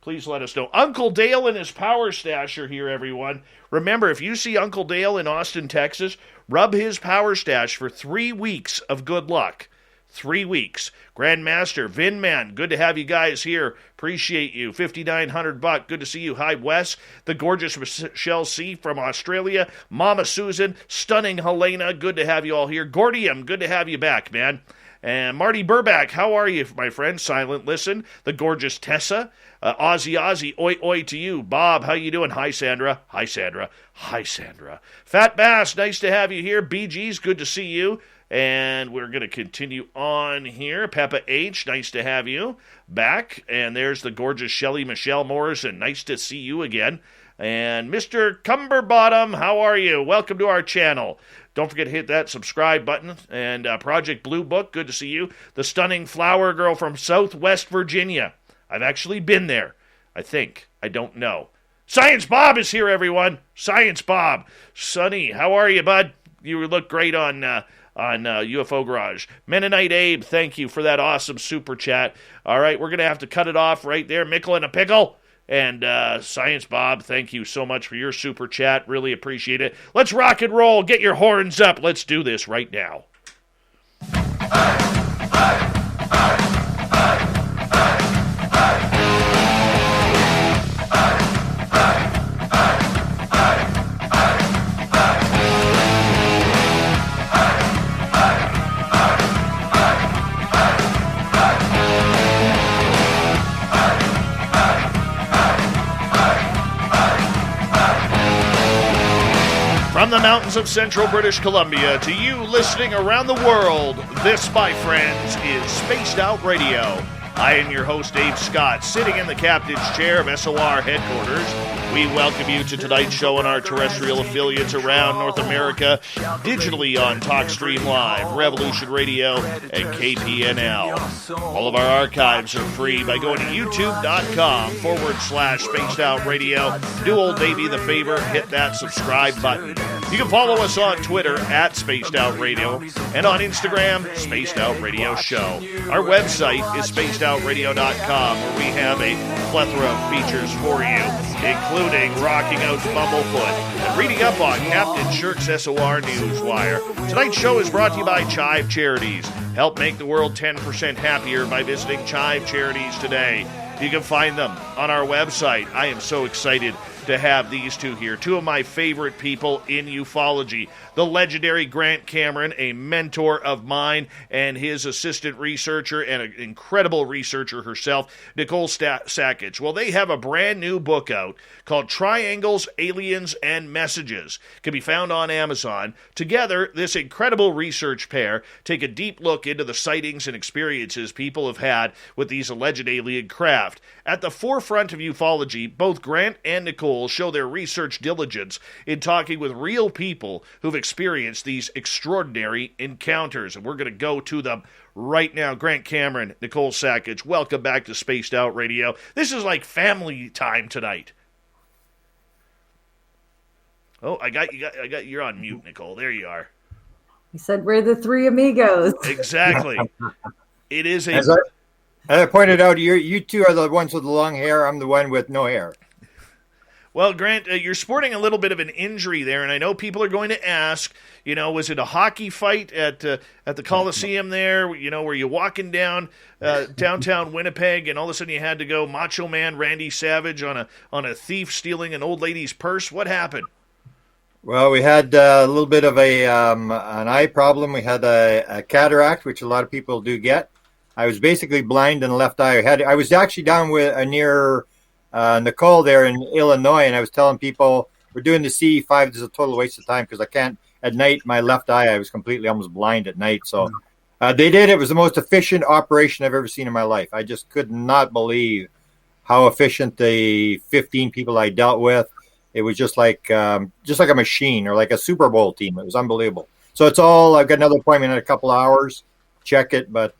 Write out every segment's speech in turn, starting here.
please let us know. Uncle Dale and his power stash are here, everyone. Remember, if you see Uncle Dale in Austin, Texas, rub his power stash for 3 weeks of good luck. 3 weeks. Grandmaster, Vinman, good to have you guys here. Appreciate you. $5,900. Good to see you. Hi, Wes. The gorgeous Michelle C. from Australia. Mama Susan. Stunning Helena. Good to have you all here. Gordium, good to have you back, man. And Marty Burback, how are you, my friend? Silent Listen. The gorgeous Tessa. Ozzy, oi, oi to you. Bob, how you doing? Hi, Sandra. Hi, Sandra. Hi, Sandra. Fat Bass, nice to have you here. BG's, good to see you. And we're going to continue on here. Peppa H, nice to have you back. And there's the gorgeous Shelly Michelle Morrison. Nice to see you again. And Mr. Cumberbottom, how are you? Welcome to our channel. Don't forget to hit that subscribe button. And Project Blue Book, good to see you. The stunning flower girl from Southwest Virginia. I've actually been there, I think. I don't know. Science Bob is here, everyone. Science Bob. Sonny, how are you, bud? You look great on UFO Garage. Mennonite Abe, thank you for that awesome super chat. All right, we're going to have to cut it off right there. Mickle and a Pickle. And Science Bob, thank you so much for your super chat. Really appreciate it. Let's rock and roll. Get your horns up. Let's do this right now. From the mountains of central British Columbia to you listening around the world, this, my friends, is Spaced Out Radio. I am your host, Dave Scott, sitting in the captain's chair of SOR headquarters. We welcome you to tonight's show on our terrestrial affiliates around North America, digitally on TalkStream Live, Revolution Radio, and KPNL. All of our archives are free by going to youtube.com/Spaced Out Radio. Do old Davey the favor, hit that subscribe button. You can follow us on Twitter at Spaced Out Radio and on Instagram, Spaced Out Radio Show. Our website is spacedoutradio.com, where we have a plethora of features for you, including rocking out Bumblefoot and reading up on Captain Shirk's SOR Newswire. Tonight's show is brought to you by Chive Charities. Help make the world 10% happier by visiting Chive Charities today. You can find them on our website. I am so excited to have these two here. Two of my favorite people in ufology. The legendary Grant Cameron, a mentor of mine, and his assistant researcher and an incredible researcher herself, Nicole Sakach. Well, they have a brand new book out called Triangles, Aliens, and Messages. It can be found on Amazon. Together, this incredible research pair take a deep look into the sightings and experiences people have had with these alleged alien craft. At the forefront of ufology, both Grant and Nicole show their research diligence in talking with real people who've experienced these extraordinary encounters. And we're going to go to them right now. Grant Cameron, Nicole Sakach, welcome back to Spaced Out Radio. This is like family time tonight. Oh, you're on mute, Nicole. There you are. He said we're the three amigos. Exactly. It is a... As I pointed out, you two are the ones with the long hair. I'm the one with no hair. Well, Grant, you're sporting a little bit of an injury there, and I know people are going to ask, was it a hockey fight at the Coliseum there? Were you walking down downtown Winnipeg, and all of a sudden you had to go Macho Man Randy Savage on a thief stealing an old lady's purse? What happened? Well, we had a little bit of an eye problem. We had a cataract, which a lot of people do get. I was basically blind in the left eye. I was actually down near Nicole there in Illinois, and I was telling people we're doing the CE5. This is a total waste of time because I can't at night. My left eye, I was completely almost blind at night. So they did. It was the most efficient operation I've ever seen in my life. I just could not believe how efficient the 15 people I dealt with. It was just like a machine or like a Super Bowl team. It was unbelievable. So it's all. I've got another appointment in a couple of hours. Check it, but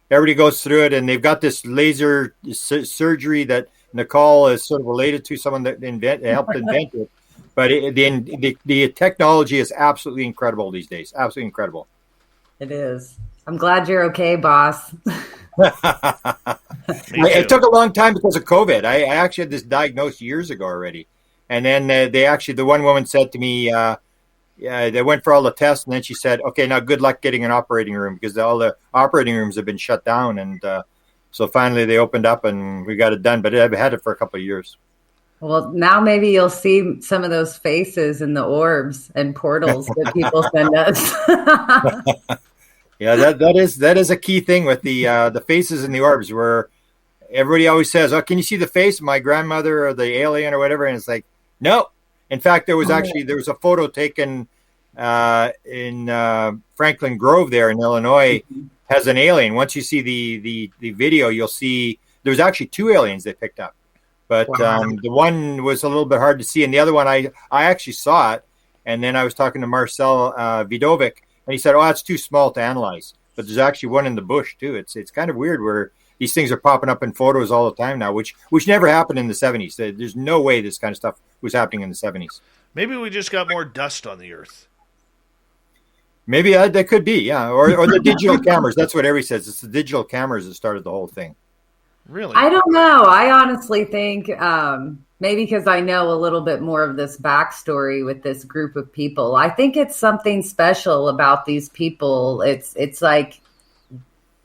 everybody goes through it, and they've got this laser surgery that Nicole is sort of related to, someone that helped invent it. But the technology is absolutely incredible these days. Absolutely incredible. It is. I'm glad you're okay, boss. It took a long time because of COVID. I actually had this diagnosed years ago already. And then the one woman said to me, they went for all the tests, and then she said, okay, now good luck getting an operating room, because all the operating rooms have been shut down. And so finally they opened up and we got it done. But I've had it for a couple of years. Well, now maybe you'll see some of those faces in the orbs and portals that people send us. Yeah, that is a key thing with the faces in the orbs, where everybody always says, "Oh, can you see the face of my grandmother or the alien or whatever?" And it's like, no. In fact, there was a photo taken in Franklin Grove there in Illinois, has an alien. Once you see the video, you'll see there's actually two aliens they picked up. But the one was a little bit hard to see, and the other one I actually saw it, and then I was talking to Marcel Vidovic, and he said, "Oh, that's too small to analyze." But there's actually one in the bush too. It's kind of weird where these things are popping up in photos all the time now, which never happened in the 70s. There's no way this kind of stuff was happening in the 70s. Maybe we just got more dust on the Earth. Maybe that could be, yeah, or the digital cameras. That's what everybody says. It's the digital cameras that started the whole thing. Really? I don't know. I honestly think maybe because I know a little bit more of this backstory with this group of people. I think it's something special about these people. It's like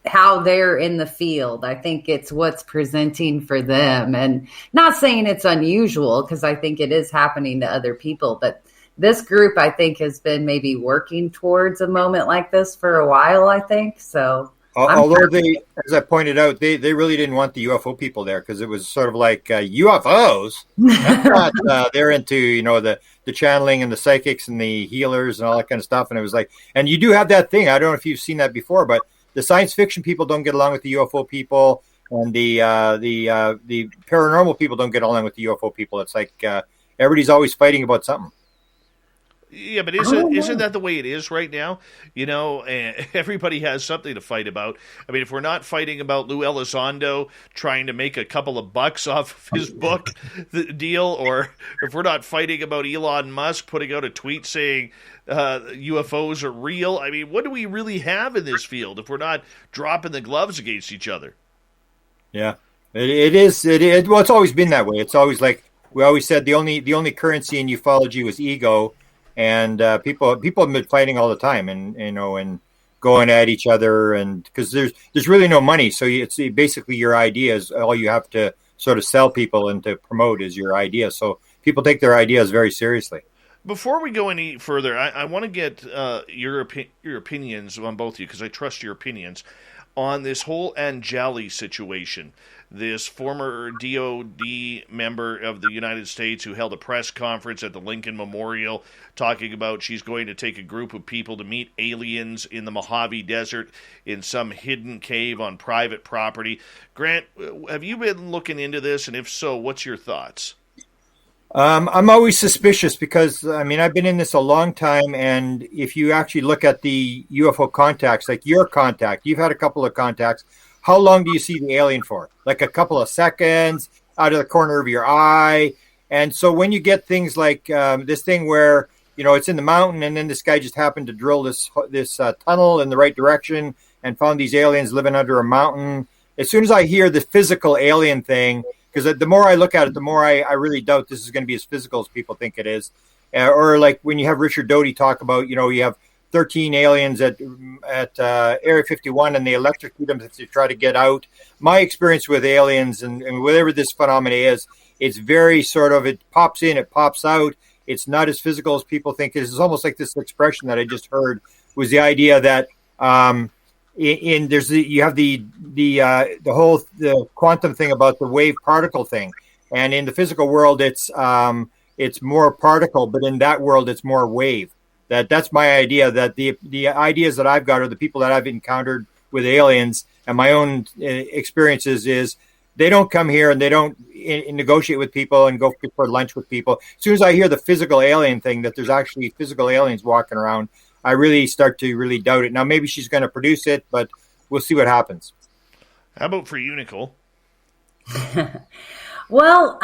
how they're in the field. I think it's what's presenting for them, and not saying it's unusual, because I think it is happening to other people. But this group, I think, has been maybe working towards a moment like this for a while, I think. So. Although they, as I pointed out, they really didn't want the UFO people there, because it was sort of like UFOs. They're into the channeling and the psychics and the healers and all that kind of stuff. And it was like, and you do have that thing. I don't know if you've seen that before, but the science fiction people don't get along with the UFO people, and the paranormal people don't get along with the UFO people. It's like everybody's always fighting about something. Yeah, but isn't that the way it is right now? Everybody has something to fight about. I mean, if we're not fighting about Lou Elizondo trying to make a couple of bucks off of his book deal, or if we're not fighting about Elon Musk putting out a tweet saying UFOs are real, I mean, what do we really have in this field if we're not dropping the gloves against each other? Yeah, it is. Well, it's always been that way. It's always like we always said, the only currency in ufology was ego. And people have been fighting all the time, and going at each other, and because there's really no money, so it's basically your ideas. All you have to sort of sell people and to promote is your idea. So people take their ideas very seriously. Before we go any further, I want to get your opinions on both of you, because I trust your opinions on this whole Angeli situation. This former DOD member of the United States who held a press conference at the Lincoln Memorial talking about she's going to take a group of people to meet aliens in the Mojave Desert in some hidden cave on private property. Grant, have you been looking into this? And if so, what's your thoughts? I'm always suspicious because, I mean, I've been in this a long time. And if you actually look at the UFO contacts, like your contact, you've had a couple of contacts. How long do you see the alien for? Like a couple of seconds, out of the corner of your eye. And so when you get things like this thing where, it's in the mountain, and then this guy just happened to drill this tunnel in the right direction and found these aliens living under a mountain. As soon as I hear the physical alien thing, because the more I look at it, the more I really doubt this is going to be as physical as people think it is. Or like when you have Richard Doty talk about, you have 13 aliens at Area 51, and they electrocute them to try to get out. My experience with aliens and whatever this phenomena is, it's very sort of, it pops in, it pops out. It's not as physical as people think. It's almost like this expression that I just heard was the idea that you have the whole quantum thing about the wave particle thing, and in the physical world it's more particle, but in that world it's more wave. That's my idea, that the ideas that I've got, or the people that I've encountered with aliens and my own experiences, is they don't come here and they don't negotiate with people and go for lunch with people. As soon as I hear the physical alien thing, that there's actually physical aliens walking around, I really start to really doubt it. Now, maybe she's going to produce it, but we'll see what happens. How about for you, Nicole? Well,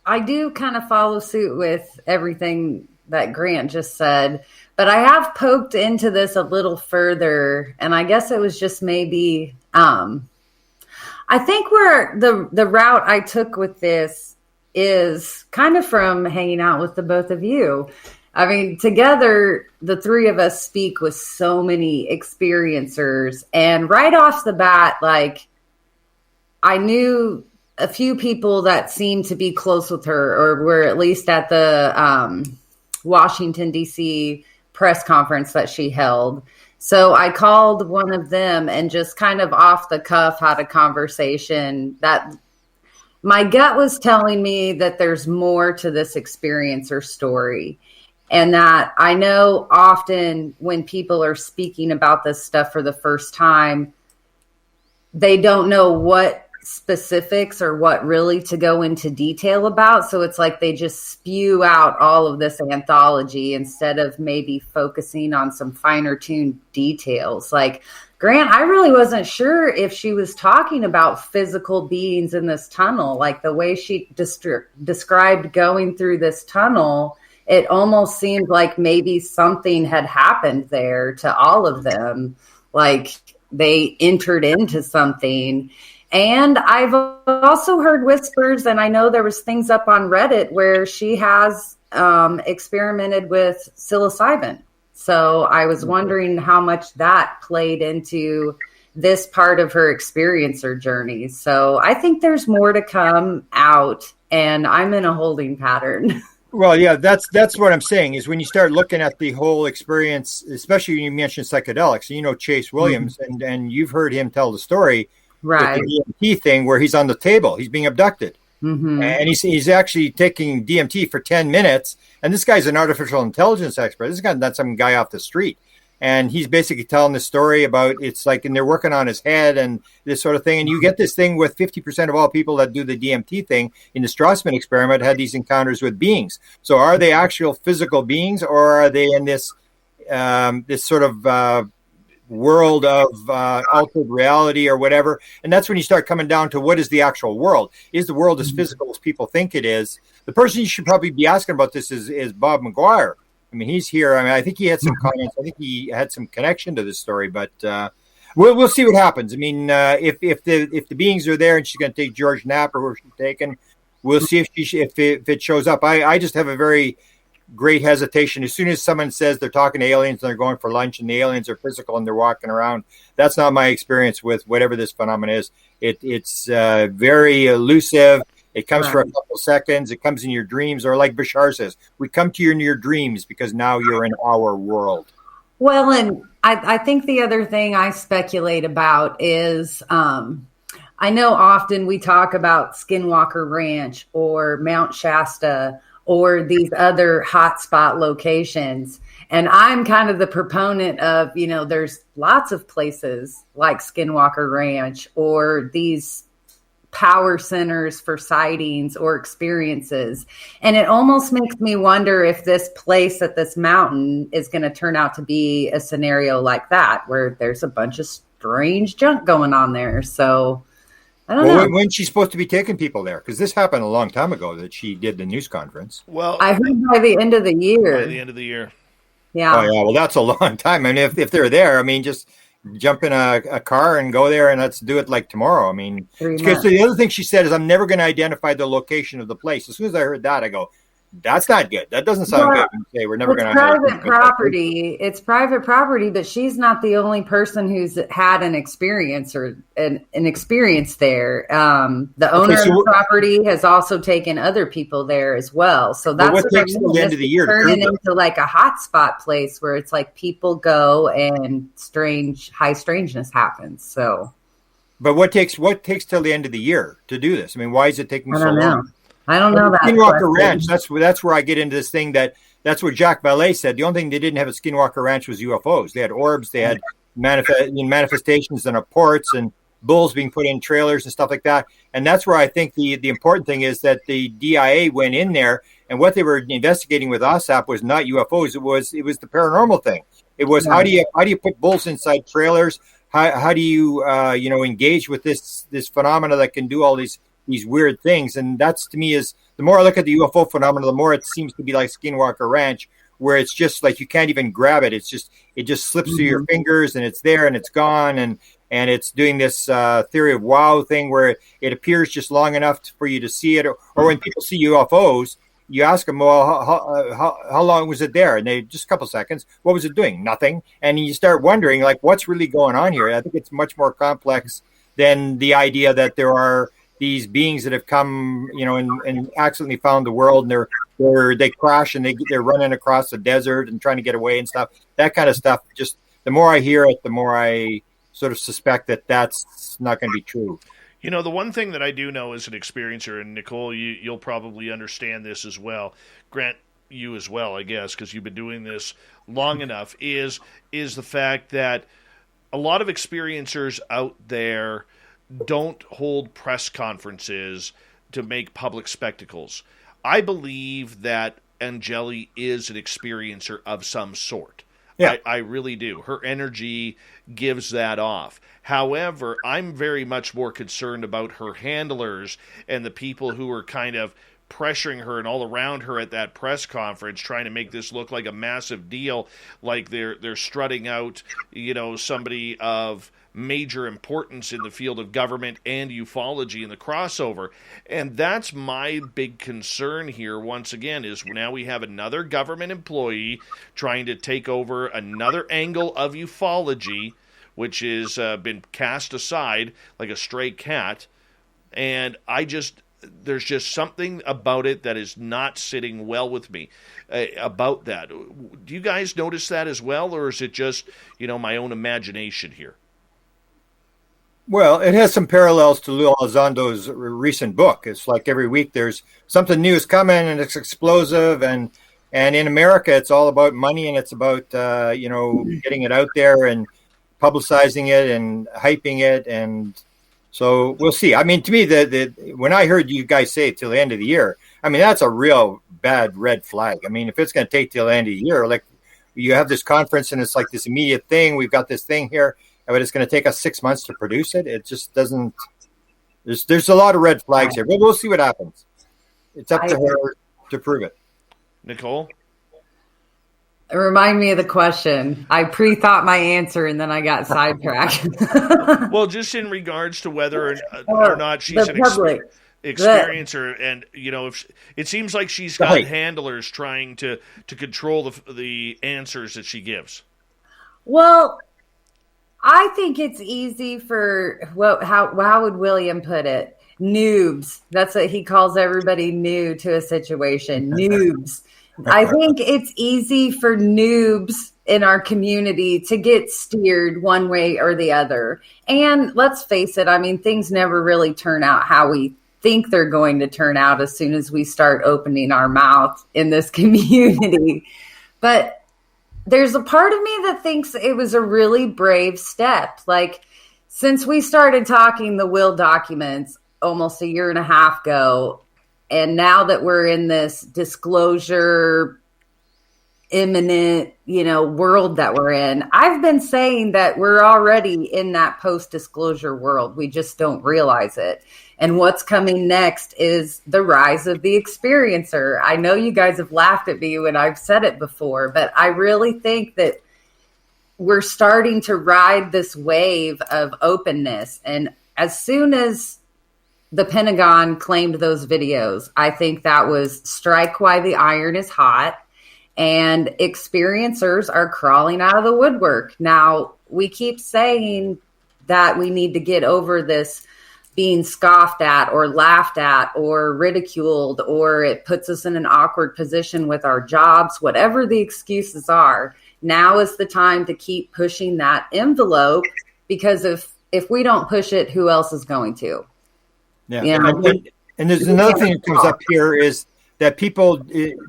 I do kind of follow suit with everything that Grant just said, but I have poked into this a little further, and I guess it was just maybe I think where the route I took with this is kind of from hanging out with the both of you. I mean, together, the three of us speak with so many experiencers, and right off the bat, like, I knew a few people that seemed to be close with her, or were at least at the Washington, D.C. press conference that she held. So I called one of them and just kind of off the cuff had a conversation that my gut was telling me that there's more to this experiencer story. And that I know often when people are speaking about this stuff for the first time, they don't know what specifics or what really to go into detail about. So it's like they just spew out all of this anthology instead of maybe focusing on some finer tuned details. Like, Grant, I really wasn't sure if she was talking about physical beings in this tunnel. Like the way she described going through this tunnel, it almost seemed like maybe something had happened there to all of them. Like they entered into something. And I've also heard whispers, and I know there was things up on Reddit where she has experimented with psilocybin. So I was wondering how much that played into this part of her experiencer journey. So I think there's more to come out, and I'm in a holding pattern. Well, yeah, that's what I'm saying is when you start looking at the whole experience, especially when you mention psychedelics, you know, Chase Williams, and you've heard him tell the story. Right. With the DMT thing where he's on the table, he's being abducted. And he's actually taking DMT for 10 minutes. And this guy's an artificial intelligence expert. This guy's not some guy off the street. And he's basically telling the story about it's like, and they're working on his head and this sort of thing. And you get this thing with 50% of all people that do the DMT thing in the Strassman experiment had these encounters with beings. So are they actual physical beings, or are they in this this sort of world of altered reality or whatever? And that's when you start coming down to what is the actual world. Is the world as physical as people think it is? The person you should probably be asking about this is Bob McGuire. I mean, he's here. I mean, I think he had some comments. I think he had some connection to this story, but we'll see what happens. I mean, if the beings are there and she's going to take George Knapp or where she's taken, we'll see if it shows up. I just have a very great hesitation. As soon as someone says they're talking to aliens and they're going for lunch and the aliens are physical and they're walking around, that's not my experience with whatever this phenomenon is. It's very elusive. It comes for a couple seconds. It comes in your dreams, or like Bashar says, we come to you in your dreams because now you're in our world. Well, and I think the other thing I speculate about is I know often we talk about Skinwalker Ranch or Mount Shasta or these other hotspot locations. And I'm kind of the proponent of, you know, there's lots of places like Skinwalker Ranch or these power centers for sightings or experiences. And it almost makes me wonder if this place at this mountain is going to turn out to be a scenario like that, where there's a bunch of strange junk going on there. So I don't know. When's she supposed to be taking people there? Because this happened a long time ago that she did the news conference. Well, I heard by the end of the year. By the end of the year. Yeah. Oh, yeah. Well, that's a long time. I mean, if they're there, I mean, just jump in a car and go there and let's do it like tomorrow. I mean, because the other thing she said is, I'm never going to identify the location of the place. As soon as I heard that, I go, that's not good. That doesn't sound good. Say we're never going to. Private property. It's private property, but she's not the only person who's had an experience or an experience there. The owner of the property has also taken other people there as well. So that's what takes till the end of the year turning into like a hotspot place where it's like people go and high strangeness happens. So, but what takes till the end of the year to do this? I mean, why is it taking so long? I don't know that. Skinwalker Ranch. That's where I get into this thing that's what Jacques Vallée said. The only thing they didn't have at Skinwalker Ranch was UFOs. They had orbs. They had manifestations and ports and bulls being put in trailers and stuff like that. And that's where I think the important thing is that the DIA went in there, and what they were investigating with OSAP was not UFOs. It was the paranormal thing. It was how do you put bulls inside trailers? How do you engage with this phenomena that can do all these weird things? And that's, to me, is the more I look at the UFO phenomenon, the more it seems to be like Skinwalker Ranch, where it's just like you can't even grab it. It just slips through your fingers, and it's there and it's gone, and it's doing this theory of wow thing where it appears just long enough for you to see it. Or when people see UFOs, you ask them, well, how long was it there? And they just a couple seconds. What was it doing? Nothing. And you start wondering, like, what's really going on here? I think it's much more complex than the idea that there are these beings that have come, and accidentally found the world, and they crash and they're running across the desert and trying to get away and stuff. That kind of stuff. Just the more I hear it, the more I sort of suspect that that's not going to be true. The one thing that I do know as an experiencer, and Nicole, you'll probably understand this as well. Grant, you as well, I guess, because you've been doing this long enough, is the fact that a lot of experiencers out there don't hold press conferences to make public spectacles. I believe that Angeli is an experiencer of some sort. Yeah. I really do. Her energy gives that off. However, I'm very much more concerned about her handlers and the people who are kind of pressuring her and all around her at that press conference, trying to make this look like a massive deal, like they're strutting out, somebody of major importance in the field of government and ufology and the crossover. And that's my big concern here, once again, is now we have another government employee trying to take over another angle of ufology, which has been cast aside like a stray cat. And there's just something about it that is not sitting well with me about that. Do you guys notice that as well, or is it just, my own imagination here? Well, it has some parallels to Lou Elizondo's recent book. It's like every week there's something new is coming and it's explosive. And in America, it's all about money, and it's about, getting it out there and publicizing it and hyping it. And so we'll see. I mean, to me, when I heard you guys say it till the end of the year, I mean, that's a real bad red flag. I mean, if it's going to take till the end of the year, like you have this conference and it's like this immediate thing, we've got this thing here, but it's going to take us 6 months to produce it. It just doesn't. There's a lot of red flags here, but we'll see what happens. It's up to her to prove it. Nicole? Remind me of the question. I pre-thought my answer and then I got sidetracked. Well, just in regards to whether or not she's an experiencer, and if it seems like she's got handlers trying to control the answers that she gives. Well, I think it's easy for how would William put it? Noobs. That's what he calls everybody new to a situation. Noobs. I think it's easy for noobs in our community to get steered one way or the other. And let's face it, I mean, things never really turn out how we think they're going to turn out as soon as we start opening our mouth in this community. But there's a part of me that thinks it was a really brave step. Like, since we started talking the will documents almost a year and a half ago, and now that we're in this disclosure imminent, world that we're in, I've been saying that we're already in that post-disclosure world. We just don't realize it. And what's coming next is the rise of the experiencer. I know you guys have laughed at me when I've said it before, but I really think that we're starting to ride this wave of openness. And as soon as the Pentagon claimed those videos, I think that was strike while the iron is hot, and experiencers are crawling out of the woodwork. Now, we keep saying that we need to get over this being scoffed at or laughed at or ridiculed, or it puts us in an awkward position with our jobs, whatever the excuses are. Now is the time to keep pushing that envelope, because if we don't push it, who else is going to? Yeah, and there's another thing that comes up here is that people,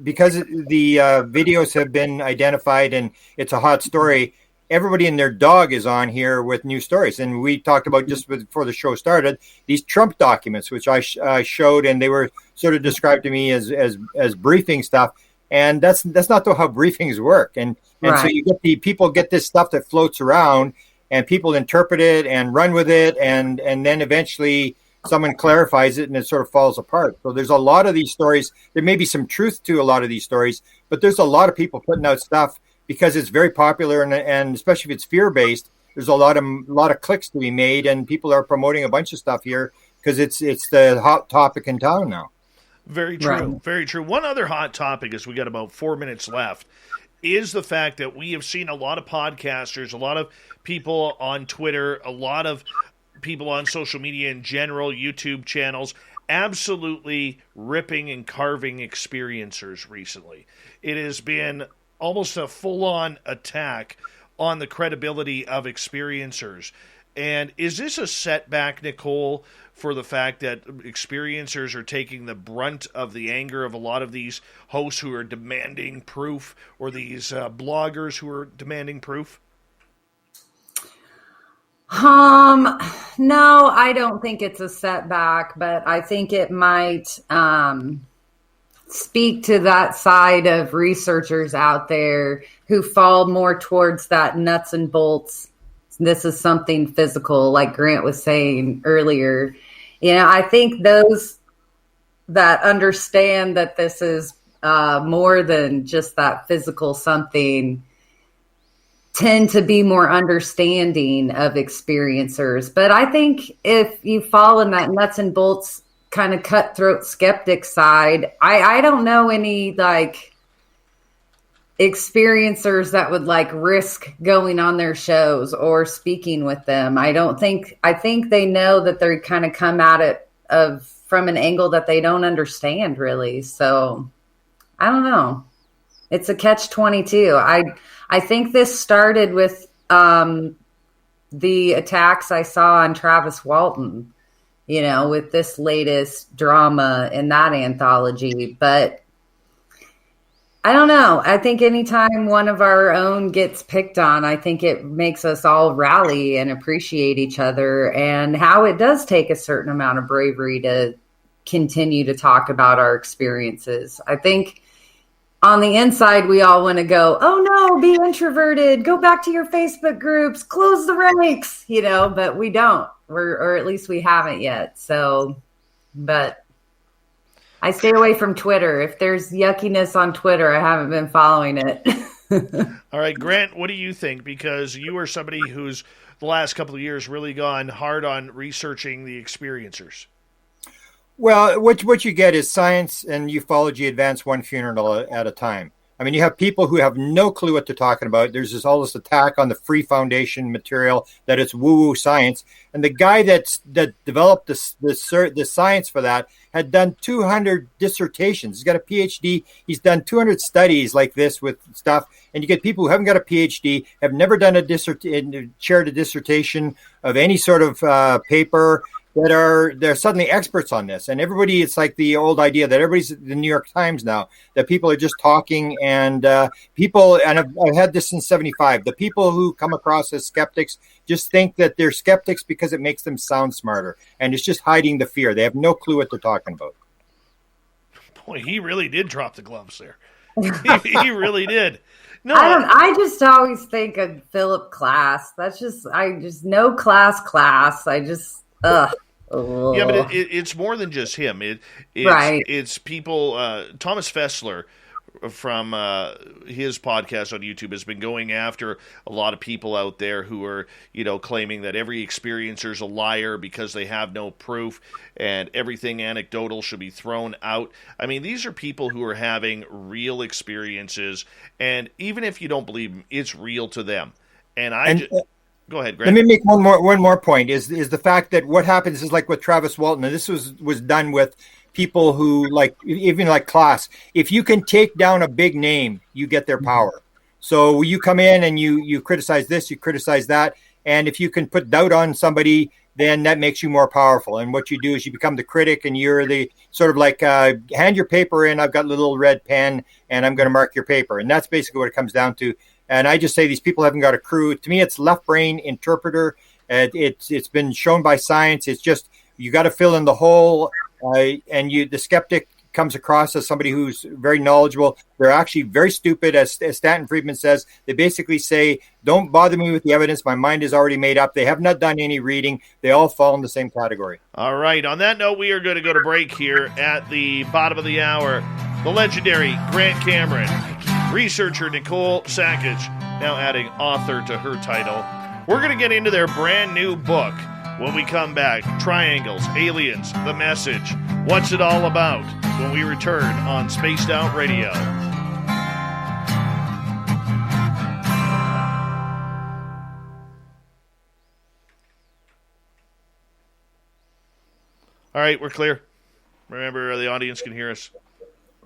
because the videos have been identified and it's a hot story, everybody and their dog is on here with new stories. And we talked about, just before the show started, these Trump documents, which I showed, and they were sort of described to me as briefing stuff. And that's not how briefings work. And right. So you get people get this stuff that floats around, and people interpret it and run with it, and then eventually someone clarifies it and it sort of falls apart. So there's a lot of these stories. There may be some truth to a lot of these stories, but there's a lot of people putting out stuff because it's very popular, and especially if it's fear-based, there's a lot of clicks to be made, and people are promoting a bunch of stuff here because it's the hot topic in town now. Very true. Right. Very true. One other hot topic, as we got about 4 minutes left, is the fact that we have seen a lot of podcasters, a lot of people on Twitter, a lot of people on social media in general, YouTube channels, absolutely ripping and carving experiencers recently. It has been almost a full-on attack on the credibility of experiencers. And is this a setback, Nicole, for the fact that experiencers are taking the brunt of the anger of a lot of these hosts who are demanding proof, or these bloggers who are demanding proof? No, I don't think it's a setback, but I think it might speak to that side of researchers out there who fall more towards that nuts and bolts. This is something physical, like Grant was saying earlier. I think those that understand that this is more than just that physical something tend to be more understanding of experiencers. But I think if you fall in that nuts and bolts kind of cutthroat skeptic side, I don't know any experiencers that would risk going on their shows or speaking with them. I think they know that they're kind of come at it from an angle that they don't understand really. So I don't know. It's a catch-22. I think this started with the attacks I saw on Travis Walton, with this latest drama in that anthology. But I don't know. I think anytime one of our own gets picked on, I think it makes us all rally and appreciate each other, and how it does take a certain amount of bravery to continue to talk about our experiences. I think on the inside, we all want to go, oh no, be introverted, go back to your Facebook groups, close the ranks, but we don't, or at least we haven't yet. So, but I stay away from Twitter. If there's yuckiness on Twitter, I haven't been following it. All right, Grant, what do you think? Because you are somebody who's the last couple of years really gone hard on researching the experiencers. Well, what you get is science and ufology advance one funeral at a time. I mean, you have people who have no clue what they're talking about. There's all this attack on the free foundation material that it's woo-woo science. And the guy that developed the science for that had done 200 dissertations. He's got a PhD. He's done 200 studies like this with stuff. And you get people who haven't got a PhD, have never done shared a dissertation of any sort of paper, they're suddenly experts on this. And everybody, it's like the old idea that everybody's the New York Times now, that people are just talking, and people, and I've had this since 1975, the people who come across as skeptics just think that they're skeptics because it makes them sound smarter, and it's just hiding the fear. They have no clue what they're talking about. Boy, he really did drop the gloves there. He really did. No, I just always think of Philip Class. I just no class. Ugh. Yeah, but it's more than just him. It's people. Thomas Fessler from his podcast on YouTube has been going after a lot of people out there who are, claiming that every experiencer is a liar because they have no proof, and everything anecdotal should be thrown out. I mean, these are people who are having real experiences, and even if you don't believe them, it's real to them. Go ahead, Greg. Let me make one more point. Is the fact that what happens is like with Travis Walton, and this was done with people who even like Klaas. If you can take down a big name, you get their power. So you come in and you criticize this, you criticize that, and if you can put doubt on somebody, then that makes you more powerful. And what you do is you become the critic, and you're the sort of hand your paper in. I've got a little red pen, and I'm going to mark your paper. And that's basically what it comes down to. And I just say these people haven't got a crew. To me, it's left brain interpreter. It's been shown by science. It's just you got to fill in the hole, and the skeptic comes across as somebody who's very knowledgeable. They're actually very stupid, as Stanton Friedman says. They basically say, don't bother me with the evidence. My mind is already made up. They have not done any reading. They all fall in the same category. All right. On that note, we are going to go to break here at the bottom of the hour. The legendary Grant Cameron, researcher Nicole Sakach, now adding author to her title. We're going to get into their brand new book when we come back. Triangles, Aliens, The Message. What's it all about? When we return on Spaced Out Radio. All right, we're clear. Remember, the audience can hear us.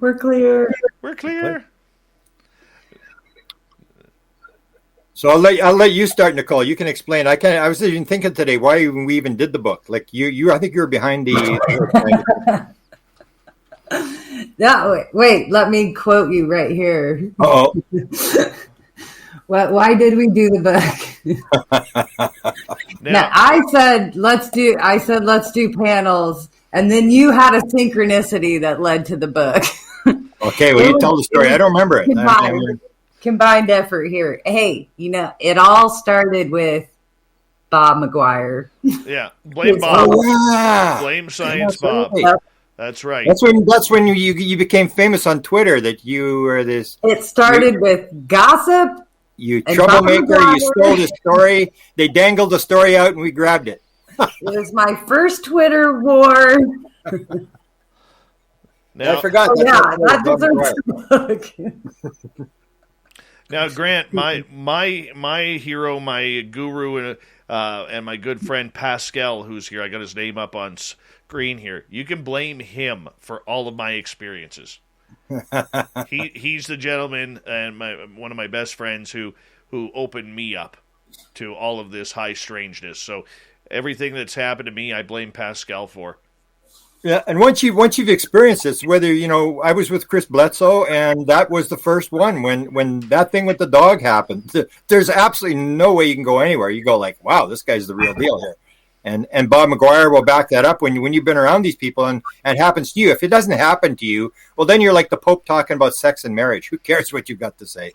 We're clear. We're clear. So I'll let you start, Nicole. You can explain. I was even thinking today why we even did the book. Like I think you were behind the. No, wait. Let me quote you right here. Uh-oh. Why did we do the book? Now, I said let's do panels, and then you had a synchronicity that led to the book. Okay, well, you tell the story. I don't remember it. Combined effort here. Hey, it all started with Bob McGuire. Yeah, blame Bob. Blame Science Bob. Right. That's right. That's when you became famous on Twitter. That you were this. It started with gossip. You troublemaker. You stole the story. They dangled the story out, and we grabbed it. It was my first Twitter war. Now, I forgot. That deserves a book. Now, Grant, my hero, my guru, and my good friend Pascal, who's here, I got his name up on screen here. You can blame him for all of my experiences. He's the gentleman and one of my best friends who opened me up to all of this high strangeness. So everything that's happened to me, I blame Pascal for. Yeah, and once you've experienced this, whether I was with Chris Bledsoe, and that was the first one when that thing with the dog happened. There's absolutely no way you can go anywhere. You go like, wow, this guy's the real deal here, and Bob McGuire will back that up when you've been around these people and it happens to you. If it doesn't happen to you, well, then you're like the Pope talking about sex and marriage. Who cares what you've got to say?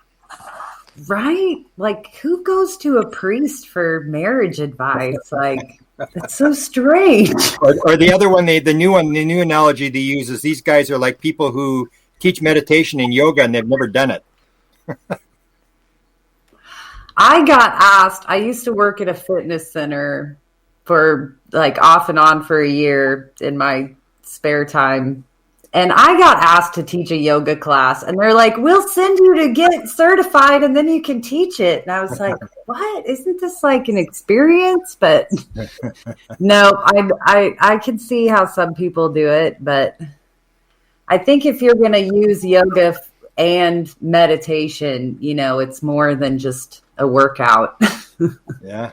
Right? Like, who goes to a priest for marriage advice? Like. That's so strange. Or the other one, the new analogy they use is these guys are like people who teach meditation and yoga and they've never done it. I got asked, I used to work at a fitness center for like off and on for a year in my spare time. And I got asked to teach a yoga class, and they're like, we'll send you to get certified and then you can teach it. And I was like, what? Isn't this like an experience? But no, I can see how some people do it. But I think if you're going to use yoga and meditation, it's more than just a workout. Yeah.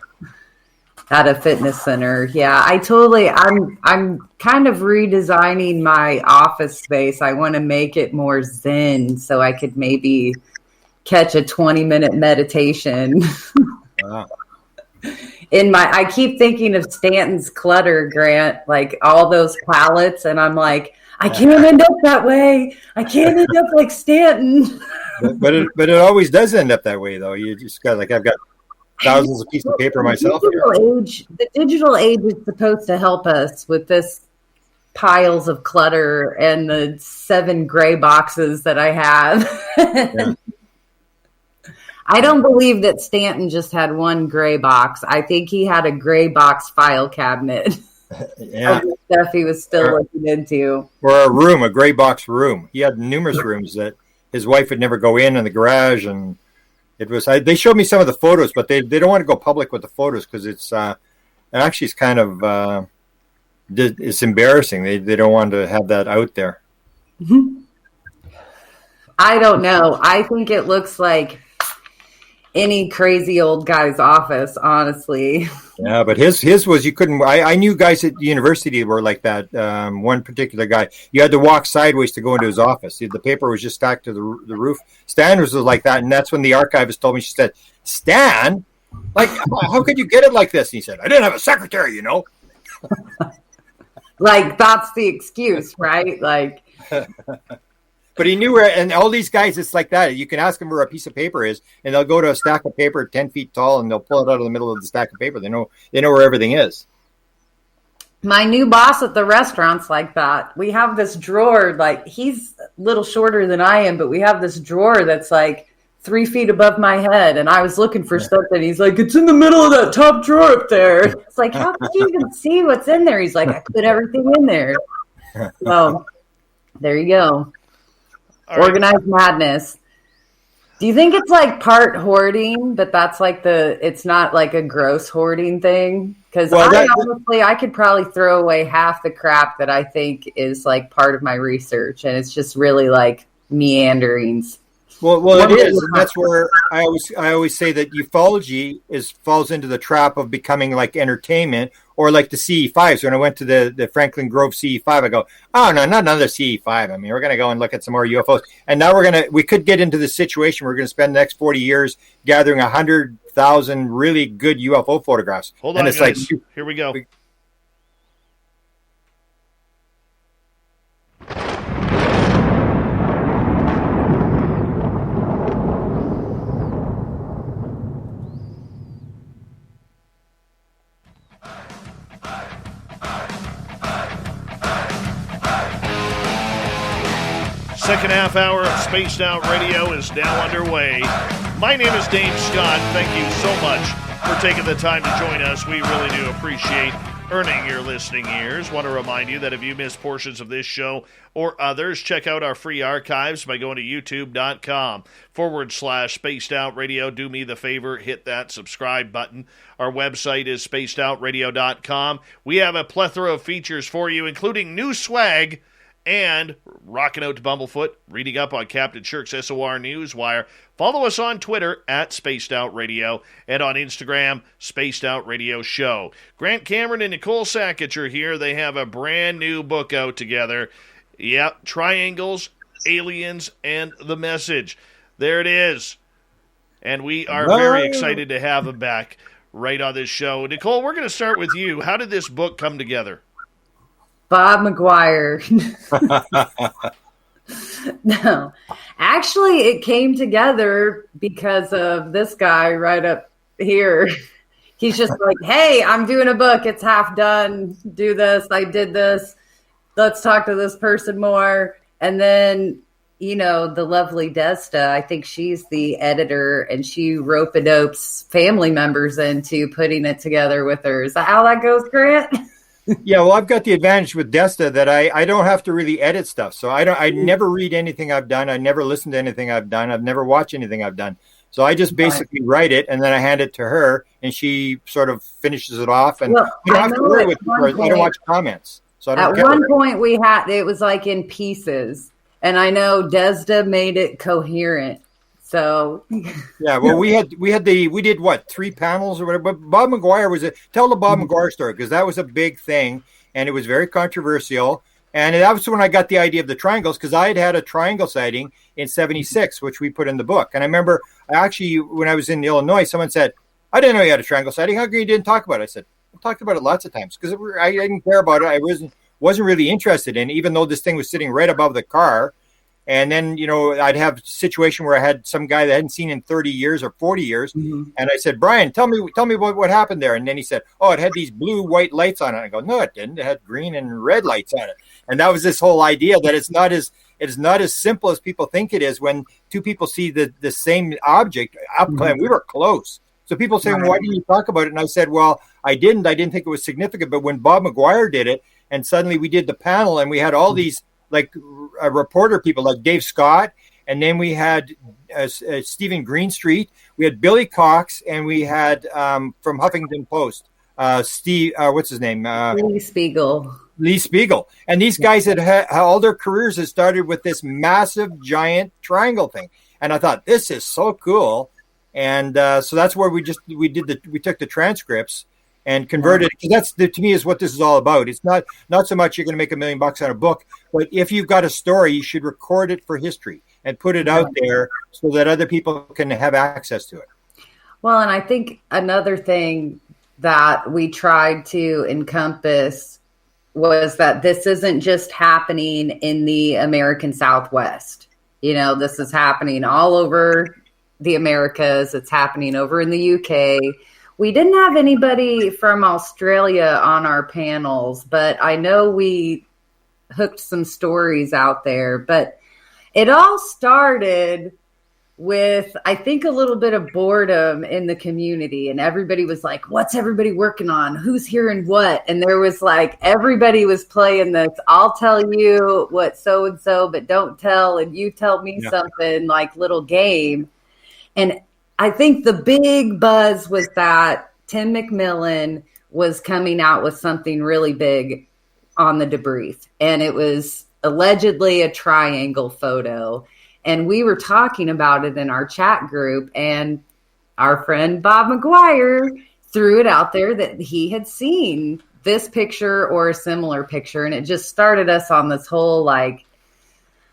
At a fitness center. Yeah, I'm kind of redesigning my office space. I want to make it more zen so I could maybe catch a 20-minute meditation. Wow. I keep thinking of Stanton's clutter, Grant, like all those pallets, and I'm like, I can't end up that way. I can't end up like Stanton. But it always does end up that way, though. You just got I've got thousands of pieces of paper myself. The digital age is supposed to help us with this piles of clutter and the 7 gray boxes that I have. Yeah. I don't believe that Stanton just had one gray box. I think he had a gray box file cabinet. Yeah. Of the stuff he was still looking into. Or a gray box room. He had numerous rooms that his wife would never go in the garage, and it was. They showed me some of the photos, but they don't want to go public with the photos because it's kind of it's embarrassing. They don't want to have that out there. Mm-hmm. I don't know. I think it looks like any crazy old guy's office, honestly. Yeah, but his was, you couldn't. I knew guys at the university were like that. One particular guy, you had to walk sideways to go into his office. The paper was just stacked to the roof. Stan was like that, and that's when the archivist told me. She said, "Stan, like, how could you get it like this?" And he said, "I didn't have a secretary, you know." Like, that's the excuse, right? Like, but he knew where, and all these guys, it's like that. You can ask them where a piece of paper is, and they'll go to a stack of paper 10 feet tall, and they'll pull it out of the middle of the stack of paper. They know where everything is. my new boss at the restaurant's like that. We have this drawer, like, he's a little shorter than I am, but we have this drawer that's like 3 feet above my head. And I was looking for something. He's like, it's in the middle of that top drawer up there. It's like, how could you even see what's in there? He's like, I put everything in there. So there you go. All Organized madness. Do you think it's like part hoarding, but that's like it's not like a gross hoarding thing? Because honestly, I could probably throw away half the crap that I think is like part of my research, and it's just really like meanderings. Well, it is, and that's where I always say that ufology falls into the trap of becoming like entertainment, or like the CE5s. When I went to the Franklin Grove CE5, I go, oh no, not another CE5. I mean, we're going to go and look at some more UFOs, and now we could get into this situation. We're going to spend the next 40 years gathering 100,000 really good UFO photographs. Hold on, guys. Like, here we go. Second half hour of Spaced Out Radio is now underway. My name is Dave Scott. Thank you so much for taking the time to join us. We really do appreciate earning your listening ears. Want to remind you that if you missed portions of this show or others, check out our free archives by going to youtube.com/Spaced Out Radio. Do me the favor, hit that subscribe button. Our website is spacedoutradio.com. We have a plethora of features for you, including new swag and rocking out to Bumblefoot, reading up on Captain Shirk's SOR Newswire. Follow us on Twitter at Spaced Out Radio and on Instagram, Spaced Out Radio Show. Grant Cameron and Nicole Sakach are here. They have a brand new book out together. Yep, Triangles, Aliens, and the Message. There it is. And we are very excited to have them back right on this show. Nicole, we're going to start with you. How did this book come together? Bob McGuire. No, actually, it came together because of this guy right up here. He's just like, hey, I'm doing a book. It's half done. Do this. I did this. Let's talk to this person more. And then, the lovely Desta, I think she's the editor, and she rope-a-dopes family members into putting it together with her. Is that how that goes, Grant? Yeah, well, I've got the advantage with Desta that I don't have to really edit stuff. So I never read anything I've done. I never listen to anything I've done. I've never watched anything I've done. So I just basically write it, and then I hand it to her, and she sort of finishes it off. And you don't have to worry with it. I don't watch comments. So I don't at one point it was like in pieces, and I know Desda made it coherent. So yeah, well, we did what, 3 panels or whatever. But Bob McGuire tell the Bob McGuire story, because that was a big thing, and it was very controversial. And that was when I got the idea of the triangles, because I had a triangle sighting in '76, which we put in the book. And I remember actually when I was in Illinois, someone said, "I didn't know you had a triangle sighting. How come you didn't talk about it?" I said, "I talked about it lots of times because I didn't care about it. I wasn't really interested in it, even though this thing was sitting right above the car." And then, I'd have a situation where I had some guy that I hadn't seen in 30 years or 40 years. Mm-hmm. And I said, "Brian, tell me what happened there." And then he said, "Oh, it had these blue-white lights on it." I go, "No, it didn't. It had green and red lights on it." And that was this whole idea that it's not as simple as people think it is when two people see the same object up close. Mm-hmm. We were close. So people say, "Well, why didn't you talk about it?" And I said, "Well, I didn't. I didn't think it was significant. But when Bob McGuire did it, and suddenly we did the panel, and we had all these like reporter people like Dave Scott, and then we had Stephen Greenstreet, we had Billy Cox, and we had from Huffington Post, Steve, what's his name? Lee Spiegel. And these guys had all their careers had started with this massive, giant triangle thing. And I thought, this is so cool. And so that's where we took the transcripts and converted, because to me is what this is all about. It's not so much you're going to make $1 million on a book, but if you've got a story, you should record it for history and put it out there so that other people can have access to it. Well, and I think another thing that we tried to encompass was that this isn't just happening in the American Southwest. This is happening all over the Americas. It's happening over in the UK. We didn't have anybody from Australia on our panels, but I know we hooked some stories out there. But it all started with, I think, a little bit of boredom in the community, and everybody was like, what's everybody working on? Who's hearing what? And there was like, everybody was playing this, I'll tell you what so-and-so, but don't tell, and you tell me something, like little game. And I think the big buzz was that Tim McMillan was coming out with something really big on the debris, and it was allegedly a triangle photo. And we were talking about it in our chat group, and our friend Bob McGuire threw it out there that he had seen this picture or a similar picture. And it just started us on this whole like.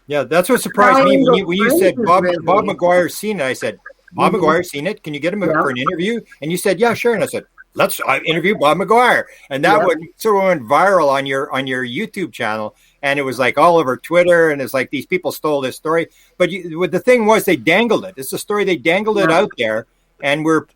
Yeah, that's what surprised me. When you said Bob McGuire's seen it, I said, Bob McGuire's seen it. Can you get him for an interview? And you said, yeah, sure. And I said, let's interview Bob McGuire. And that sort of went viral on your YouTube channel. And it was like all over Twitter, and it's like these people stole this story. But the thing was, they dangled it. It's a story. They dangled it out there, and we're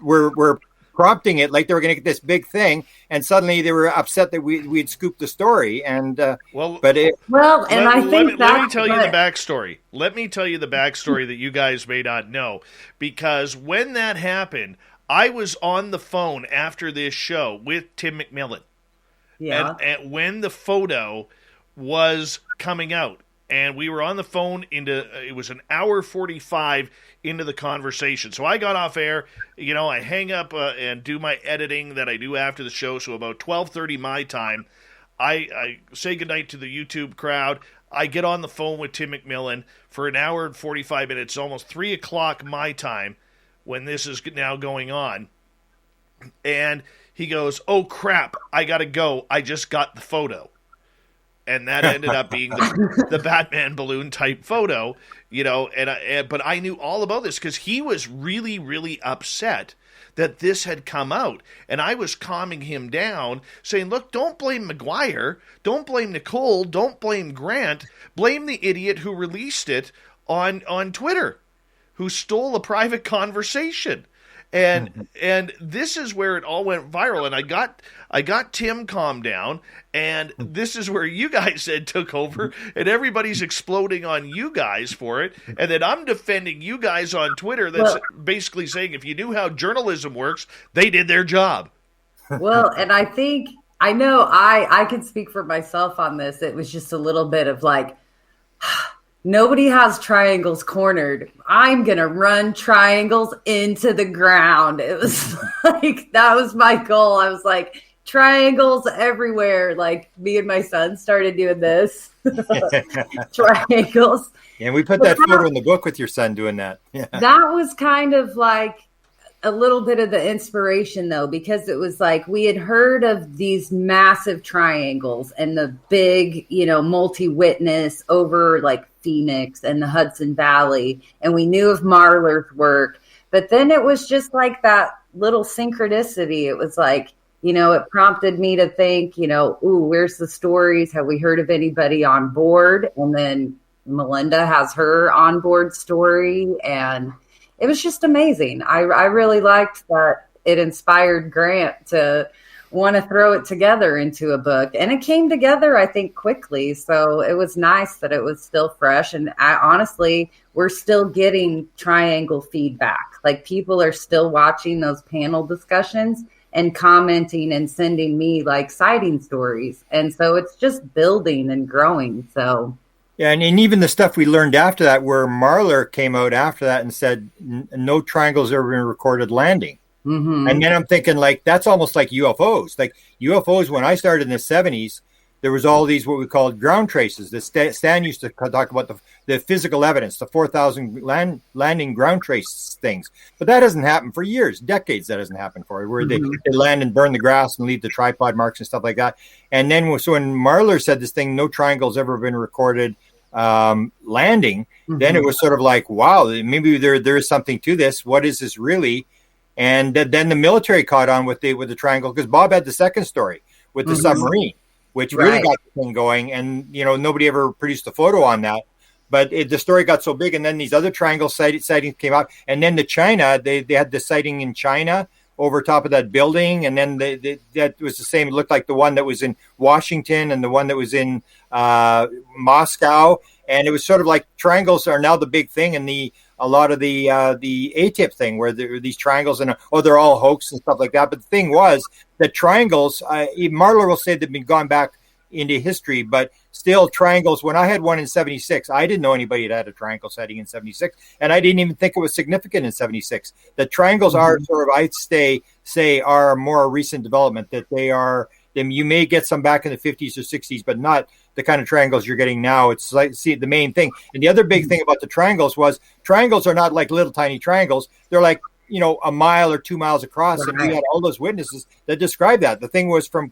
prompting it like they were going to get this big thing. And suddenly they were upset that we'd scooped the story. And let me tell you the backstory. Let me tell you the backstory that you guys may not know, because when that happened, I was on the phone after this show with Tim McMillan. Yeah, and when the photo was coming out, and we were on the phone it was an hour 45 into the conversation. So I got off air, I hang up and do my editing that I do after the show. So about 12:30 my time, I say goodnight to the YouTube crowd. I get on the phone with Tim McMillan for an hour and 45 minutes, almost 3 o'clock my time when this is now going on. And he goes, oh crap, I gotta go. I just got the photo. And that ended up being the Batman balloon type photo, but I knew all about this because he was really, really upset that this had come out. And I was calming him down, saying, look, don't blame McGuire, don't blame Nicole, don't blame Grant, blame the idiot who released it on Twitter, who stole a private conversation. And this is where it all went viral, and I got Tim calmed down, and this is where you guys said took over, and everybody's exploding on you guys for it, and then I'm defending you guys on Twitter that's basically saying if you knew how journalism works, they did their job. Well, and I think, I know I can speak for myself on this. It was just a little bit of like, nobody has triangles cornered. I'm going to run triangles into the ground. It was like, that was my goal. I was like, triangles everywhere. Like, me and my son started doing this. Triangles. Yeah, we put that photo in the book with your son doing that. Yeah. That was kind of like a little bit of the inspiration, though, because it was like we had heard of these massive triangles and the big, multi-witness over like Phoenix and the Hudson Valley. And we knew of Marlar's work. But then it was just like that little synchronicity. It was like, it prompted me to think, where's the stories? Have we heard of anybody on board? And then Melinda has her on board story. And it was just amazing. I really liked that it inspired Grant to want to throw it together into a book. And it came together, I think, quickly. So it was nice that it was still fresh. And honestly, we're still getting triangle feedback. Like, people are still watching those panel discussions and commenting and sending me like sighting stories. And so it's just building and growing. So yeah, and even the stuff we learned after that, where Marlar came out after that and said no triangles ever been recorded landing. Mm-hmm. And then I'm thinking, like, that's almost like UFOs. Like UFOs, when I started in the 70s, there was all these what we called ground traces. Stan used to talk about the physical evidence, the 4,000 landing ground trace things. But that hasn't happened for years, decades. That hasn't happened for it, where they land and burn the grass and leave the tripod marks and stuff like that. And then so when Marlar said this thing, no triangles ever been recorded landing, then it was sort of like, wow, maybe there is something to this. What is this really? And then the military caught on with the triangle, because Bob had the second story with the submarine. which really got the thing going. And, nobody ever produced a photo on that. But the story got so big, and then these other triangle sightings came out. And then China, they had the sighting in China over top of that building. And then that was the same. It looked like the one that was in Washington and the one that was in Moscow. And it was sort of like triangles are now the big thing, and a lot of the ATIP thing where there are these triangles and they're all hoax and stuff like that. But the thing was that triangles, Marler will say they've been gone back into history, but still triangles. When I had one in 76, I didn't know anybody that had a triangle sighting in 76, and I didn't even think it was significant in 76. The triangles are sort of, I'd say are a more recent development, that they are. You may get some back in the 50s or 60s, but not the kind of triangles you're getting now. It's like, see, the main thing. And the other big thing about the triangles was triangles are not like little tiny triangles. They're like, a mile or 2 miles across. And we had all those witnesses that described that. The thing was from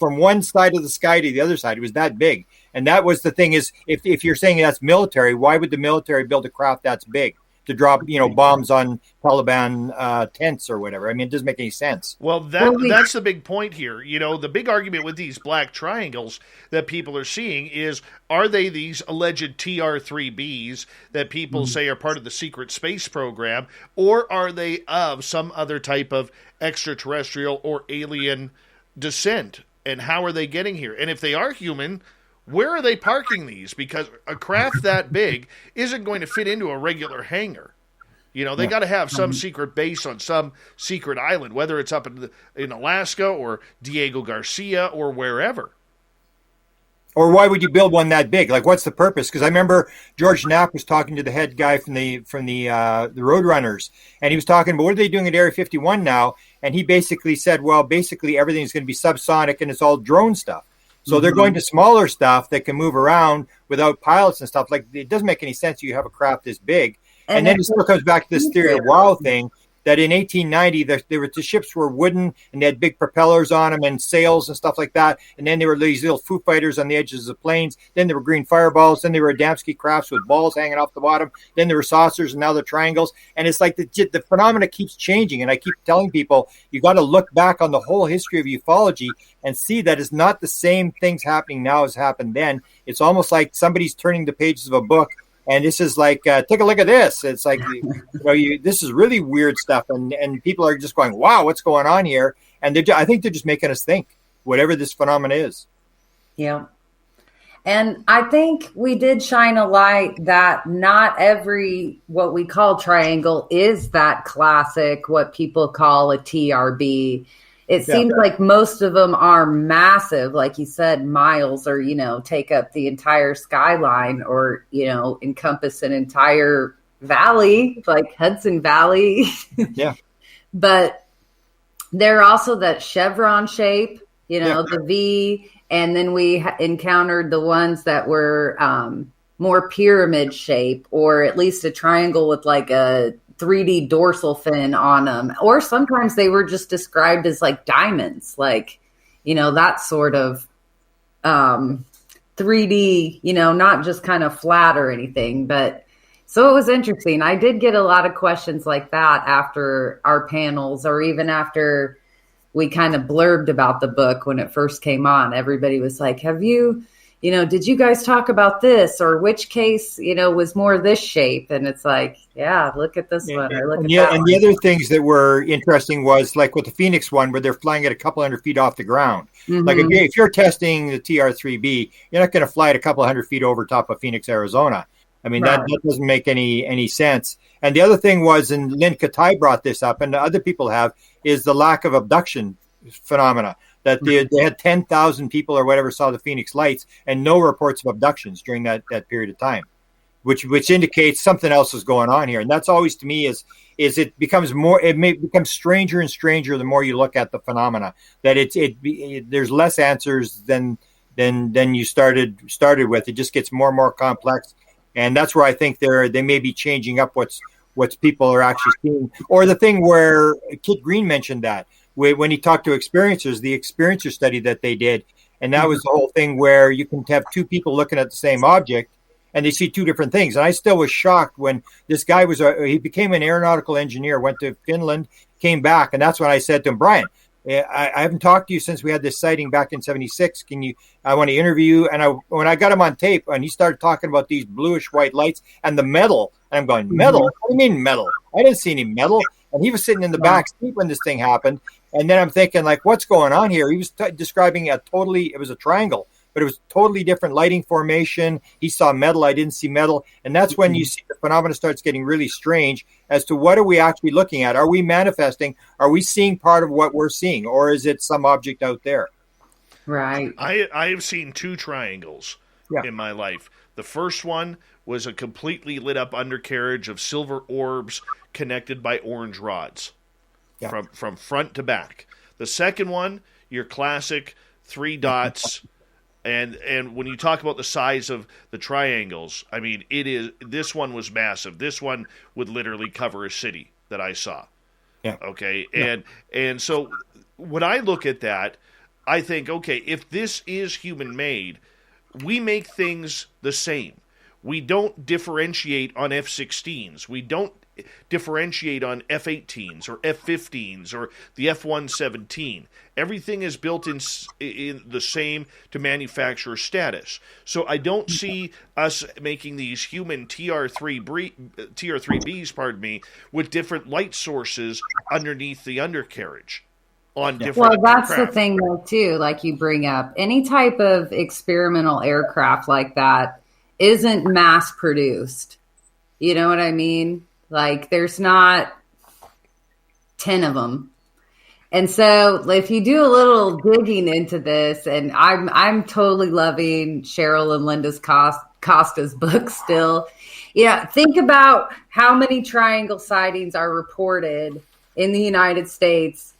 one side of the sky to the other side. It was that big. And that was the thing is, if you're saying that's military, why would the military build a craft that's big to drop, bombs on Taliban tents or whatever? I mean, it doesn't make any sense. Well, that's the big point here. The big argument with these black triangles that people are seeing is, are they these alleged TR-3Bs that people say are part of the secret space program, or are they of some other type of extraterrestrial or alien descent? And how are they getting here? And if they are human, where are they parking these? Because a craft that big isn't going to fit into a regular hangar. They got to have some secret base on some secret island, whether it's up in Alaska or Diego Garcia or wherever. Or why would you build one that big? Like, what's the purpose? Because I remember George Knapp was talking to the head guy from the Roadrunners, and he was talking about what are they doing at Area 51 now? And he basically said, well, basically everything's going to be subsonic and it's all drone stuff. So they're going to smaller stuff that can move around without pilots and stuff. Like, it doesn't make any sense you have a craft this big. And then it still comes back to this theory of wow thing, that in 1890, the ships were wooden and they had big propellers on them and sails and stuff like that. And then there were these little Foo Fighters on the edges of the planes. Then there were green fireballs. Then there were Adamski crafts with balls hanging off the bottom. Then there were saucers, and now they're triangles. And it's like the phenomena keeps changing. And I keep telling people, you got to look back on the whole history of ufology and see that it's not the same things happening now as happened then. It's almost like somebody's turning the pages of a book. And this is like, take a look at this. It's like, this is really weird stuff. And people are just going, wow, what's going on here? And I think they're just making us think, whatever this phenomenon is. Yeah. And I think we did shine a light that not every, what we call triangle is that classic, what people call a TRB. It seems like most of them are massive, like you said, miles, or, take up the entire skyline, or, encompass an entire valley, like Hudson Valley. Yeah. But they're also that chevron shape, the V. And then we encountered the ones that were more pyramid shape, or at least a triangle with like a 3D dorsal fin on them, or sometimes they were just described as like diamonds, like, that sort of 3D, not just kind of flat or anything. But so it was interesting. I did get a lot of questions like that after our panels, or even after we kind of blurbed about the book when it first came on. Everybody was like, have you, did you guys talk about this, or which case, was more this shape? And it's like, yeah, look at this one. Or look at that and one. The other things that were interesting was like with the Phoenix one, where they're flying at a couple hundred feet off the ground. Like if you're testing the TR-3B, you're not going to fly at a couple hundred feet over top of Phoenix, Arizona. I mean, that doesn't make any sense. And the other thing was, and Lynn Katai brought this up, and other people have, is the lack of abduction phenomena. That they had 10,000 people or whatever saw the Phoenix lights, and no reports of abductions during that period of time, which indicates something else is going on here. And that's always, to me, is it becomes more, it may become stranger and stranger the more you look at the phenomena. That there's less answers than you started with. It just gets more and more complex, and that's where I think they may be changing up what's people are actually seeing. Or the thing where Kit Green mentioned that, when he talked to experiencers, the experiencer study that they did. And that was the whole thing where you can have two people looking at the same object and they see two different things. And I still was shocked when this guy he became an aeronautical engineer, went to Finland, came back. And that's when I said to him, Brian, I haven't talked to you since we had this sighting back in 76. I want to interview you. And when I got him on tape and he started talking about these bluish white lights and the metal, and I'm going, metal? What do you mean metal? I didn't see any metal. And he was sitting in the back seat when this thing happened. And then I'm thinking, like, what's going on here? He was describing it was a triangle, but it was totally different lighting formation. He saw metal. I didn't see metal. And that's when you see the phenomena starts getting really strange as to what are we actually looking at? Are we manifesting? Are we seeing part of what we're seeing? Or is it some object out there? Right. I have seen 2 triangles in my life. The first one was a completely lit up undercarriage of silver orbs connected by orange rods from front to back. The second one, your classic 3 dots. And when you talk about the size of the triangles, I mean, this one was massive. This one would literally cover a city that I saw. Yeah. Okay. And so when I look at that, I think, okay, if this is human made, we make things the same. We don't differentiate on F-16s. We don't differentiate on F-18s or F-15s or the F-117. Everything is built in the same to manufacturer status. So I don't see us making these human TR-3Bs, with different light sources underneath the undercarriage on different that's aircraft. the thing, though, too, like you bring up. Any type of experimental aircraft like that isn't mass produced. You know what I mean? Like, there's not 10 of them. And so if you do a little digging into this, and I'm totally loving Cheryl and Linda's Costa's book still. Think about how many triangle sightings are reported in the United States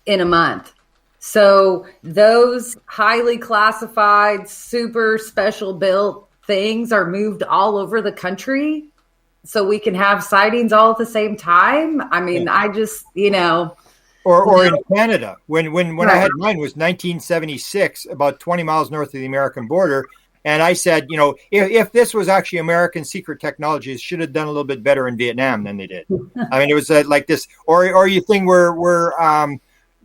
in a month. So those highly classified, super special built things are moved all over the country so we can have sightings all at the same time. I mean, I just, Or in Canada, when I had mine was 1976, about 20 miles north of the American border. And I said, if this was actually American secret technology, it should have done a little bit better in Vietnam than they did. I mean, it was like this, or you think where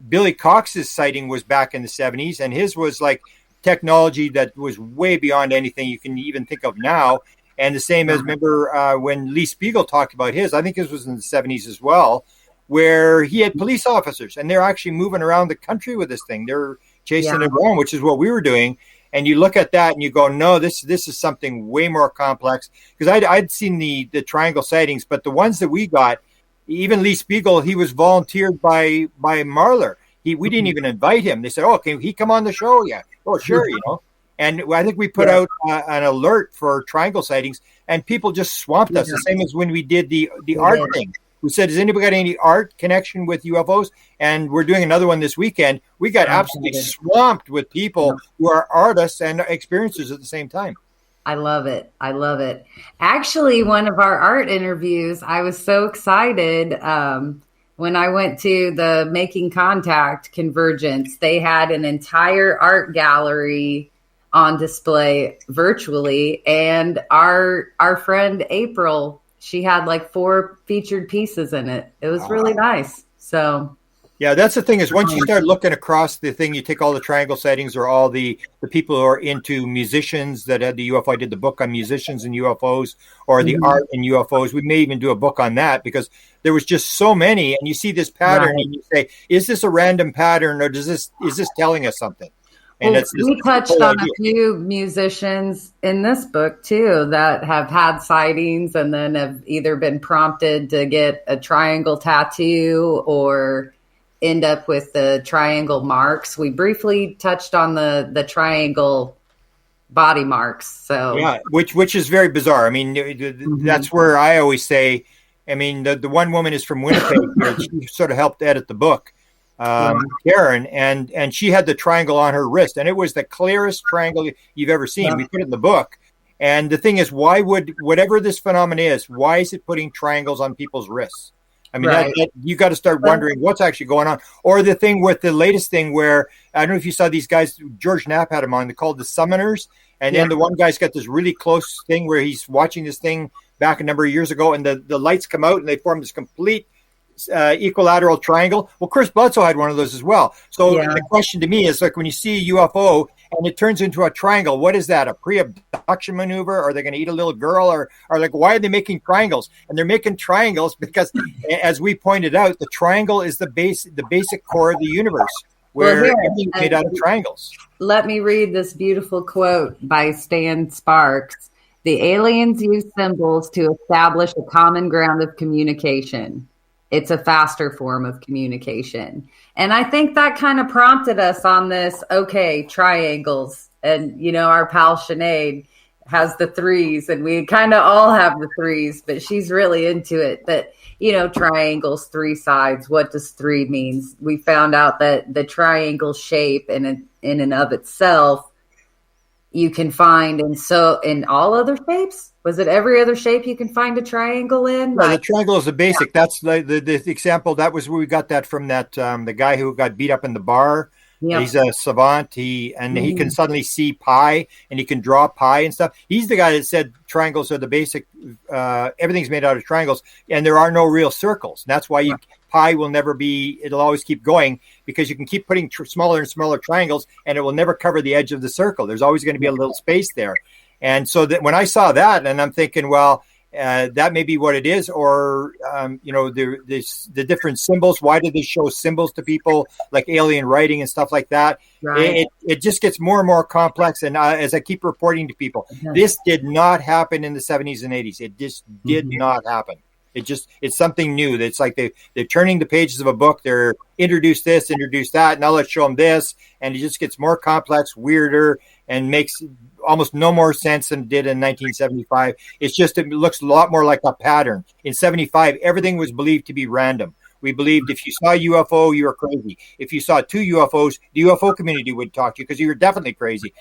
Billy Cox's sighting was back in the 70s, and his was like technology that was way beyond anything you can even think of now. And the same as, remember when Lee Spiegel talked about his, I think his was in the 70s as well, where he had police officers and they're actually moving around the country with this thing. They're chasing it around, which is what we were doing. And you look at that and you go, no, this is something way more complex. Because I'd seen the triangle sightings, but the ones that we got, even Lee Spiegel, he was volunteered by Marler. We didn't even invite him. They said, "Oh, can he come on the show?" Yeah. Oh, sure, And I think we put out an alert for triangle sightings, and people just swamped us. The same as when we did the art thing. We said, "Has anybody got any art connection with UFOs?" And we're doing another one this weekend. We got absolutely swamped with people who are artists and experiencers at the same time. I love it. I love it. Actually, one of our art interviews, I was so excited when I went to the Making Contact Convergence. They had an entire art gallery on display virtually, and our friend April, she had like 4 featured pieces in it. It was really nice. So yeah, that's the thing is once you start looking across the thing, you take all the triangle sightings or all the people who are into musicians that had the UFO. I did the book on musicians and UFOs, or the art in UFOs. We may even do a book on that because there was just so many, and you see this pattern and you say, is this a random pattern, or is this telling us something? And we touched on a few musicians in this book too that have had sightings and then have either been prompted to get a triangle tattoo or end up with the triangle marks. We briefly touched on the triangle body marks. So yeah, which is very bizarre. I mean, that's where I always say, I mean, the one woman is from Winnipeg here. She sort of helped edit the book, Karen, and she had the triangle on her wrist, and it was the clearest triangle you've ever seen. We put it in the book. And the thing is, why would, whatever this phenomenon is, why is it putting triangles on people's wrists? I mean, you got to start wondering what's actually going on. Or the thing with the latest thing where, I don't know if you saw these guys, George Knapp had them on, they're called the Summoners. And then the one guy's got this really close thing where he's watching this thing back a number of years ago, and the lights come out and they form this complete equilateral triangle. Well, Chris Bledsoe had one of those as well. So the question to me is, like, when you see a UFO and it turns into a triangle, what is that? A pre-abduction maneuver? Are they going to eat a little girl? Or like, why are they making triangles? And they're making triangles because, as we pointed out, the triangle is the basic core of the universe, where everything's made out of triangles. Let me read this beautiful quote by Stan Sparks. The aliens use symbols to establish a common ground of communication. It's a faster form of communication. And I think that kind of prompted us on this, okay, triangles. And, our pal Sinead has the threes, and we kind of all have the threes, but she's really into it. That, triangles, three sides. What does three means? We found out that the triangle shape in and of itself, you can find in all other shapes. Was it every other shape you can find a triangle in? No, the triangle is the basic. Yeah. That's the example. That was where we got that from. That the guy who got beat up in the bar. Yep. He's a savant. He can suddenly see pi, and he can draw pi and stuff. He's the guy that said triangles are the basic. Everything's made out of triangles, and there are no real circles. And that's why pi will never be. It'll always keep going because you can keep putting smaller and smaller triangles, and it will never cover the edge of the circle. There's always going to be a little space there. And so that when I saw that, and I'm thinking, well, that may be what it is, or the different symbols. Why did they show symbols to people like alien writing and stuff like that? Right. It just gets more and more complex. And as I keep reporting to people, this did not happen in the 70s and 80s. It just did not happen. It's something new. It's like they're turning the pages of a book. They're introduce this, introduce that. Now let's show them this, and it just gets more complex, weirder, and makes almost no more sense than it did in 1975. It looks a lot more like a pattern. In 75, everything was believed to be random. We believed if you saw a UFO, you were crazy. If you saw two UFOs, the UFO community would talk to you because you were definitely crazy.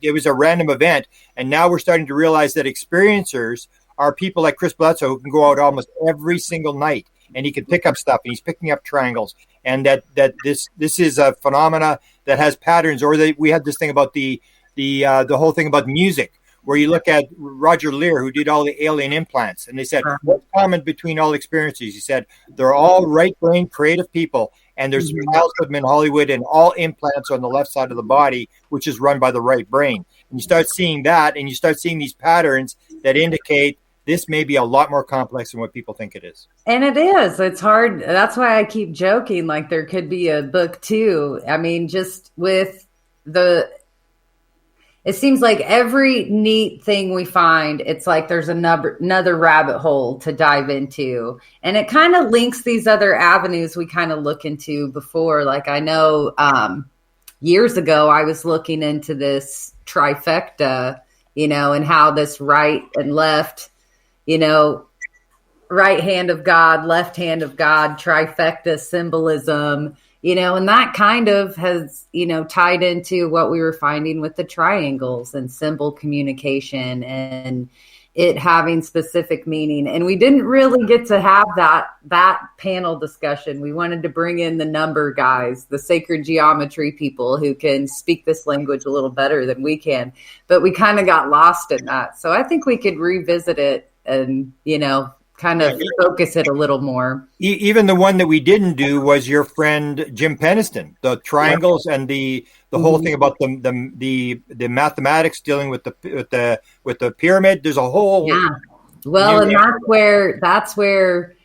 It was a random event. And now we're starting to realize that experiencers are people like Chris Bledsoe who can go out almost every single night, and he can pick up stuff, and he's picking up triangles. And that this is a phenomena that has patterns. Or we had this thing about the whole thing about music, where you look at Roger Lear, who did all the alien implants, and they said, what's common between all experiences? He said, they're all right-brain creative people, and there's thousands of them in Hollywood, and all implants are on the left side of the body, which is run by the right brain. And you start seeing that, and you start seeing these patterns that indicate this may be a lot more complex than what people think it is. And it is. It's hard. That's why I keep joking, like there could be a book too. I mean, just with it seems like every neat thing we find, it's like there's another rabbit hole to dive into. And it kind of links these other avenues we kind of look into before. Like I know years ago, I was looking into this trifecta, and how this right and left, right hand of God, left hand of God, trifecta symbolism, and that kind of has, tied into what we were finding with the triangles and symbol communication and it having specific meaning. And we didn't really get to have that panel discussion. We wanted to bring in the number guys, the sacred geometry people who can speak this language a little better than we can, but we kind of got lost in that. So I think we could revisit it and, kind of focus it a little more. Even the one that we didn't do was your friend Jim Peniston, the triangles and the whole thing about the mathematics dealing with the pyramid. There's a whole Well, and that's where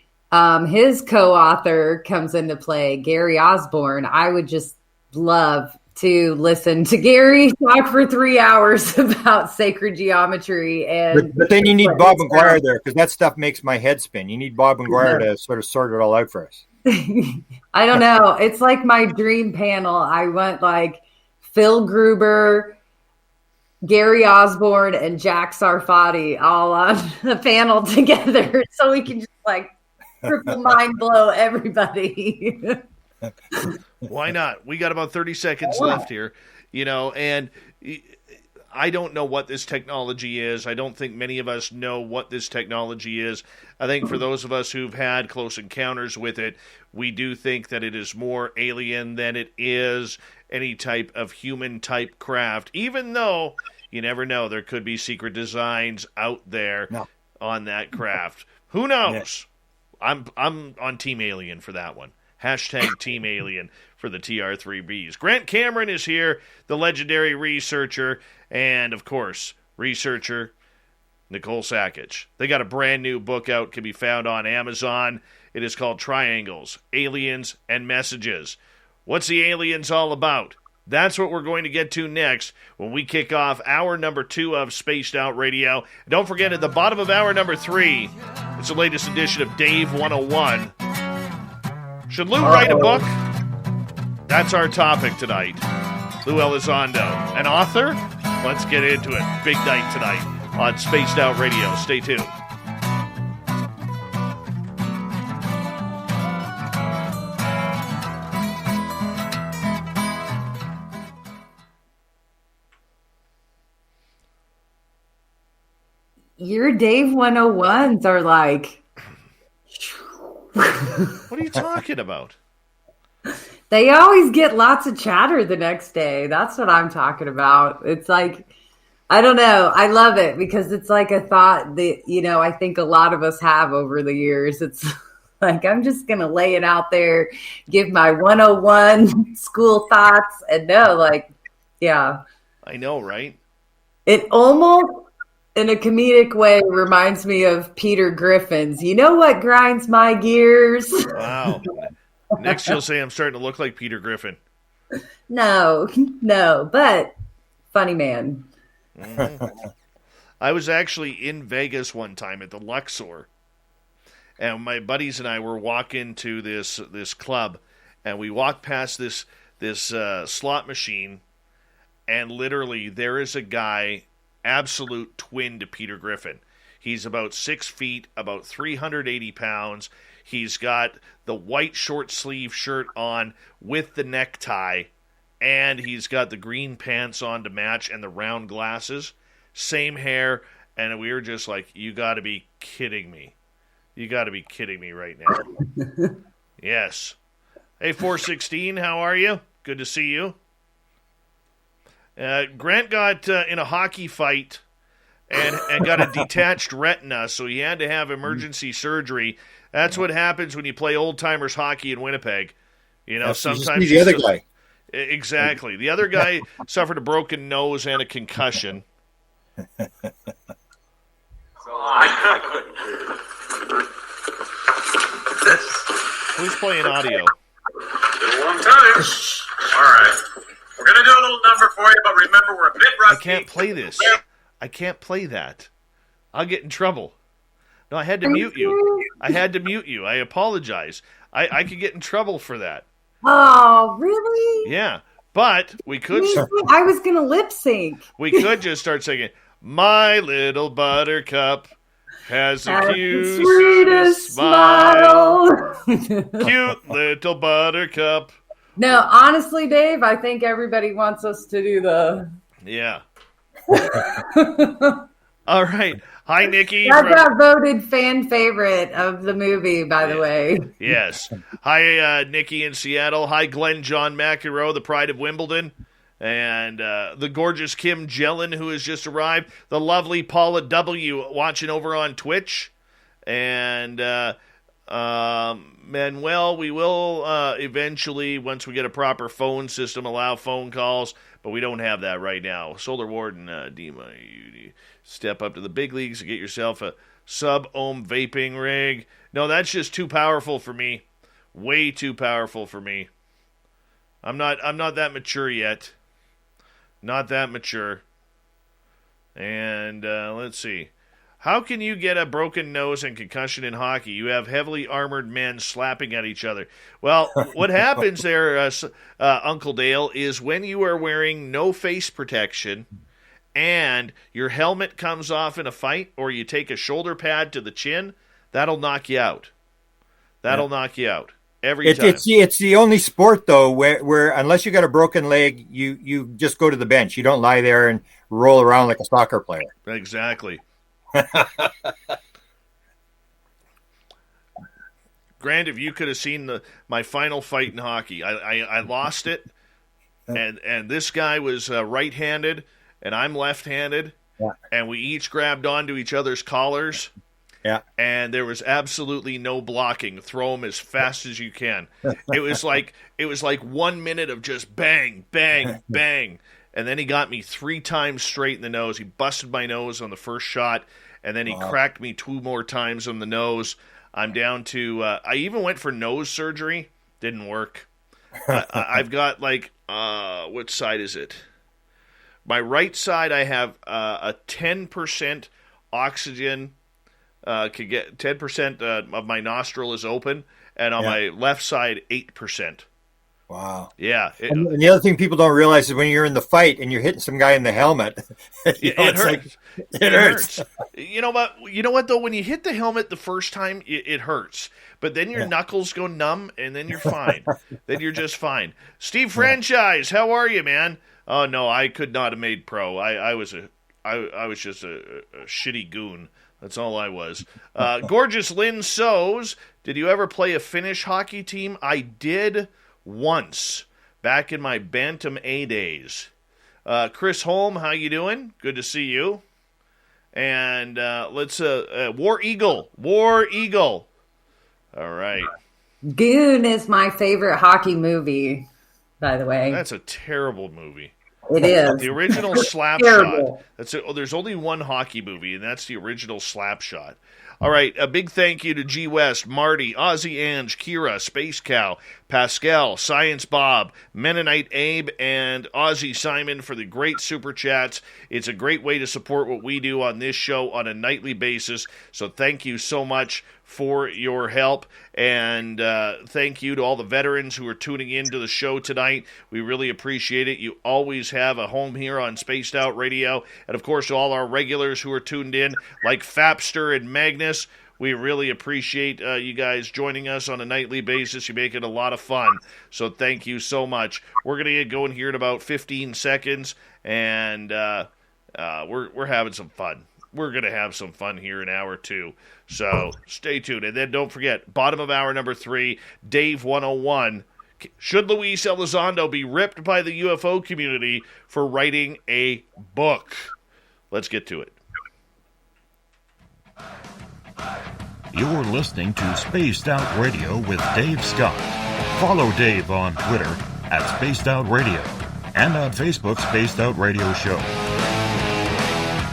his co-author comes into play, Gary Osborne. I would just love to listen to Gary talk for 3 hours about sacred geometry. But then you need Bob McGuire there, because that stuff makes my head spin. You need Bob McGuire to sort of sort it all out for us. I don't know. It's like my dream panel. I want like Phil Gruber, Gary Osborne, and Jack Sarfati all on a panel together so we can just like triple mind blow everybody. Why not? We got about 30 seconds left here, and I don't know what this technology is. I don't think many of us know what this technology is. I think for those of us who've had close encounters with it, we do think that it is more alien than it is any type of human type craft, even though you never know, there could be secret designs out there on that craft. Who knows? I'm on Team Alien for that one. Hashtag Team Alien for the TR3Bs. Grant Cameron is here, the legendary researcher, and, of course, researcher Nicole Sakach. They got a brand new book out, can be found on Amazon. It is called Triangles, Aliens, and Messages. What's the aliens all about? That's what we're going to get to next when we kick off hour number 2 of Spaced Out Radio. And don't forget, at the bottom of hour number 3, it's the latest edition of Dave 101. Should Lou write a book? That's our topic tonight. Lou Elizondo, an author? Let's get into it. Big night tonight on Spaced Out Radio. Stay tuned. Your Dave 101s are like... What are you talking about? They always get lots of chatter the next day. That's what I'm talking about. It's like, I don't know. I love it because it's like a thought that, I think a lot of us have over the years. It's like, I'm just going to lay it out there, give my 101 school thoughts, and yeah. I know, right? It almost, in a comedic way, reminds me of Peter Griffin's. You know what grinds my gears? Wow. Next you'll say I'm starting to look like Peter Griffin. No, but funny man. Mm-hmm. I was actually in Vegas one time at the Luxor, and my buddies and I were walking to this club, and we walked past this slot machine, and literally there is a guy, absolute twin to Peter Griffin. He's about 6 feet, about 380 pounds. He's got the white short sleeve shirt on with the necktie, and he's got the green pants on to match and the round glasses. Same hair, and we were just like, you got to be kidding me. You got to be kidding me right now. Yes. Hey, 416, how are you? Good to see you. Grant got in a hockey fight and got a detached retina, so he had to have emergency surgery. That's what happens when you play old-timers hockey in Winnipeg. Sometimes the other guy. Exactly. The other guy suffered a broken nose and a concussion. Who's playing audio? Been a long time. All right. We're going to do a little number for you, but remember we're a bit rusty. I can't play this. I can't play that. I'll get in trouble. No, I had to mute you. I apologize. I could get in trouble for that. Oh, really? Yeah, but we could... I was going to lip sync. We could just start singing, My Little Buttercup has a cute sweetest smile. Cute little buttercup. No, honestly, Dave, I think everybody wants us to do the... Yeah. All right. Hi, Nikki. I got voted fan favorite of the movie, by the way. Yes. Hi, Nikki in Seattle. Hi, Glenn John McEnroe, the pride of Wimbledon. And the gorgeous Kim Jellin, who has just arrived. The lovely Paula W. watching over on Twitch. And Manuel, we will eventually, once we get a proper phone system, allow phone calls. But we don't have that right now. Solar Warden, Dima, you step up to the big leagues and get yourself a sub-ohm vaping rig. No, that's just too powerful for me. Way too powerful for me. I'm not that mature yet. Not that mature. And let's see. How can you get a broken nose and concussion in hockey? You have heavily armored men slapping at each other. Well, what happens there, Uncle Dale, is when you are wearing no face protection and your helmet comes off in a fight or you take a shoulder pad to the chin, that'll knock you out. That'll knock you out. Every time. It's the only sport, though, where unless you got a broken leg, you just go to the bench. You don't lie there and roll around like a soccer player. Exactly. Grant, if you could have seen my final fight in hockey, I lost it, and this guy was right-handed, and I'm left-handed, and we each grabbed onto each other's collars, Yeah. And there was absolutely no blocking. Throw them as fast as you can. It was like 1 minute of just bang, bang, bang. And then he got me 3 times straight in the nose. He busted my nose on the first shot, and then he cracked me 2 more times on the nose. I'm down to I even went for nose surgery. Didn't work. I've got what side is it? My right side, I have a 10% oxygen. Could get 10% of my nostril is open, and on my left side, 8%. Wow. Yeah. And the other thing people don't realize is when you're in the fight and you're hitting some guy in the helmet, it hurts. It hurts. You know what though? When you hit the helmet the first time, it hurts. But then your knuckles go numb, and then you're fine. Then you're just fine. Steve Franchise, how are you, man? Oh no, I could not have made pro. I was just a shitty goon. That's all I was. Gorgeous Lynn Sows, did you ever play a Finnish hockey team? I did once, back in my Bantam A days. Chris Holm, how you doing? Good to see you. And let's War Eagle. All right. Goon is my favorite hockey movie, by the way. That's a terrible movie. It is. The original Slapshot. There's only one hockey movie, and that's the original Slapshot. All right, a big thank you to G West, Marty, Ozzy Ange, Kira, Space Cow, Pascal, Science Bob, Mennonite Abe, and Ozzy Simon for the great super chats. It's a great way to support what we do on this show on a nightly basis, so thank you so much for your help, and thank you to all the veterans who are tuning in to the show tonight. We really appreciate it. You always have a home here on Spaced Out Radio, and of course to all our regulars who are tuned in, like Fapster and Magnus. We really appreciate you guys joining us on a nightly basis. You make it a lot of fun, so thank you so much. We're going to get going here in about 15 seconds, and we're having some fun. We're going to have some fun here in hour 2. So stay tuned. And then don't forget, bottom of hour number 3, Dave 101. Should Luis Elizondo be ripped by the UFO community for writing a book? Let's get to it. You're listening to Spaced Out Radio with Dave Scott. Follow Dave on Twitter at Spaced Out Radio and on Facebook, Spaced Out Radio Show.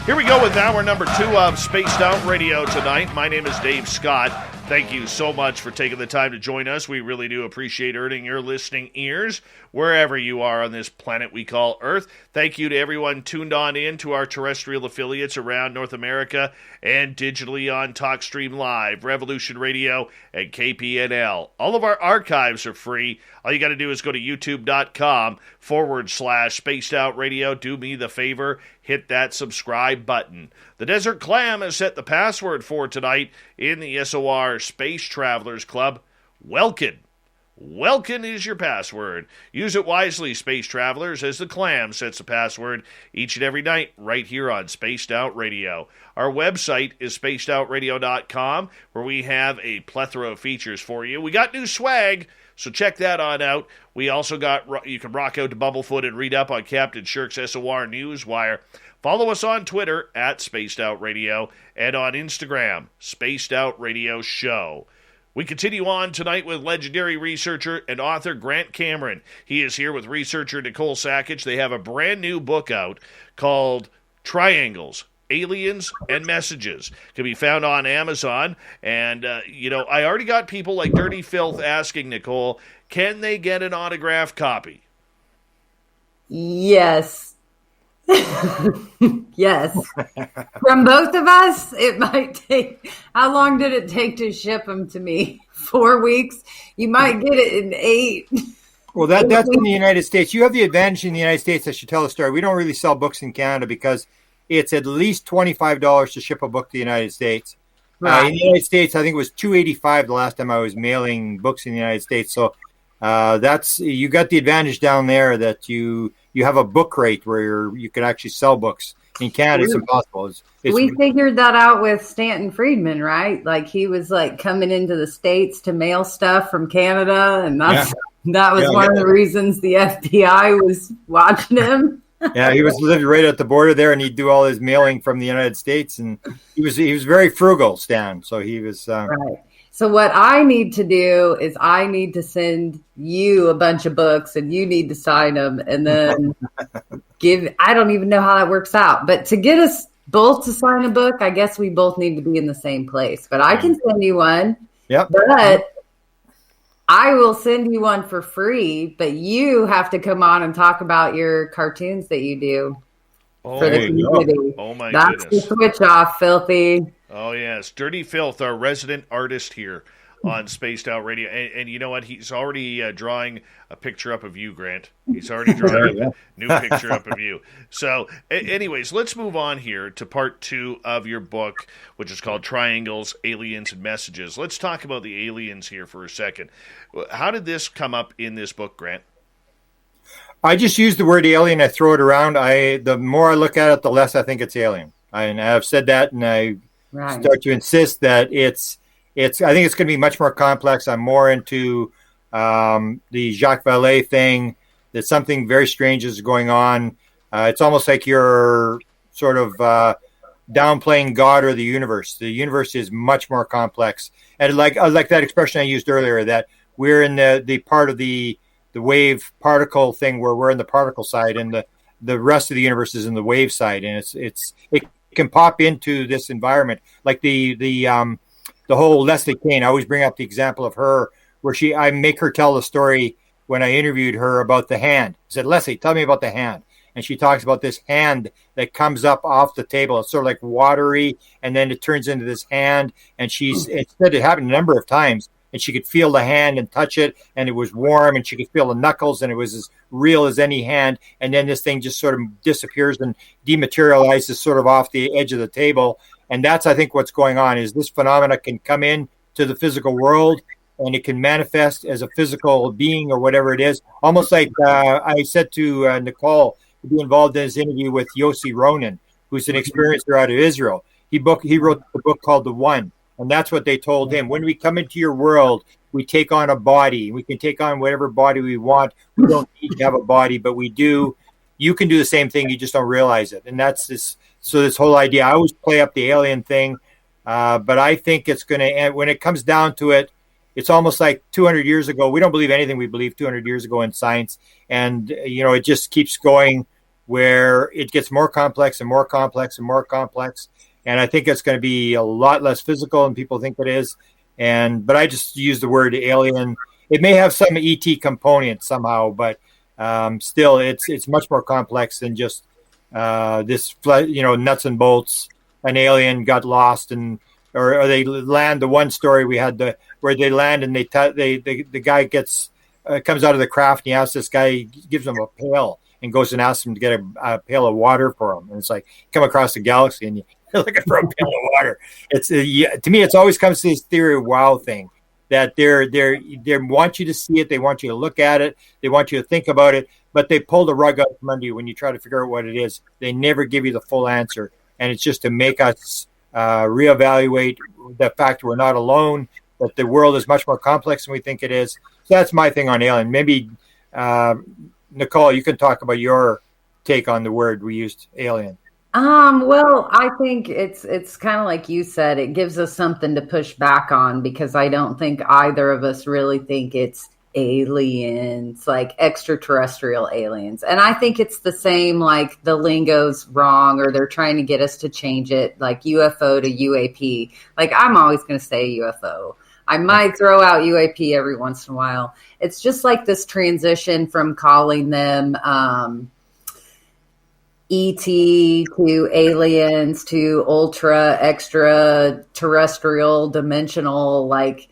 Here we go with hour number 2 of Spaced Out Radio tonight. My name is Dave Scott. Thank you so much for taking the time to join us. We really do appreciate earning your listening ears wherever you are on this planet we call Earth. Thank you to everyone tuned on in to our terrestrial affiliates around North America and digitally on TalkStream Live, Revolution Radio, and KPNL. All of our archives are free. All you got to do is go to youtube.com/Spaced Out Radio. Do me the favor, hit that subscribe button. The Desert Clam has set the password for tonight in the SOR Space Travelers Club. Welkin. Welkin is your password. Use it wisely, Space Travelers, as the Clam sets the password each and every night right here on Spaced Out Radio. Our website is spacedoutradio.com, where we have a plethora of features for you. We got new swag, so check that on out. We also got, you can rock out to Bumblefoot and read up on Captain Shirk's SOR Newswire. Follow us on Twitter at Spaced Out Radio and on Instagram, Spaced Out Radio Show. We continue on tonight with legendary researcher and author Grant Cameron. He is here with researcher Nicole Sakach. They have a brand new book out called Triangles, Aliens, and Messages. It can be found on Amazon. And, I already got people like Dirty Fylth asking Nicole, can they get an autographed copy? Yes. Yes. From both of us, it might take, how long did it take to ship them to me? 4 weeks? You might get it in 8. Well, that's in the United States. You have the advantage in the United States. I should tell a story. We don't really sell books in Canada because it's at least $25 to ship a book to the United States. Right. In the United States, I think it was $2.85 the last time I was mailing books in the United States. So you got the advantage down there that you have a book rate where you can actually sell books. In Canada, it's impossible. We figured that out with Stanton Friedman, right? Like he was like coming into the States to mail stuff from Canada, and that was one of the reasons the FBI was watching him. Yeah, he lived right at the border there, and he'd do all his mailing from the United States, and he was very frugal, Stan. So he was Right. So what I need to do is I need to send you a bunch of books, and you need to sign them, and then I don't even know how that works out, but to get us both to sign a book, I guess we both need to be in the same place. But I can send you one. Yep. But I will send you one for free, but you have to come on and talk about your cartoons that you do for the community. Oh my That's goodness. the switch off, Filthy. Oh, yes. Dirty Fylth, our resident artist here on Spaced Out Radio. And you know what? He's already drawing a picture up of you, Grant. He's already drawing a new picture up of you. So, anyways, let's move on here to part 2 of your book, which is called Triangles, Aliens, and Messages. Let's talk about the aliens here for a second. How did this come up in this book, Grant? I just use the word alien. I throw it around. The more I look at it, the less I think it's alien. And I've said that, and I start to insist that it's. I think it's going to be much more complex. I'm more into the Jacques Vallée thing. That something very strange is going on. It's almost like you're sort of downplaying God or the universe. The universe is much more complex. And like that expression I used earlier, that we're in the part of the wave particle thing where we're in the particle side, and the rest of the universe is in the wave side. And it can pop into this environment, like the whole Leslie Kane. I always bring up the example of her, where I make her tell the story when I interviewed her about the hand. I said, Leslie, tell me about the hand. And she talks about this hand that comes up off the table. It's sort of like watery, and then it turns into this hand. And it said it happened a number of times, and she could feel the hand and touch it, and it was warm, and she could feel the knuckles, and it was as real as any hand. And then this thing just sort of disappears and dematerializes sort of off the edge of the table. And that's, I think, what's going on, is this phenomena can come in to the physical world, and it can manifest as a physical being or whatever it is. Almost like I said to Nicole to be involved in this interview with Yossi Ronan, who's an experiencer out of Israel. He wrote a book called The One, and that's what they told him. When we come into your world, we take on a body. We can take on whatever body we want. We don't need to have a body, but we do. You can do the same thing. You just don't realize it. And that's this. So this whole idea, I always play up the alien thing, but I think it's going to end. When it comes down to it, it's almost like 200 years ago. We don't believe anything we believed 200 years ago in science. And, it just keeps going where it gets more complex and more complex and more complex. And I think it's going to be a lot less physical than people think it is. But I just use the word alien. It may have some ET component somehow, but still it's much more complex than just this, nuts and bolts. An alien got lost, or they land. The one story we had where they land and the guy comes out of the craft, and he asks this guy, gives him a pail and goes and asks him to get a pail of water for him. And it's like, come across the galaxy and you're looking for a pail of water. It's to me, it's always comes to this theory of wow thing, that they want you to see it, they want you to look at it, they want you to think about it, but they pull the rug out from under you when you try to figure out what it is. They never give you the full answer, and it's just to make us reevaluate the fact we're not alone, that the world is much more complex than we think it is. So that's my thing on alien. Maybe Nicole, you can talk about your take on the word we used, alien. Well, I think it's kind of like you said, it gives us something to push back on, because I don't think either of us really think it's aliens, like extraterrestrial aliens. And I think it's the same, like the lingo's wrong, or they're trying to get us to change it, like UFO to UAP. Like, I'm always going to say UFO. I might throw out UAP every once in a while. It's just like this transition from calling them ET to aliens to ultra extra terrestrial dimensional, like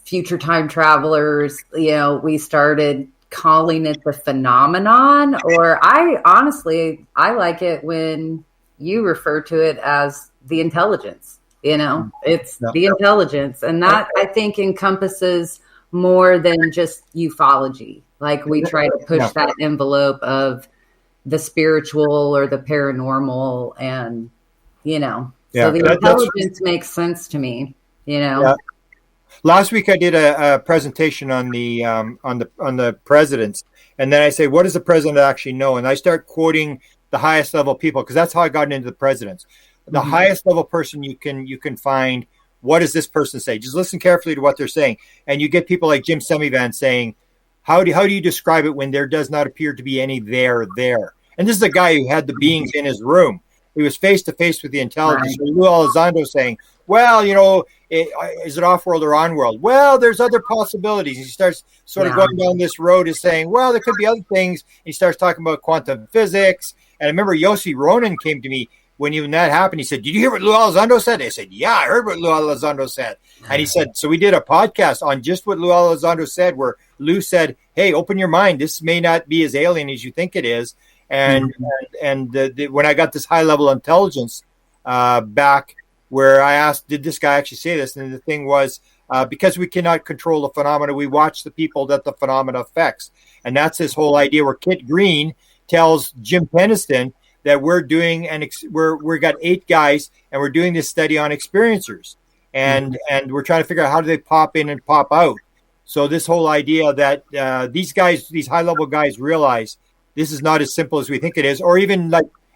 future time travelers. We started calling it the phenomenon, or I like it when you refer to it as the intelligence. It's the intelligence, and that I think encompasses more than just ufology. Like, we try to push that envelope of the spiritual or the paranormal, and so the intelligence makes sense to me. Last week I did a presentation on the presidents, and then I say, what does the president actually know? And I start quoting the highest level people, because that's how I got into the presidents. The highest level person you can find. What does this person say? Just listen carefully to what they're saying, and you get people like Jim Semivan saying, "How do you describe it when there does not appear to be any there?" And this is a guy who had the beings in his room. He was face to face with the intelligence. Right. Lou Elizondo saying, "Well, is it off-world or on-world? Well, there's other possibilities." He starts sort of going down this road of saying, "Well, there could be other things." He starts talking about quantum physics. And I remember Yossi Ronan came to me when that happened. He said, "Did you hear what Lou Elizondo said?" I said, "Yeah, I heard what Lou Elizondo said." And he said, so we did a podcast on just what Lou Elizondo said, where Lou said, "Hey, open your mind. This may not be as alien as you think it is." And when I got this high level intelligence back, where I asked, did this guy actually say this? And the thing was, because we cannot control the phenomena, we watch the people that the phenomena affects. And that's this whole idea where Kit Green tells Jim Peniston that we're doing we've got 8 guys and we're doing this study on experiencers. And we're trying to figure out how do they pop in and pop out. So this whole idea that these high level guys realize this is not as simple as we think it is, or even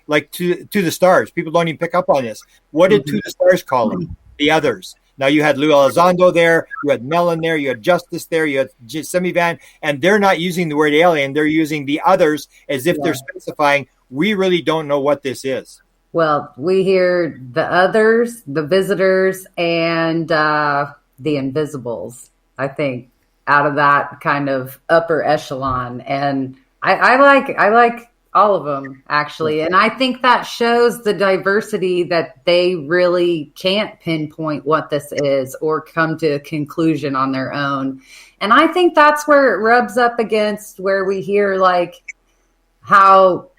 like to the stars. People don't even pick up on this. What did To the Stars call them? The others. Now you had Lou Elizondo there, you had Mellon there, you had Justice there, you had Semivan, and they're not using the word alien. They're using the others as if they're specifying, we really don't know what this is. Well, we hear the others, the visitors, and the invisibles, I think, out of that kind of upper echelon. And I like all of them, actually. And I think that shows the diversity that they really can't pinpoint what this is or come to a conclusion on their own. And I think that's where it rubs up against where we hear like how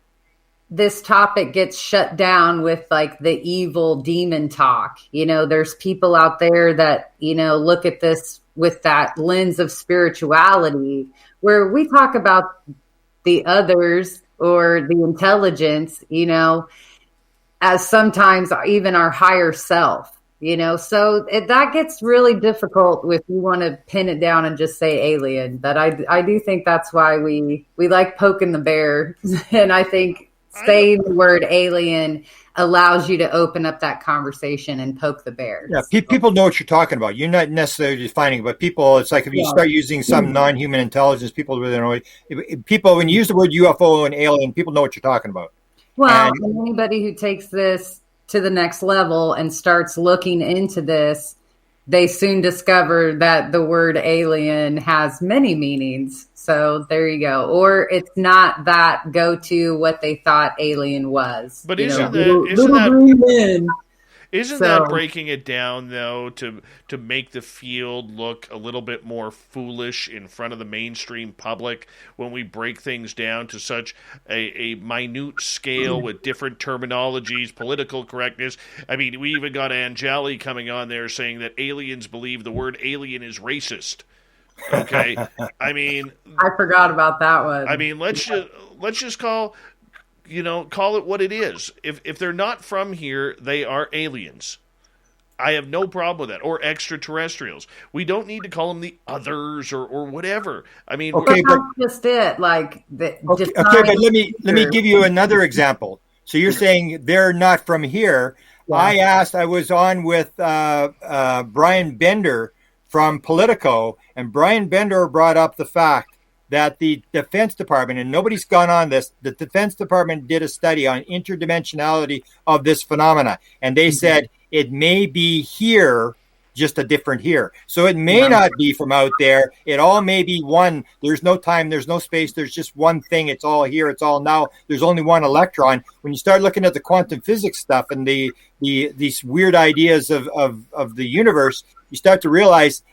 this topic gets shut down with like the evil demon talk. There's people out there that, look at this with that lens of spirituality, where we talk about the others or the intelligence, as sometimes even our higher self, so that gets really difficult if you want to pin it down and just say alien. But I do think that's why we like poking the bear. And I think saying the word alien allows you to open up that conversation and poke the bear. Yeah, people know what you're talking about. You're not necessarily defining it, but people, it's like if you start using some non-human intelligence, people really know. People, when you use the word UFO and alien, people know what you're talking about. Well, and anybody who takes this to the next level and starts looking into this, they soon discover that the word alien has many meanings. So there you go. Or it's not that go-to what they thought alien was. But isn't that breaking it down, though, to make the field look a little bit more foolish in front of the mainstream public when we break things down to such a minute scale with different terminologies, political correctness? I mean, we even got Angeli coming on there saying that aliens believe the word alien is racist. Okay, I mean, I forgot about that one. I mean, let's just call it what it is. If they're not from here, they are aliens. I have no problem with that. Or extraterrestrials. We don't need to call them the others or whatever. I mean, okay, but that's just it. Like, but let me give you another example. So you're saying they're not from here. Yeah. I was on with Brian Bender from Politico, and Brian Bender brought up the fact that the Defense Department, and nobody's gone on this, the Defense Department did a study on interdimensionality of this phenomena, and they said it may be here, just a different here. So it may not be from out there. It all may be one. There's no time, there's no space, there's just one thing. It's all here, it's all now. There's only one electron. When you start looking at the quantum physics stuff and these weird ideas of the universe, you start to realize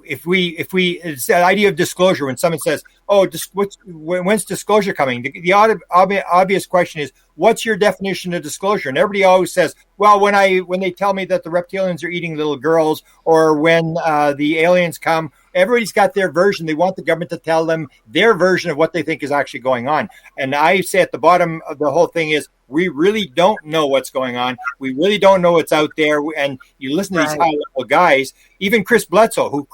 if we it's the idea of disclosure. When someone says, when's disclosure coming? The obvious question is, what's your definition of disclosure? And everybody always says, well, when they tell me that the reptilians are eating little girls, or when the aliens come, everybody's got their version. They want the government to tell them their version of what they think is actually going on. And I say at the bottom of the whole thing is, we really don't know what's going on. We really don't know what's out there. And you listen to these high-level guys, even Chris Bledsoe,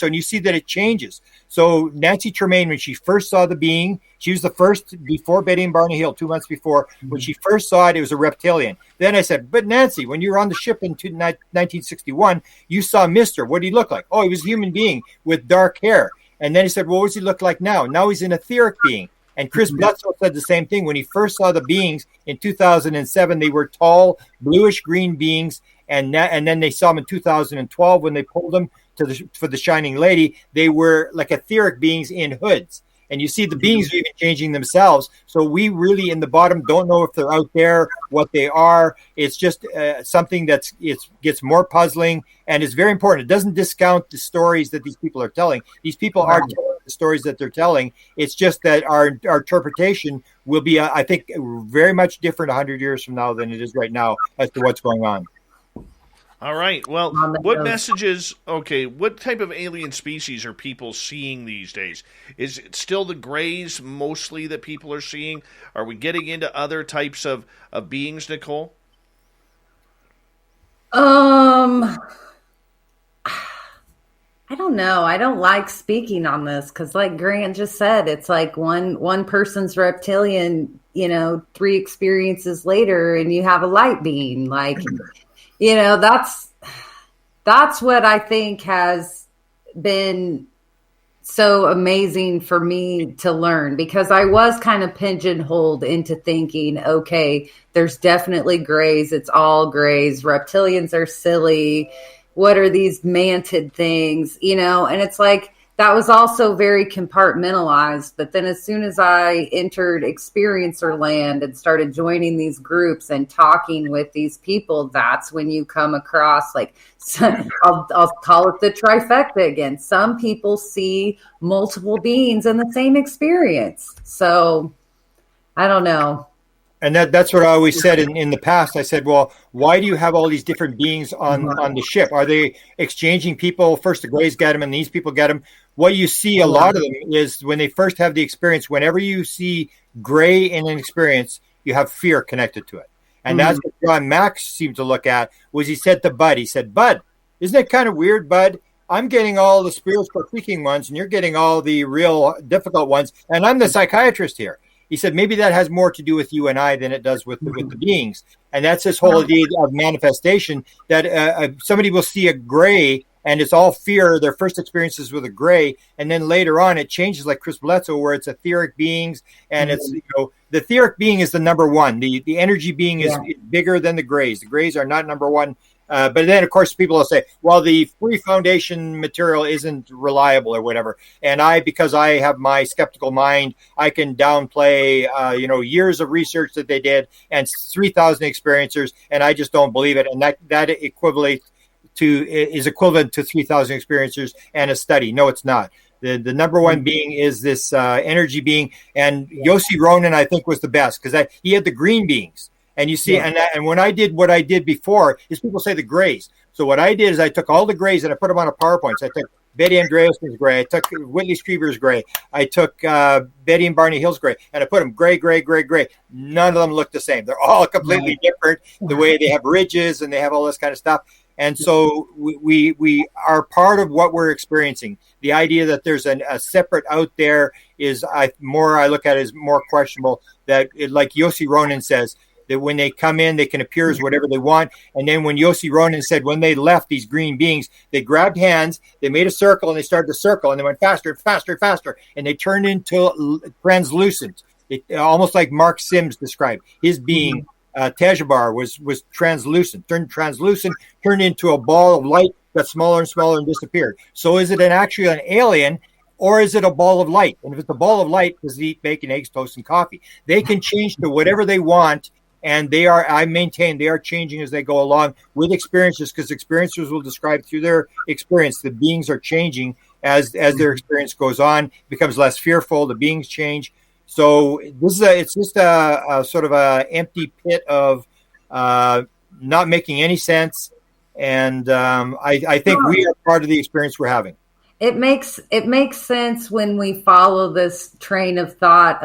and you see that it changes. So Nancy Tremaine, when she first saw the being. She was the first before Betty and Barney Hill, 2 months before. When she first saw it, it was a reptilian. Then I said, but Nancy, when you were on the ship in 1961, you saw Mister. What did he look like? Oh, he was a human being with dark hair. And then he said, well, what does he look like now? Now he's an etheric being. And Chris Bledsoe said the same thing. When he first saw the beings in 2007, they were tall, bluish green beings. And then they saw them in 2012 when they pulled them for the Shining Lady. They were like etheric beings in hoods. And you see the beings are even changing themselves. So we really in the bottom don't know if they're out there, what they are. It's just something it gets more puzzling, and it's very important. It doesn't discount the stories that these people are telling. These people are telling the stories that they're telling. It's just that our interpretation will be, I think, very much different 100 years from now than it is right now as to what's going on. All right. Well, what type of alien species are people seeing these days? Is it still the grays mostly that people are seeing? Are we getting into other types of beings, Nicole? I don't know. I don't like speaking on this because, like Grant just said, it's like one person's reptilian, 3 experiences later, and you have a light being. Like, that's what I think has been so amazing for me to learn, because I was kind of pigeonholed into thinking, okay, there's definitely grays. It's all grays. Reptilians are silly. What are these mantid things? And it's like, that was also very compartmentalized. But then as soon as I entered experiencer land and started joining these groups and talking with these people, that's when you come across, like, I'll call it the trifecta again. Some people see multiple beings in the same experience. So I don't know. And that's what I always said in the past. I said, well, why do you have all these different beings on the ship? Are they exchanging people? First the grays get them and these people get them. What you see a lot of them is when they first have the experience, whenever you see gray in an experience, you have fear connected to it. And that's what John Max seemed to look at, was he said to Bud, he said, Bud, isn't it kind of weird, Bud? I'm getting all the spiritual speaking ones and you're getting all the real difficult ones. And I'm the psychiatrist here. He said, maybe that has more to do with you and I than it does with the beings. And that's this whole idea of manifestation, that somebody will see a gray and it's all fear, their first experiences with a gray. And then later on, it changes like Chris Bledsoe, where it's etheric beings. And it's, the etheric being is the number one. The energy being is bigger than the grays. The grays are not number one. But then, of course, people will say, well, the free foundation material isn't reliable or whatever. And because I have my skeptical mind, I can downplay, years of research that they did and 3,000 experiencers, and I just don't believe it. And that is equivalent to 3,000 experiencers and a study. No, it's not. The number one being is this energy being. And Yossi Ronan, I think, was the best because he had the green beings. And you see, and when I did what I did before, is people say the grays. So what I did is I took all the grays and I put them on a PowerPoint. So I took Betty Andreasen's gray. I took Whitley Strieber's gray. I took Betty and Barney Hill's gray. And I put them gray, gray, gray, gray. None of them look the same. They're all completely different. The way they have ridges and they have all this kind of stuff. And so we are part of what we're experiencing. The idea that there's a separate out there is I look at it as more questionable. That like Yossi Ronan says, that when they come in, they can appear as whatever they want. And then when Yossi Ronan said when they left, these green beings, they grabbed hands, they made a circle, and they started to circle, and they went faster and faster and faster, and they turned into translucent. Almost like Mark Sims described. His being, Tajabar, was translucent, turned into a ball of light, got smaller and smaller and disappeared. So is it actually an alien, or is it a ball of light? And if it's a ball of light, because they eat bacon, eggs, toast, and coffee. They can change to whatever they want. And I maintain they are changing as they go along with experiences, because experiencers will describe through their experience, the beings are changing as their experience goes on, becomes less fearful, the beings change. So it's just a sort of a empty pit of not making any sense. And I think we are part of the experience we're having. It makes sense when we follow this train of thought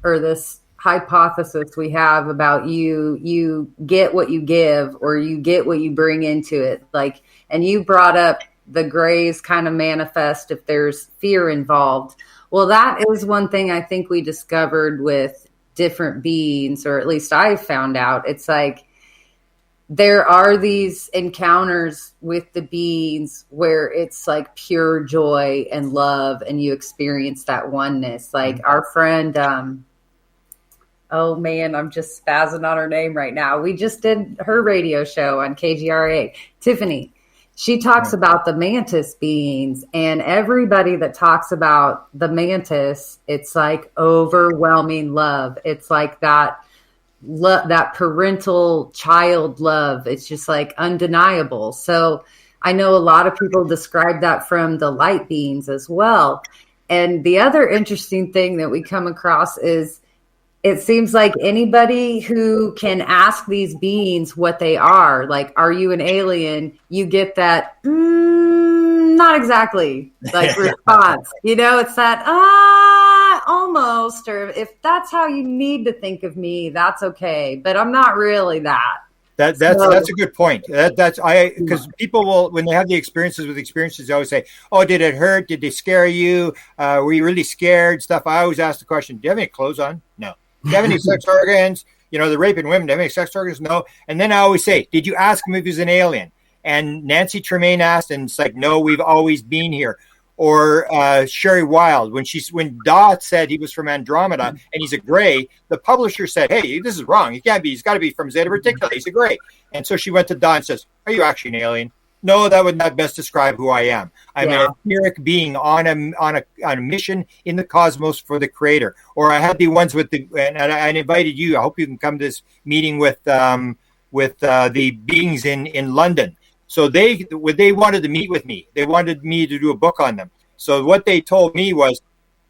or this hypothesis we have about you get what you give, or you get what you bring into it. Like, and you brought up the grays kind of manifest if there's fear involved. Well, that is one thing I think we discovered with different beings, or at least I found out. It's like there are these encounters with the beings where it's like pure joy and love, and you experience that oneness. Like our friend, oh man, I'm just spazzing on her name right now. We just did her radio show on KGRA, Tiffany. She talks about the mantis beings, and everybody that talks about the mantis, it's like overwhelming love. It's like that parental child love. It's just like undeniable. So I know a lot of people describe that from the light beings as well. And the other interesting thing that we come across is it seems like anybody who can ask these beings what they are, like, are you an alien? You get that, not exactly, like response. You know, it's that, almost, or if that's how you need to think of me, that's okay. But I'm not really that. That's a good point. Because people will, when they have the experiences, they always say, "Oh, did it hurt? Did they scare you? Were you really scared?" Stuff. I always ask the question, "Do you have any clothes on?" No. Do you have any sex organs? You know, they're raping women. Do you have any sex organs? No. And then I always say, "Did you ask him if he's an alien?" And Nancy Tremaine asked, and it's like, "No, we've always been here." Or Sherry Wild, when Dot said he was from Andromeda and he's a gray, the publisher said, "Hey, this is wrong. He can't be. He's got to be from Zeta Reticuli. He's a gray." And so she went to Dot and says, "Are you actually an alien?" No, that would not best describe who I am. I'm an etheric being on a mission in the cosmos for the Creator. Or I had the ones with and I invited you. I hope you can come to this meeting with the beings in London. So they wanted to meet with me. They wanted me to do a book on them. So what they told me was,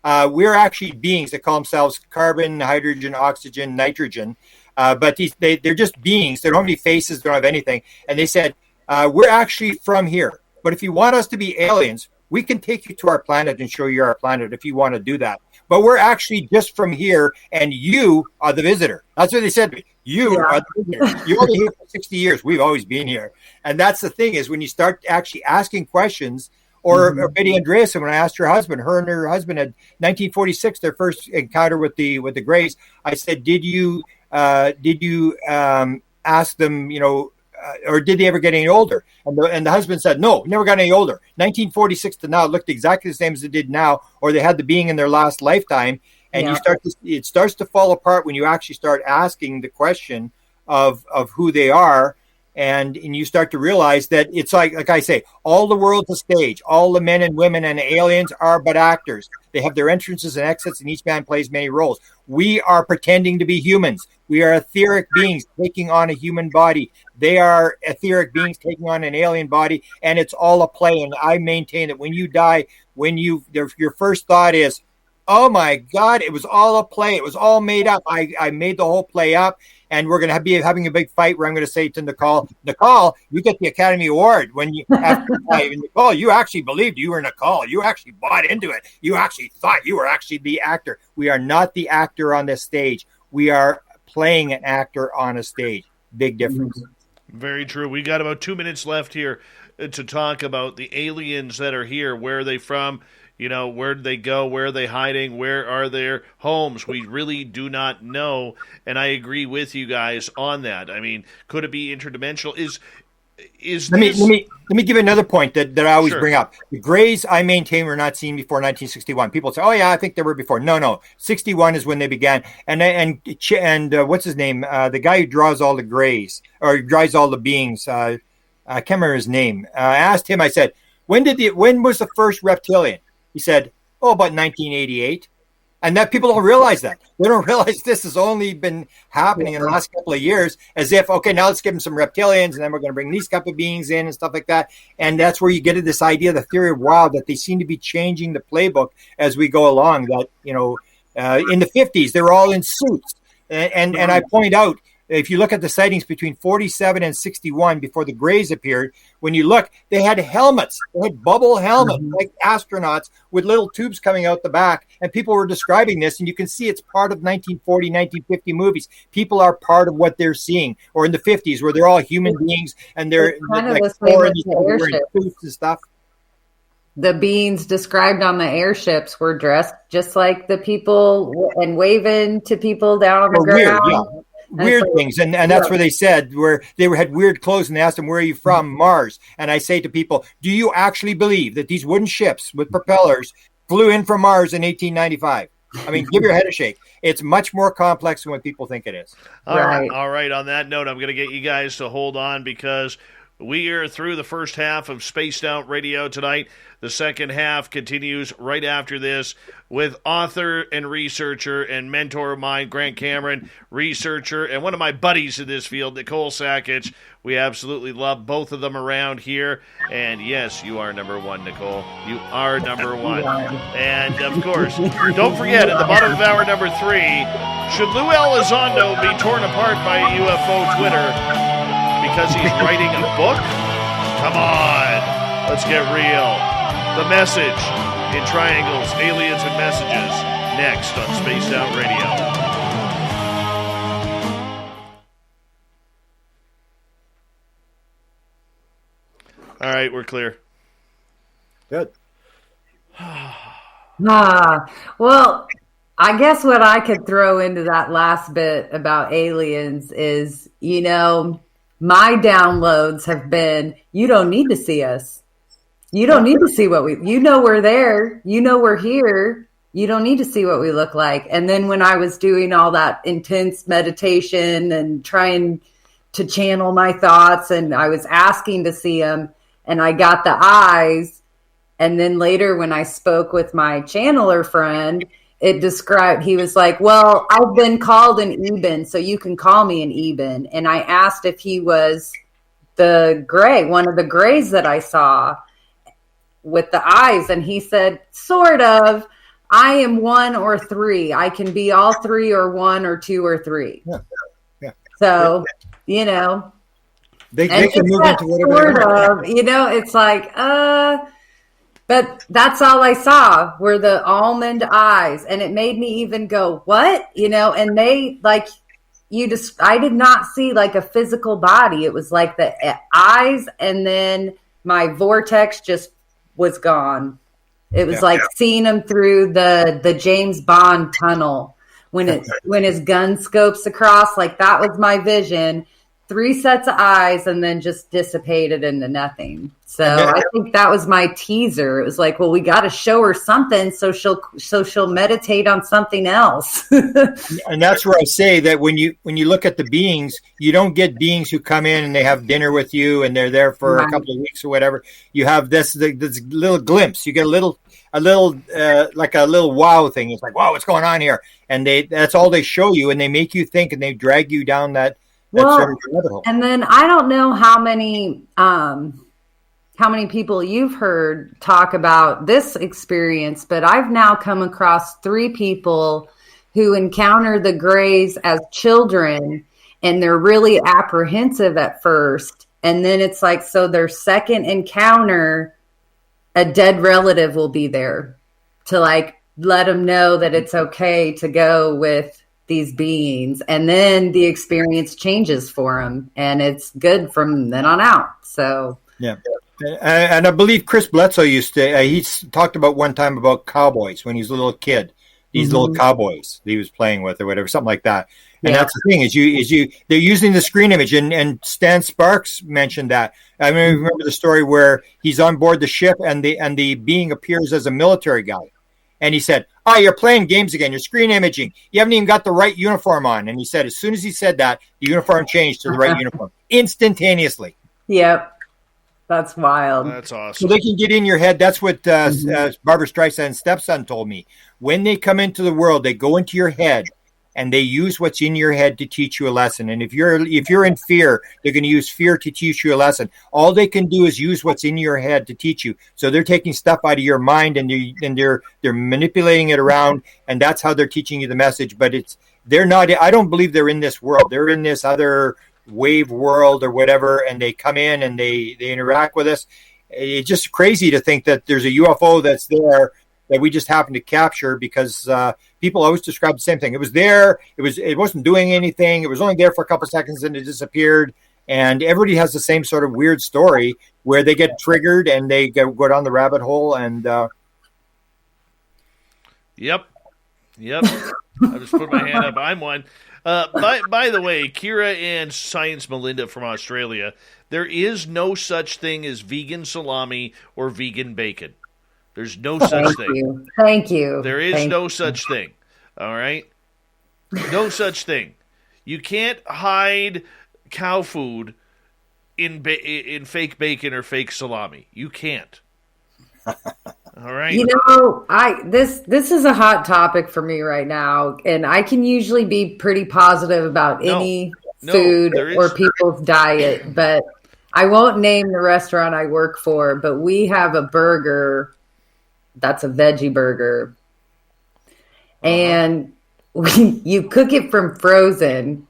we're actually beings that call themselves carbon, hydrogen, oxygen, nitrogen. But they're just beings. They don't have any faces. They don't have anything. And they said, we're actually from here. But if you want us to be aliens, we can take you to our planet and show you our planet if you want to do that. But we're actually just from here, and you are the visitor. That's what they said to me. You are the visitor. You're only here for 60 years. We've always been here. And that's the thing, is when you start actually asking questions, or Betty Andreasen, when I asked her husband and her husband had 1946, their first encounter with the Greys, I said, did you ask them, or did they ever get any older? And the husband said, no, never got any older. 1946 to now, it looked exactly the same as it did now, or they had the being in their last lifetime. And it starts to fall apart when you actually start asking the question of who they are. And you start to realize that it's like I say, all the world's a stage. All the men and women and aliens are but actors. They have their entrances and exits, and each man plays many roles. We are pretending to be humans. We are etheric beings taking on a human body. They are etheric beings taking on an alien body, and it's all a play. And I maintain that when you die, your first thought is, oh my God, it was all a play. It was all made up. I made the whole play up. And we're going to be having a big fight where I'm going to say to Nicole, you get the Academy Award when you after Nicole, you actually believed you were Nicole. You actually bought into it. You actually thought you were actually the actor. We are not the actor on this stage. We are playing an actor on a stage. Big difference. Very true. We got about 2 minutes left here to talk about the aliens that are here. Where are they from? Where did they go? Where are they hiding? Where are their homes? We really do not know, and I agree with you guys on that. I mean, could it be interdimensional? Let me give you another point that I always bring up. The Greys, I maintain, were not seen before 1961. People say, "Oh yeah, I think they were before." No, 61 is when they began. And what's his name? The guy who draws all the Greys or draws all the beings. I can't remember his name. I asked him. I said, "When was the first reptilian?" He said, about 1988. And that people don't realize that. They don't realize this has only been happening in the last couple of years, as if, okay, now let's give them some reptilians, and then we're going to bring these couple of beings in and stuff like that. And that's where you get to this idea, the theory of wild, that they seem to be changing the playbook as we go along. That, in the 50s, they were all in suits. And I point out, if you look at the sightings between 47 and 61, before the Greys appeared, when you look, they had helmets. They had bubble helmets, like astronauts, with little tubes coming out the back. And people were describing this, and you can see it's part of 1940, 1950 movies. People are part of what they're seeing. Or in the 50s, where they're all human beings, and they're like wearing suits and stuff. the beings described on the airships were dressed just like the people and waving to people down on the ground. Weird, yeah. Weird things, and that's where they said where they had weird clothes, and they asked them, "Where are you from?" Mars. And I say to people, "Do you actually believe that these wooden ships with propellers flew in from Mars in 1895?" I mean, give your head a shake. It's much more complex than what people think it is. All right. On that note, I'm going to get you guys to hold on because we are through the first half of Spaced Out Radio tonight. The second half continues right after this with author and researcher and mentor of mine, Grant Cameron, researcher, and one of my buddies in this field, Nicole Sakach. We absolutely love both of them around here. And yes, you are number one, Nicole. You are number one. And of course, don't forget, at the bottom of hour number 3, should Lou Elizondo be torn apart by UFO Twitter because he's writing a book? Come on, let's get real. The Message in Triangles, Aliens and Messages, next on Spaced Out Radio. All right, we're clear. Good. Well, I guess what I could throw into that last bit about aliens is, my downloads have been, you don't need to see us. You don't need to see we're there. We're here. You don't need to see what we look like. And then when I was doing all that intense meditation and trying to channel my thoughts, and I was asking to see them, and I got the eyes. And then later when I spoke with my channeler friend, he was like, well, I've been called an Eben, so you can call me an Eben. And I asked if he was one of the grays that I saw with the eyes. And he said, sort of. I am 1 or 3. I can be all 3 or 1 or 2 or 3. Yeah. So, they can move into whatever. It's like, but that's all I saw were the almond eyes. And it made me even go, what? And they I did not see like a physical body. It was like the eyes, and then my vortex just was gone. It was like seeing him through the James Bond tunnel when his gun scopes across, like that was my vision. 3 sets of eyes, and then just dissipated into nothing. So I think that was my teaser. It was like, well, we got to show her something so she'll meditate on something else. And that's where I say that when you look at the beings, you don't get beings who come in and they have dinner with you and they're there for a couple of weeks or whatever. You have this little glimpse. You get a little like a little wow thing. It's like, wow, what's going on here? And that's all they show you, and they make you think, and they drag you down that sort of rabbit hole. And then I don't know how many people you've heard talk about this experience, but I've now come across 3 people who encounter the grays as children, and they're really apprehensive at first. And then it's like, so their second encounter, a dead relative will be there to like let them know that it's okay to go with these beings. And then the experience changes for them, and it's good from then on out. So yeah. And I believe Chris Bledsoe used to, he talked about one time about cowboys when he was a little kid, these little cowboys that he was playing with or whatever, something like that. And that's the thing they're using the screen image, and Stan Sparks mentioned that. I remember the story where he's on board the ship and the being appears as a military guy. And he said, you're playing games again. You're screen imaging. You haven't even got the right uniform on. And he said, as soon as he said that, the uniform changed to the right uniform instantaneously. Yep. That's wild. That's awesome. So they can get in your head. That's what Barbara Streisand's stepson told me. When they come into the world, they go into your head, and they use what's in your head to teach you a lesson. And if you're in fear, they're going to use fear to teach you a lesson. All they can do is use what's in your head to teach you. So they're taking stuff out of your mind, and they're manipulating it around, and that's how they're teaching you the message. But they're not. I don't believe they're in this world. They're in this other wave world or whatever, and they come in and they interact with us. It's just crazy to think that there's a UFO that's there that we just happen to capture, because people always describe the same thing. It was there. It wasn't doing anything. It was only there for a couple of seconds and it disappeared. And everybody has the same sort of weird story where they get triggered and they go down the rabbit hole. And Yep. I just put my hand up. I'm one. By the way, Kira and Science Melinda from Australia, there is no such thing as vegan salami or vegan bacon. There's no such thing. Thank you. There is no such thing. All right? No such thing. You can't hide cow food in fake bacon or fake salami. You can't. All right. You know, this is a hot topic for me right now, and I can usually be pretty positive about any food or people's diet, but I won't name the restaurant I work for, but we have a burger that's a veggie burger. And you cook it from frozen,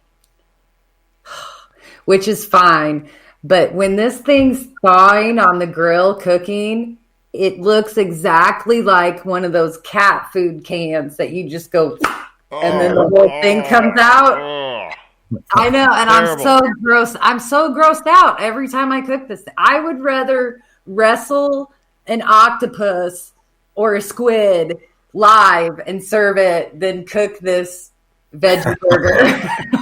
which is fine. But when this thing's thawing on the grill cooking, it looks exactly like one of those cat food cans that you just go, and then the whole thing comes out. I know, and terrible. I'm so grossed out every time I cook this. I would rather wrestle an octopus or a squid live and serve it than cook this veggie burger.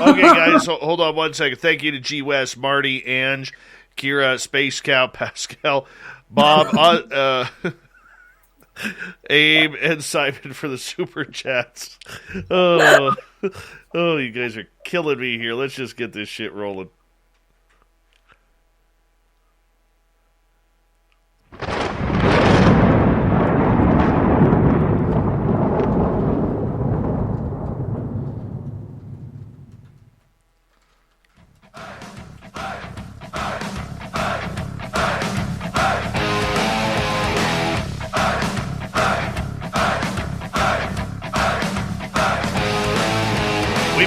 Okay, guys, so hold on one second. Thank you to G West, Marty, Ange, Kira, Space Cow, Pascal, Bob, Abe, and Simon for the super chats. Oh, you guys are killing me here. Let's just get this shit rolling.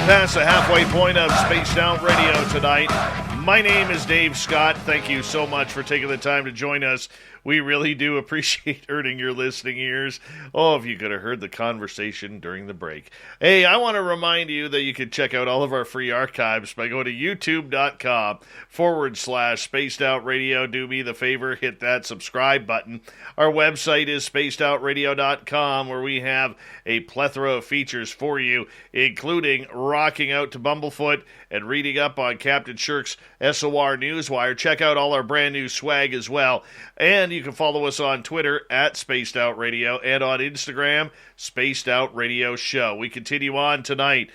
Past the halfway point of Spaced Out Radio tonight. My name is Dave Scott. Thank you so much for taking the time to join us. We really do appreciate earning your listening ears. Oh, if you could have heard the conversation during the break. Hey, I want to remind you that you can check out all of our free archives by going to youtube.com/Spaced Out Radio. Do me the favor, hit that subscribe button. Our website is spacedoutradio.com, where we have a plethora of features for you, including rocking out to Bumblefoot and reading up on Captain Shirk's SOR Newswire. Check out all our brand new swag as well. And you can follow us on Twitter at Spaced Out Radio and on Instagram, Spaced Out Radio Show. We continue on tonight.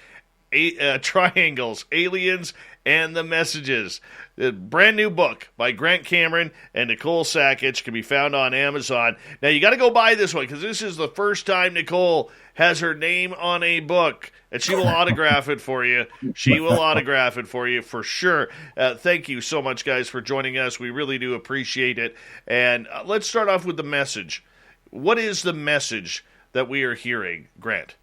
Triangles, Aliens, and the Messages. The brand new book by Grant Cameron and Nicole Sakach can be found on Amazon. Now, you got to go buy this one because this is the first time Nicole has her name on a book, and she will autograph it for you. She will autograph it for you for sure. Thank you so much, guys, for joining us. We really do appreciate it. And let's start off with the message. What is the message that we are hearing, Grant?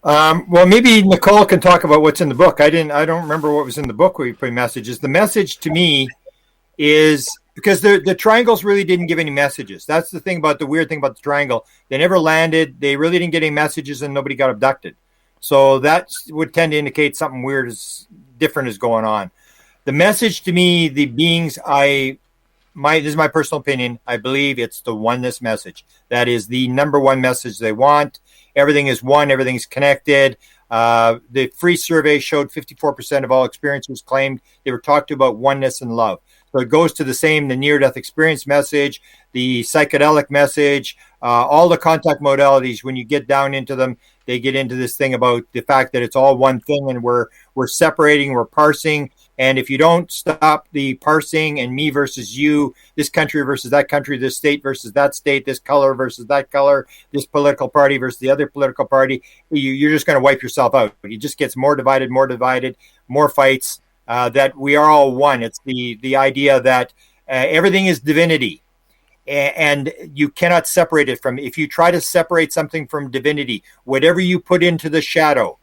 Well, maybe Nicole can talk about what's in the book. I don't remember what was in the book where you put messages. The message to me is because the triangles really didn't give any messages. That's the thing about the weird thing about the triangle. They never landed. They really didn't get any messages, and nobody got abducted. So that would tend to indicate something weird different is going on. The message to me, the beings, this is my personal opinion. I believe it's the oneness message. That is the number one message they want. Everything is one. Everything's connected. The free survey showed 54% of all experiencers claimed they were talked to about oneness and love. So it goes to the near-death experience message, the psychedelic message, all the contact modalities. When you get down into them, they get into this thing about the fact that it's all one thing, and we're separating, we're parsing. And if you don't stop the parsing and me versus you, this country versus that country, this state versus that state, this color versus that color, this political party versus the other political party, you're just going to wipe yourself out. It just gets more divided, more fights, that we are all one. It's the idea that everything is divinity. And you cannot separate it from, if you try to separate something from divinity, whatever you put into the shadows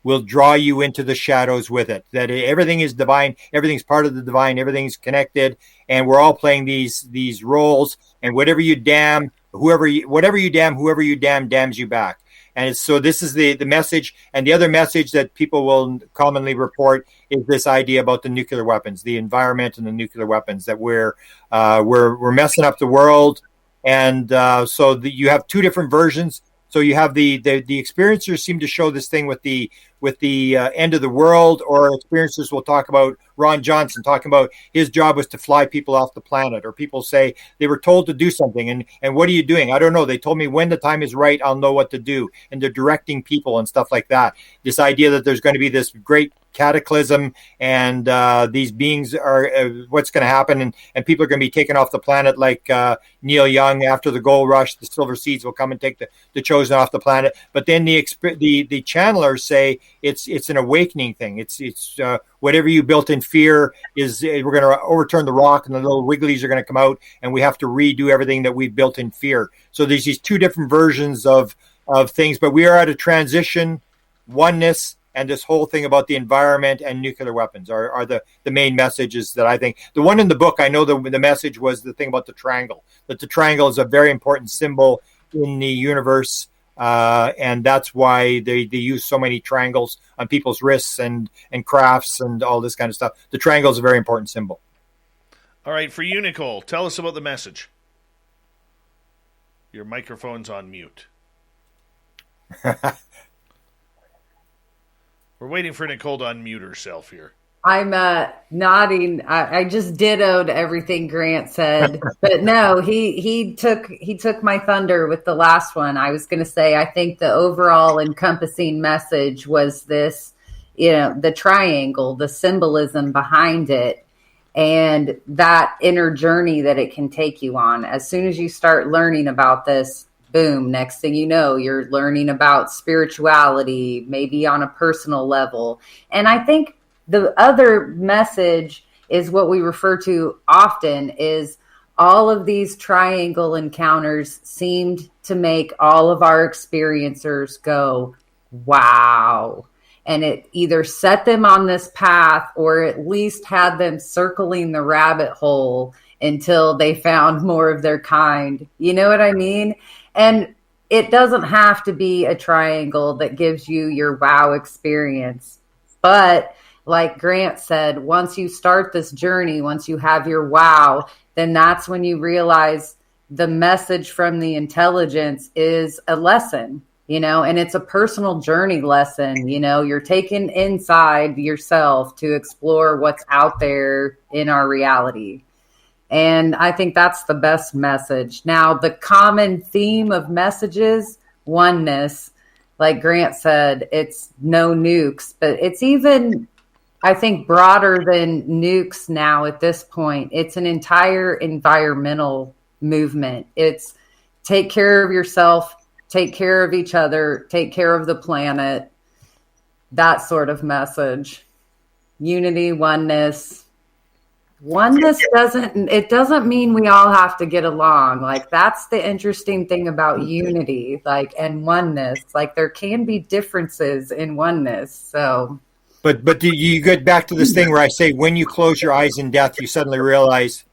will draw you into the shadows with it. That everything is divine, everything's part of the divine, everything's connected, and we're all playing these roles. And whatever you damn, whoever you damn damns you back. And so this is the message. And the other message that people will commonly report is this idea about the nuclear weapons, the environment and the nuclear weapons, that we're messing up the world. And so you have two different versions. So you have the experiencers seem to show this thing with the end of the world, or experiencers will talk about Ron Johnson talking about his job was to fly people off the planet, or people say they were told to do something, and what are you doing? I don't know. They told me when the time is right, I'll know what to do, and they're directing people and stuff like that. This idea that there's going to be this great cataclysm, and these beings are what's going to happen, and people are going to be taken off the planet like Neil Young after the gold rush. The silver seeds will come and take the chosen off the planet. But then the channelers say it's an awakening thing. It's whatever you built in fear is we're going to overturn the rock, and the little wigglies are going to come out, and we have to redo everything that we've built in fear. So there's these two different versions of things, but we are at a transition. Oneness and this whole thing about the environment and nuclear weapons are the main messages that I think. The one in the book, I know the message was the thing about the triangle, that the triangle is a very important symbol in the universe, and that's why they use so many triangles on people's wrists and crafts and all this kind of stuff. The triangle is a very important symbol. All right, for you, Nicole, tell us about the message. Your microphone's on mute. We're waiting for Nicole to unmute herself here. I'm nodding. I just dittoed everything Grant said, but no, he took my thunder with the last one. I was going to say, I think the overall encompassing message was this, the triangle, the symbolism behind it, and that inner journey that it can take you on. As soon as you start learning about this, boom, next thing you know, you're learning about spirituality, maybe on a personal level. And I think the other message is what we refer to often is all of these triangle encounters seemed to make all of our experiencers go, wow. And it either set them on this path or at least had them circling the rabbit hole until they found more of their kind. You know what I mean? And it doesn't have to be a triangle that gives you your wow experience. But like Grant said, once you start this journey, once you have your wow, then that's when you realize the message from the intelligence is a lesson, and it's a personal journey lesson. You're taken inside yourself to explore what's out there in our reality. And I think that's the best message. Now, the common theme of messages, oneness, like Grant said, it's no nukes, but it's even, I think, broader than nukes now at this point. It's an entire environmental movement. It's take care of yourself, take care of each other, take care of the planet, that sort of message. Unity, oneness. Oneness doesn't mean we all have to get along. Like, that's the interesting thing about unity, and oneness. There can be differences in oneness. So, but do you get back to this thing where I say when you close your eyes in death, you suddenly realize,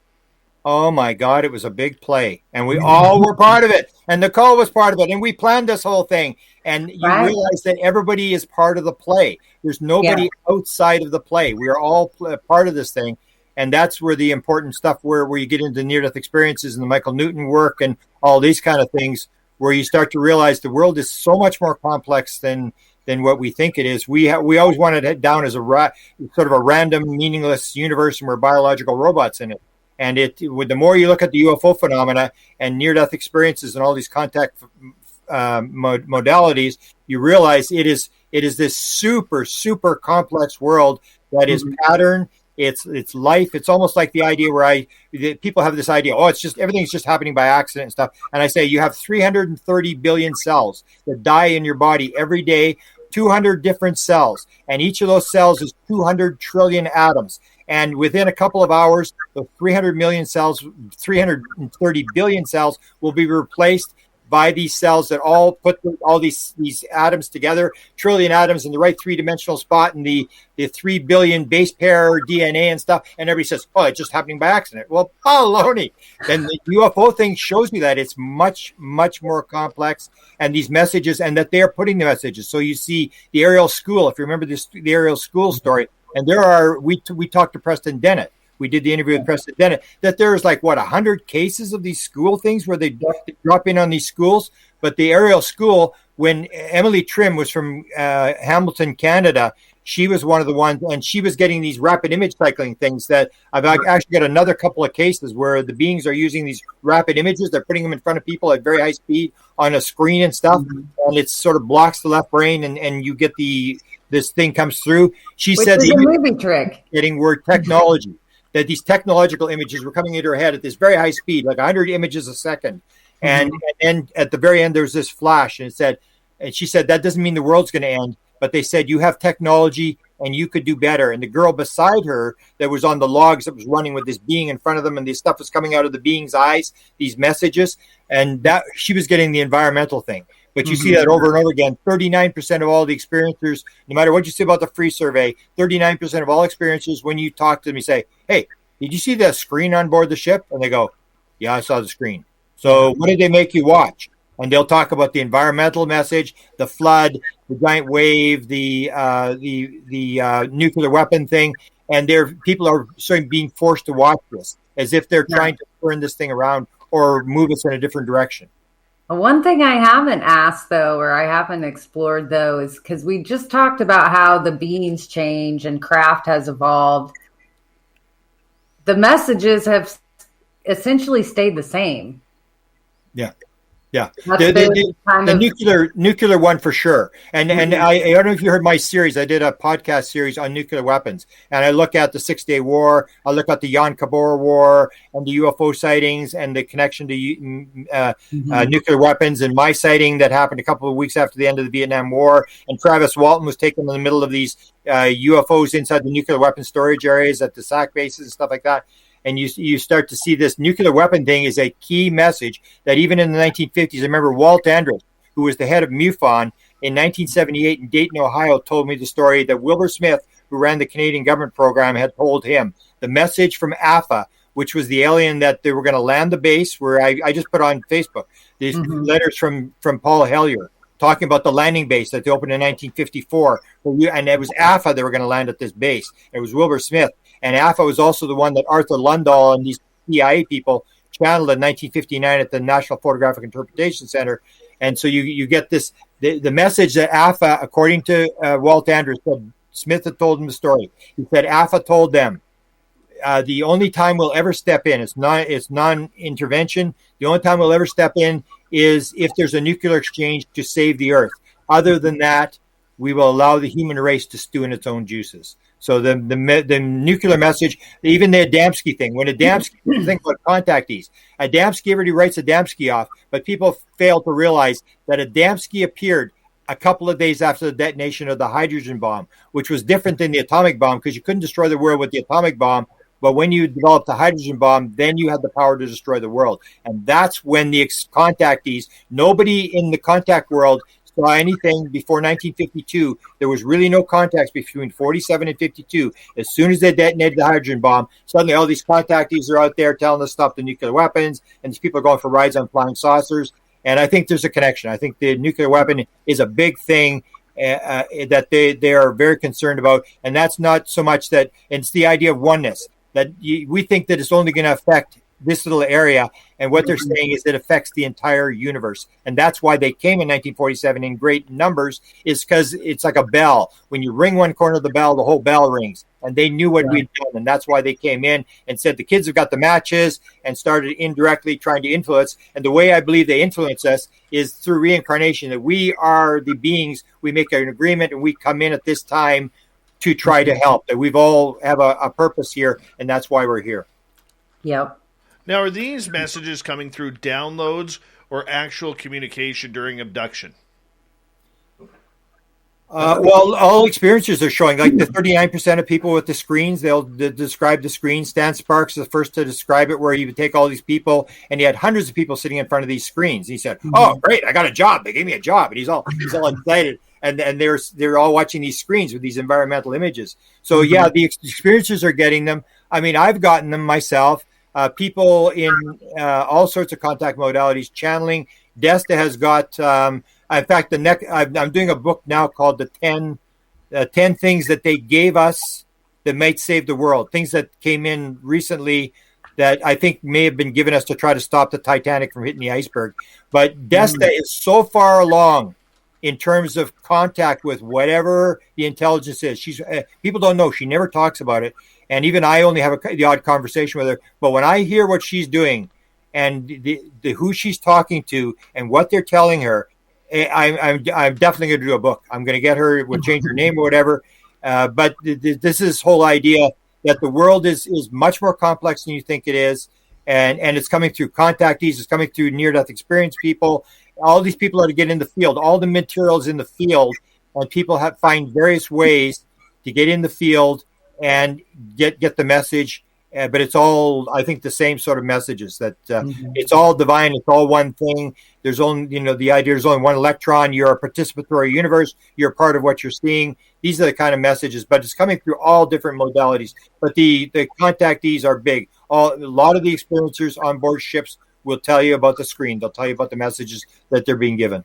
oh my God, it was a big play, and we all were part of it, and Nicole was part of it, and we planned this whole thing, and you realize that everybody is part of the play. There's nobody outside of the play. We are all part of this thing. And that's where the important stuff, where you get into near-death experiences and the Michael Newton work and all these kind of things, where you start to realize the world is so much more complex than what we think it is. We always wanted it down as sort of a random, meaningless universe, and we're biological robots in it. And the more you look at the UFO phenomena and near-death experiences and all these contact modalities, you realize it is this super, super complex world that is pattern. It's life. It's almost like the idea where people have this idea, it's just everything's just happening by accident and stuff. And I say you have 330 billion cells that die in your body every day, 200 different cells, and each of those cells is 200 trillion atoms. And within a couple of hours, the 330 billion cells will be replaced by these cells that all put all these atoms together, trillion atoms in the right three-dimensional spot in the 3 billion base pair DNA and stuff. And everybody says, oh, it's just happening by accident. Well, baloney. Then the UFO thing shows you that it's much, much more complex, and these messages, and that they're putting the messages. So you see the Ariel School, if you remember the Ariel School story, and we talked to Preston Dennett. We did the interview with Preston Dennett, that there's 100 cases of these school things where they drop in on these schools. But the Ariel School, when Emily Trim was from Hamilton, Canada, she was one of the ones, and she was getting these rapid image cycling things that I've actually got another couple of cases where the beings are using these rapid images. They're putting them in front of people at very high speed on a screen and stuff. And it sort of blocks the left brain, and you get this thing comes through. She said the movie trick. Getting word technology. That these technological images were coming into her head at this very high speed, 100 images a second. And then at the very end, there was this flash, and she said, that doesn't mean the world's going to end, but they said, you have technology and you could do better. And the girl beside her that was on the logs that was running with this being in front of them, and this stuff was coming out of the being's eyes, these messages, and that she was getting the environmental thing. But you see that over and over again. 39% of all the experiencers, no matter what you say about the free survey, 39% of all experiencers, when you talk to them, you say, hey, did you see the screen on board the ship? And they go, yeah, I saw the screen. So what did they make you watch? And they'll talk about the environmental message, the flood, the giant wave, the nuclear weapon thing. And people are sort of being forced to watch this as if they're trying to turn this thing around or move us in a different direction. One thing I haven't asked, though, or I haven't explored, though, is because we just talked about how the beings change and craft has evolved. The messages have essentially stayed the same. Yeah. Yeah, the nuclear one for sure. And I don't know if you heard my series. I did a podcast series on nuclear weapons, and I look at the 6-Day War. I look at the Yom Kippur War and the UFO sightings and the connection to nuclear weapons, and my sighting that happened a couple of weeks after the end of the Vietnam War. And Travis Walton was taken in the middle of these UFOs inside the nuclear weapon storage areas at the SAC bases and stuff like that. And you start to see this nuclear weapon thing is a key message that even in the 1950s, I remember Walt Andrews, who was the head of MUFON in 1978 in Dayton, Ohio, told me the story that Wilbur Smith, who ran the Canadian government program, had told him the message from AFA, which was the alien that they were going to land the base, where I just put on Facebook, these letters from Paul Hellyer talking about the landing base that they opened in 1954. And it was AFA they were going to land at this base. It was Wilbur Smith. And AFA was also the one that Arthur Lundahl and these CIA people channeled in 1959 at the National Photographic Interpretation Center. And so you get this, the message that AFA, according to Walt Andrews, said, Smith had told him the story. He said AFA told them, the only time we'll ever step in, it's non-intervention. The only time we'll ever step in is if there's a nuclear exchange to save the Earth. Other than that, we will allow the human race to stew in its own juices. So the nuclear message, even the Adamski thing, when Adamski, think about contactees, Adamski, everybody writes Adamski off, but people fail to realize that Adamski appeared a couple of days after the detonation of the hydrogen bomb, which was different than the atomic bomb because you couldn't destroy the world with the atomic bomb. But when you developed the hydrogen bomb, then you had the power to destroy the world. And that's when the contactees, nobody in the contact world saw anything before 1952. There was really no contacts between 47 and 52. As soon as they detonated the hydrogen bomb, suddenly all these contactees are out there telling us to stop the nuclear weapons, and these people are going for rides on flying saucers. And I think there's a connection. I think the nuclear weapon is a big thing that they are very concerned about. And that's not so much that it's the idea of oneness, that we think that it's only going to affect this little area, and what they're saying is it affects the entire universe. And that's why they came in 1947 in great numbers, is because it's like a bell. When you ring one corner of the bell, the whole bell rings. And they knew what we'd done, and that's why they came in and said the kids have got the matches, and started indirectly trying to influence. And the way I believe they influence us is through reincarnation, that we are the beings, we make an agreement, and we come in at this time to try to help, that we've all have a purpose here, and that's why we're here. Yep. Now, are these messages coming through downloads or actual communication during abduction? Well, all experiencers are showing, like the 39% of people with the screens, they'll describe the screen. Stan Sparks is the first to describe it, where he would take all these people, and he had hundreds of people sitting in front of these screens. He said, "Oh, great, I got a job. They gave me a job," and he's all excited. And they're all watching these screens with these environmental images. So yeah, the experiencers are getting them. I mean, I've gotten them myself. People in all sorts of contact modalities, channeling. Desta has got. In fact, I'm doing a book now called the 10 things that they gave us that might save the world. Things that came in recently that I think may have been given us to try to stop the Titanic from hitting the iceberg. But Desta is so far along in terms of contact with whatever the intelligence is. She's people don't know. She never talks about it. And even I only have the odd conversation with her. But when I hear what she's doing and the who she's talking to and what they're telling her, I'm definitely going to do a book. I'm going to get her, we'll change her name or whatever. But this is whole idea that the world is much more complex than you think it is. And it's coming through contactees. It's coming through near-death experience people. All these people are to get in the field. All the materials in the field. And people find various ways to get in the field and get the message. But it's all, I think, the same sort of messages that it's all divine. It's all one thing. There's only, the idea is only one electron. You're a participatory universe. You're part of what you're seeing. These are the kind of messages, but it's coming through all different modalities. But the contactees are big. A lot of the experiencers on board ships will tell you about the screen. They'll tell you about the messages that they're being given.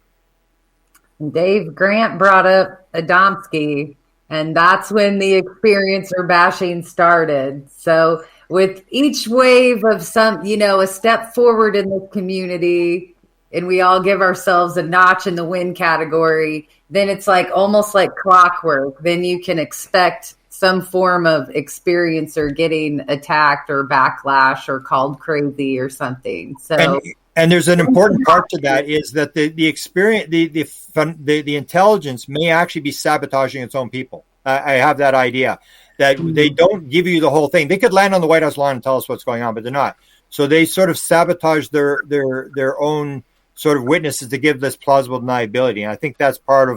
Dave Grant brought up Adamski, and that's when the experiencer bashing started. So with each wave of a step forward in the community, and we all give ourselves a notch in the win category, then it's like almost like clockwork. Then you can expect some form of experiencer getting attacked or backlash or called crazy or something. So and there's an important part to that is that the experience, the intelligence may actually be sabotaging its own people. I have that idea that they don't give you the whole thing. They could land on the White House lawn and tell us what's going on, but they're not. So they sort of sabotage their own sort of witnesses to give this plausible deniability. And I think that's part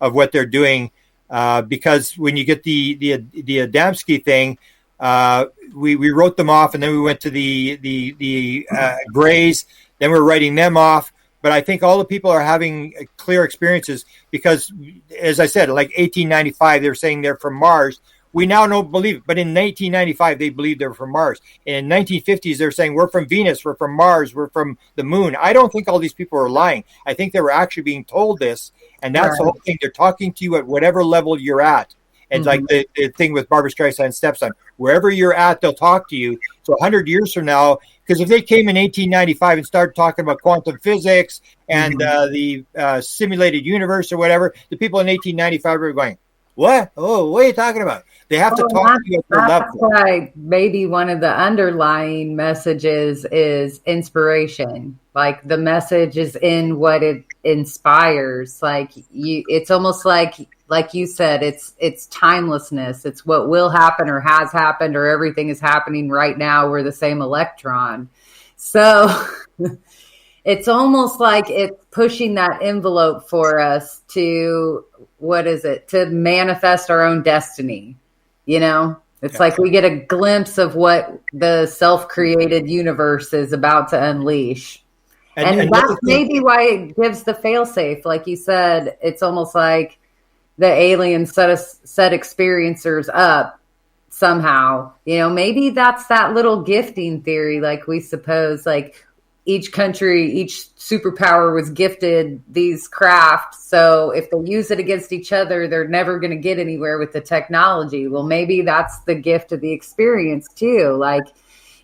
of what they're doing, because when you get the Adamski thing, we wrote them off, and then we went to the Greys. Then we're writing them off. But I think all the people are having clear experiences because, as I said, like 1895, they were saying they're from Mars. We now don't believe it. But in 1995, they believed they were from Mars. And in 1950s, they're saying we're from Venus, we're from Mars, we're from the moon. I don't think all these people are lying. I think they were actually being told this. And that's the whole thing. They're talking to you at whatever level you're at. And like the thing with Barbara Streisand's stepson, wherever you're at, they'll talk to you. So 100 years from now, because if they came in 1895 and started talking about quantum physics and the simulated universe or whatever, the people in 1895 are going, what? Oh, what are you talking about? They have to talk to you at their level. That's why maybe one of the underlying messages is inspiration. Like the message is in what it inspires. It's almost like you said, it's timelessness. It's what will happen or has happened or everything is happening right now. We're the same electron. So it's almost like it's pushing that envelope for us to, to manifest our own destiny. It's like we get a glimpse of what the self-created universe is about to unleash. And that's maybe why it gives the fail-safe. Like you said, it's almost like the aliens set experiencers up somehow. Maybe that's that little gifting theory. Like we suppose, like each country, each superpower was gifted these crafts. So if they use it against each other, they're never going to get anywhere with the technology. Well, maybe that's the gift of the experience too. Like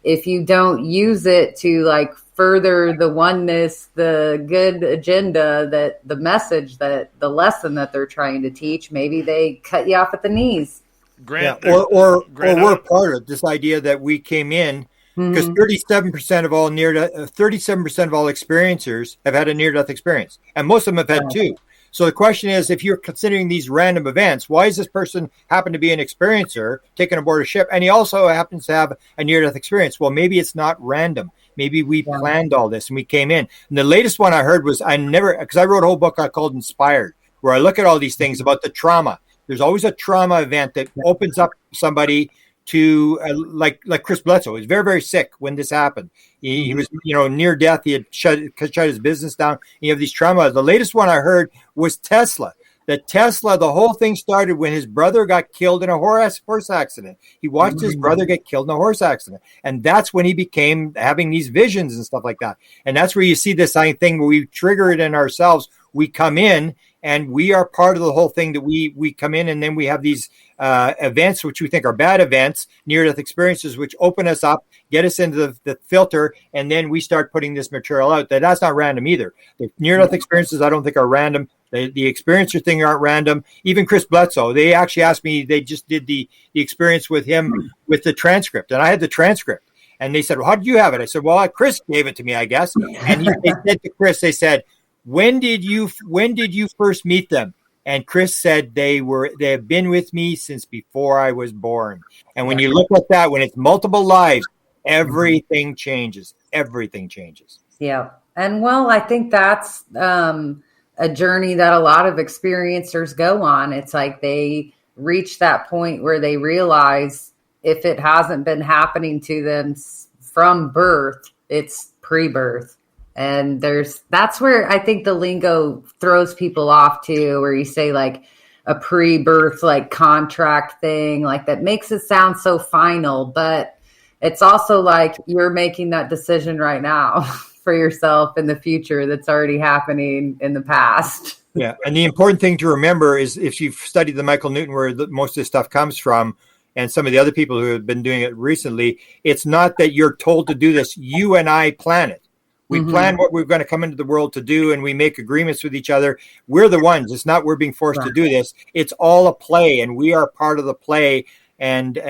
if you don't use it to further the oneness, the good agenda, that the message, that the lesson that they're trying to teach, maybe they cut you off at the knees. Grant, or we're part of this idea that we came in because 37% of all 37% of all experiencers have had a near-death experience, and most of them have had two. So the question is, if you're considering these random events, why does this person happen to be an experiencer taken aboard a ship, and he also happens to have a near-death experience? Well, maybe it's not random. Maybe we planned all this and we came in. And the latest one I heard was because I wrote a whole book called Inspired, where I look at all these things about the trauma. There's always a trauma event that opens up somebody to like Chris Bledsoe. He was very, very sick when this happened. He was, near death. He had shut his business down. You have these traumas. The latest one I heard was Tesla. The whole thing started when his brother got killed in a horse accident. He watched his brother get killed in a horse accident. And that's when he became having these visions and stuff like that. And that's where you see this thing where we trigger it in ourselves. We come in and we are part of the whole thing, that we come in, and then we have these events which we think are bad events, near-death experiences, which open us up, get us into the filter, and then we start putting this material out. That's not random either. The near-death experiences I don't think are random. The experiencer thing aren't random. Even Chris Bledsoe, they actually asked me, they just did the experience with him with the transcript, and I had the transcript. And they said, well, how did you have it? I said, well, Chris gave it to me, I guess. And they said to Chris, they said, when did you first meet them? And Chris said, they have been with me since before I was born. And when you look at that, when it's multiple lives, everything changes. Everything changes. Yeah. And well, I think that's a journey that a lot of experiencers go on. It's like they reach that point where they realize if it hasn't been happening to them from birth, it's pre-birth. And that's where I think the lingo throws people off too, where you say like a pre-birth, like contract thing, like that makes it sound so final, but it's also like you're making that decision right now for yourself in the future that's already happening in the past. Yeah. And the important thing to remember is, if you've studied the Michael Newton, where most of this stuff comes from, and some of the other people who have been doing it recently, it's not that you're told to do this. You and I plan it. We plan what we're going to come into the world to do, and we make agreements with each other. We're the ones. It's not we're being forced to do this. It's all a play, and we are part of the play. And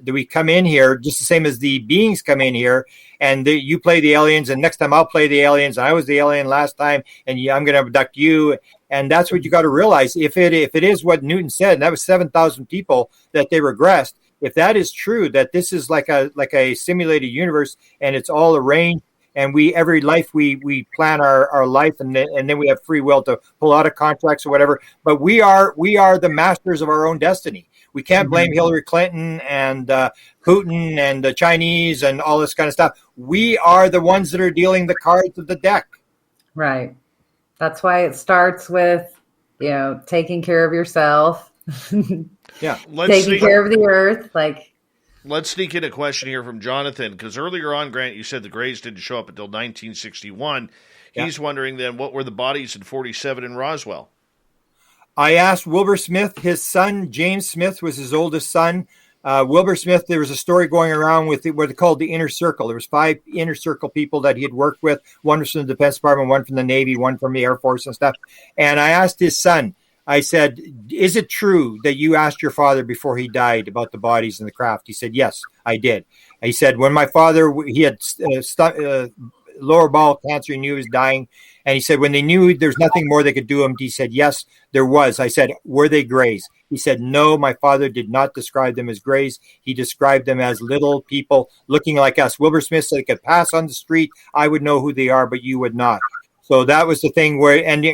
we come in here just the same as the beings come in here, and you play the aliens, and next time I'll play the aliens. I was the alien last time, and I'm going to abduct you. And that's what you got to realize. If it is what Newton said, and that was 7,000 people that they regressed. If that is true, that this is like a simulated universe, and it's all arranged. And every life we plan our life, and then we have free will to pull out of contracts or whatever. But we are the masters of our own destiny. We can't blame Hillary Clinton and Putin and the Chinese and all this kind of stuff. We are the ones that are dealing the cards of the deck. Right. That's why it starts with, taking care of yourself. Yeah. Taking care of the earth, Let's sneak in a question here from Jonathan, because earlier on, Grant, you said the Greys didn't show up until 1961. Yeah. He's wondering then, what were the bodies in 47 in Roswell? I asked Wilbur Smith. His son, James Smith, was his oldest son. Wilbur Smith, there was a story going around with what they called the Inner Circle. There was 5 Inner Circle people that he had worked with. One was from the Defense Department, one from the Navy, one from the Air Force and stuff. And I asked his son, I said, is it true that you asked your father before he died about the bodies in the craft? He said, yes, I did. He said, when my father, he had lower bowel cancer, he knew he was dying. And he said, when they knew there's nothing more they could do him, he said, yes, there was. I said, were they Greys? He said, no, my father did not describe them as Greys. He described them as little people looking like us. Wilbur Smith said, they could pass on the street. I would know who they are, but you would not. So that was the thing where, and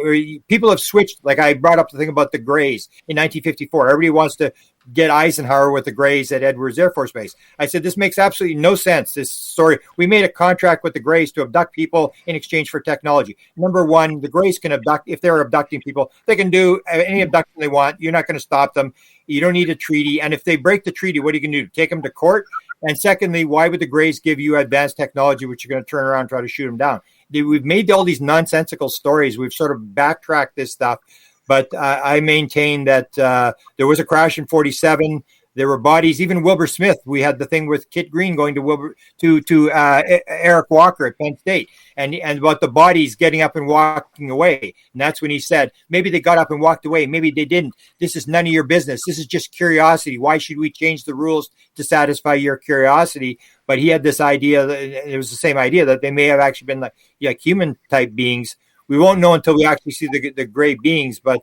people have switched. Like I brought up the thing about the Greys in 1954. Everybody wants to get Eisenhower with the Greys at Edwards Air Force Base. I said, this makes absolutely no sense, this story. We made a contract with the Greys to abduct people in exchange for technology. Number one, the Greys can abduct, if they're abducting people, they can do any abduction they want. You're not going to stop them. You don't need a treaty. And if they break the treaty, what are you going to do? Take them to court? And secondly, why would the Greys give you advanced technology, which you're going to turn around and try to shoot them down? We've made all these nonsensical stories. We've sort of backtracked this stuff. But I maintain that there was a crash in 47. There were bodies. Even Wilbur Smith. We had the thing with Kit Green going to Eric Walker at Penn State, and about the bodies getting up and walking away. And that's when he said, maybe they got up and walked away. Maybe they didn't. This is none of your business. This is just curiosity. Why should we change the rules to satisfy your curiosity? But he had this idea. It was the same idea that they may have actually been like human type beings. We won't know until we actually see the gray beings, but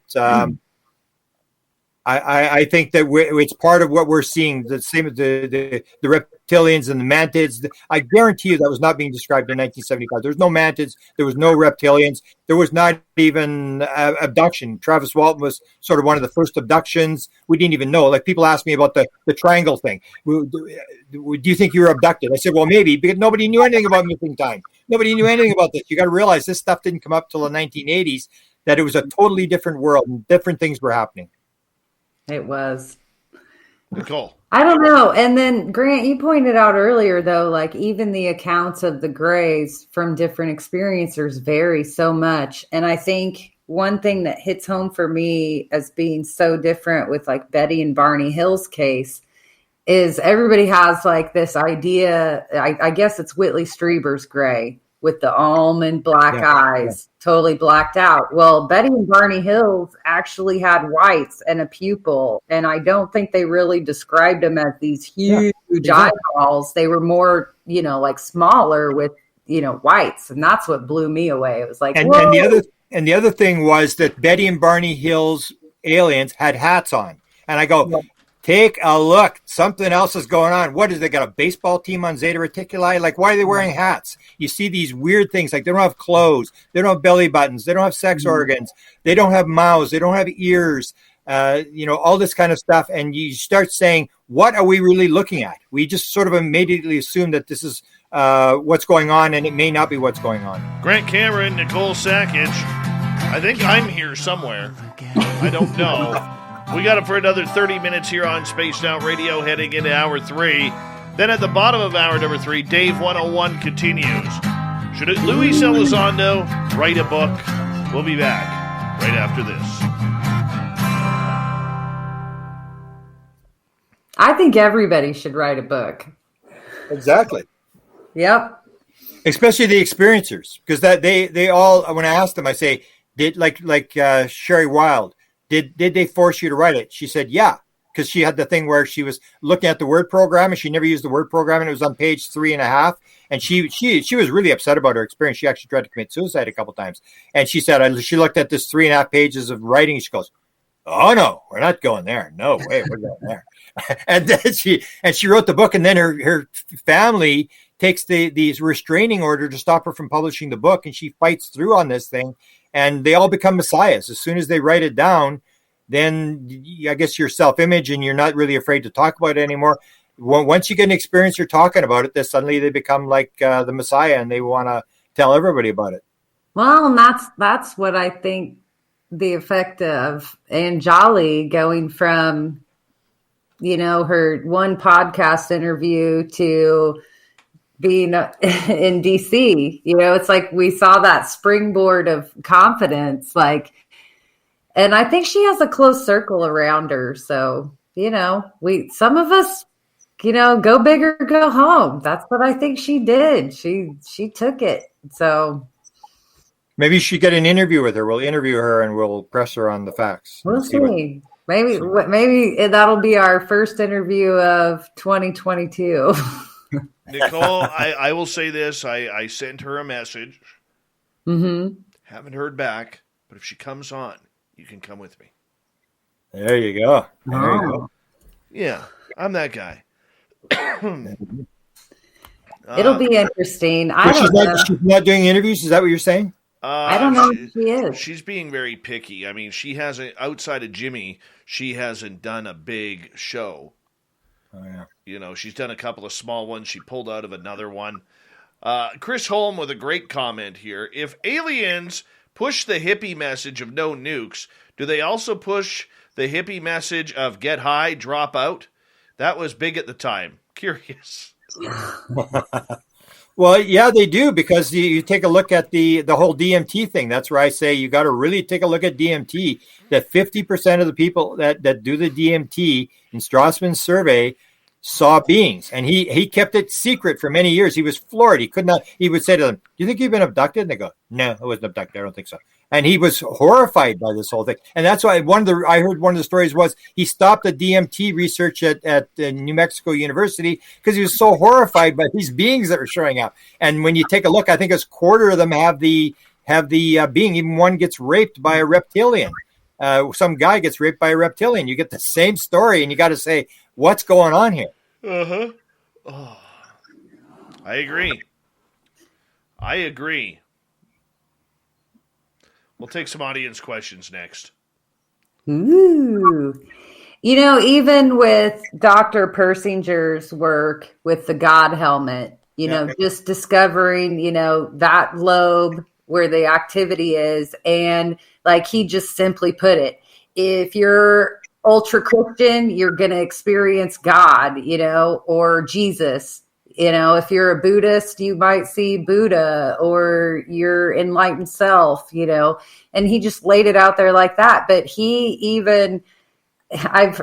I think that it's part of what we're seeing. The same as the reptilians and the mantids. I guarantee you that was not being described in 1975. There was no mantids. There was no reptilians. There was not even abduction. Travis Walton was sort of one of the first abductions. We didn't even know. Like, people asked me about the triangle thing. Do you think you were abducted? I said, well, maybe, because nobody knew anything about missing time. Nobody knew anything about this. You got to realize this stuff didn't come up till the 1980s, that it was a totally different world and different things were happening. It was. Nicole. I don't know. And then, Grant, you pointed out earlier, though, like, even the accounts of the Greys from different experiencers vary so much. And I think one thing that hits home for me as being so different with, like, Betty and Barney Hill's case is everybody has, like, this idea. I guess it's Whitley Strieber's Grey with the almond black eyes, totally blacked out. Well, Betty and Barney Hills actually had whites and a pupil, and I don't think they really described them as these huge eyeballs. They were more, like, smaller with, whites, and that's what blew me away. It was like, and the other thing was that Betty and Barney Hills aliens had hats on, and I go, take a look. Something else is going on. What is they got a baseball team on Zeta Reticuli? Like, why are they wearing hats? You see these weird things, like they don't have clothes, they don't have belly buttons, they don't have sex organs, they don't have mouths, they don't have ears, all this kind of stuff. And you start saying, what are we really looking at? We just sort of immediately assume that this is what's going on, and it may not be what's going on. Grant Cameron, Nicole Sakach. I think I'm here somewhere. I don't know. We got it for another 30 minutes here on Spaced Out Radio, heading into Hour 3. Then at the bottom of Hour number 3, Dave 101 continues. Should Louis Elizondo write a book? We'll be back right after this. I think everybody should write a book. Exactly. Yep. Especially the experiencers, because that they all, when I asked them, I say, did like Sherry Wild, Did they force you to write it? She said, yeah, because she had the thing where she was looking at the word program and she never used the word program, and it was on page 3.5. And she was really upset about her experience. She actually tried to commit suicide a couple times. And she said, she looked at this 3.5 pages of writing. She goes, oh no, we're not going there. No way, we're going there. And then she wrote the book, and then her family takes the restraining order to stop her from publishing the book. And she fights through on this thing. And they all become messiahs. As soon as they write it down, then I guess your self-image, and you're not really afraid to talk about it anymore. Once you get an experience, you're talking about it, then suddenly they become like the messiah, and they want to tell everybody about it. Well, and that's what I think the effect of Anjali going from, her one podcast interview to being in DC, it's like we saw that springboard of confidence, and I think she has a close circle around her. So, some of us, go big or go home. That's what I think she did. She took it. So maybe you should get an interview with her. We'll interview her and we'll press her on the facts. We'll see. Maybe that'll be our first interview of 2022. Nicole, I will say this. I sent her a message. Mm-hmm. Haven't heard back, but if she comes on, you can come with me. There you go. There you go. Yeah, I'm that guy. It'll be interesting. She's not doing interviews? Is that what you're saying? I don't know if she is. She's being very picky. I mean, she hasn't, outside of Jimmy, she hasn't done a big show. Oh, yeah. She's done a couple of small ones. She pulled out of another one. Chris Holm with a great comment here. If aliens push the hippie message of no nukes, do they also push the hippie message of get high, drop out? That was big at the time. Curious. Well, yeah, they do, because you take a look at the whole DMT thing. That's where I say you got to really take a look at DMT. That 50% of the people that do the DMT in Strassman's survey saw beings, and he kept it secret for many years. He was floored. He could not. He would say to them, "Do you think you've been abducted?" And they go, "No, I wasn't abducted. I don't think so." And he was horrified by this whole thing. And that's why I heard one of the stories was he stopped the DMT research at New Mexico University because he was so horrified by these beings that were showing up. And when you take a look, I think a quarter of them have the being. Even one gets raped by a reptilian. Some guy gets raped by a reptilian. You get the same story, and you got to say, what's going on here? I agree. We'll take some audience questions next. Ooh. You know, even with Dr. Persinger's work with the God helmet, you know, just discovering, you know, that lobe where the activity is. And like he just simply put it, if you're ultra Christian, you're going to experience God, you know, or Jesus. You know, if you're a Buddhist, you might see Buddha or your enlightened self, you know, and he just laid it out there like that. But he even, I've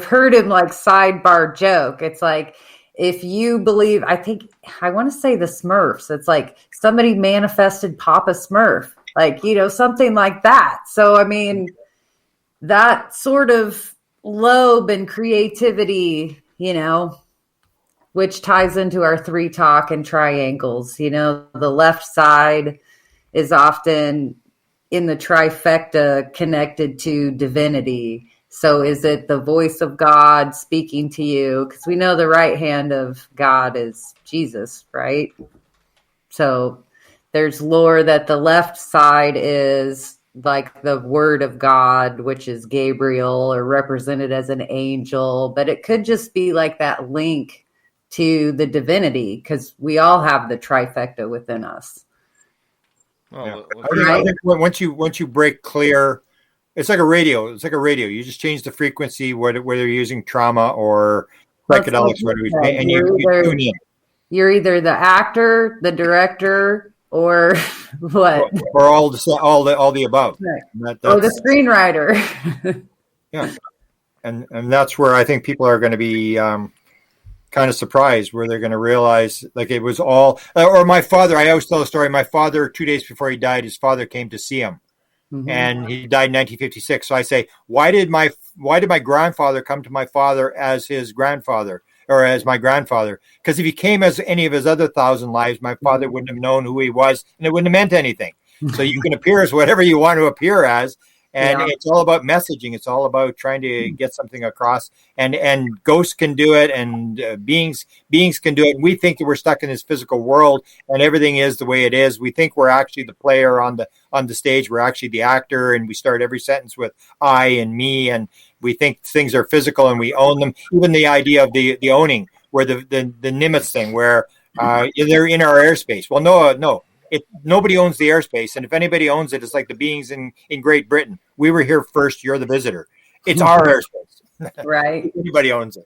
heard him like sidebar joke. It's like, if you believe, I want to say the Smurfs, it's like somebody manifested Papa Smurf, like, you know, something like that. So, I mean, that sort of lobe and creativity, you know, which ties into our 3 talk and triangles. You know, the left side is often in the trifecta connected to divinity. So is it the voice of God speaking to you? Because we know the right hand of God is Jesus, right? So there's lore that the left side is like the word of God, which is Gabriel or represented as an angel. But it could just be like that link to the divinity, because we all have the trifecta within us. Well, I think once you break clear, it's like a radio. It's like a radio. You just change the frequency, whether you're using trauma or psychedelics, and you tune in. You're either the actor, the director, or what? Or all the above. Right. Or the screenwriter. Yeah, and that's where I think people are going to be kind of surprised, where they're going to realize like it was all. Or my father. I always tell a story. My father, 2 days before he died, his father came to see him. Mm-hmm. And he died in 1956. So I say, why did my grandfather come to my father as his grandfather or as my grandfather? Because if he came as any of his other 1,000 lives, my father wouldn't have known who he was, and it wouldn't have meant anything. So you can appear as whatever you want to appear as. And it's all about messaging. It's all about trying to get something across. And ghosts can do it, and beings can do it. And we think that we're stuck in this physical world, and everything is the way it is. We think we're actually the player on the stage. We're actually the actor, and we start every sentence with I and me, and we think things are physical and we own them. Even the idea of the owning, where the Nimitz thing, where they're in our airspace. Well, no. Nobody owns the airspace, and if anybody owns it, it's like the beings in Great Britain. We were here first. You're the visitor. It's our airspace. Right. Anybody owns it.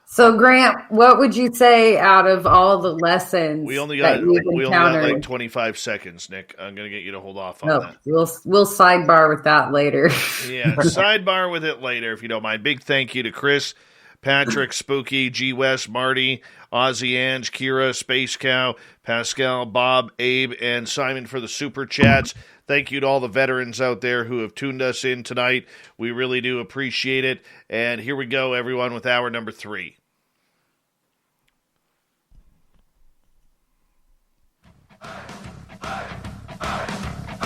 So, Grant, what would you say out of all the lessons we only got like 25 seconds, Nick. I'm going to get you to hold off on that. We'll sidebar with that later. Yeah, sidebar with it later, if you don't mind. Big thank you to Chris, Patrick, Spooky, G. West, Marty, Ozzy, Ange, Kira, Space Cow, Pascal, Bob, Abe, and Simon for the super chats. Thank you to all the veterans out there who have tuned us in tonight. We really do appreciate it. And here we go, everyone, with hour number 3.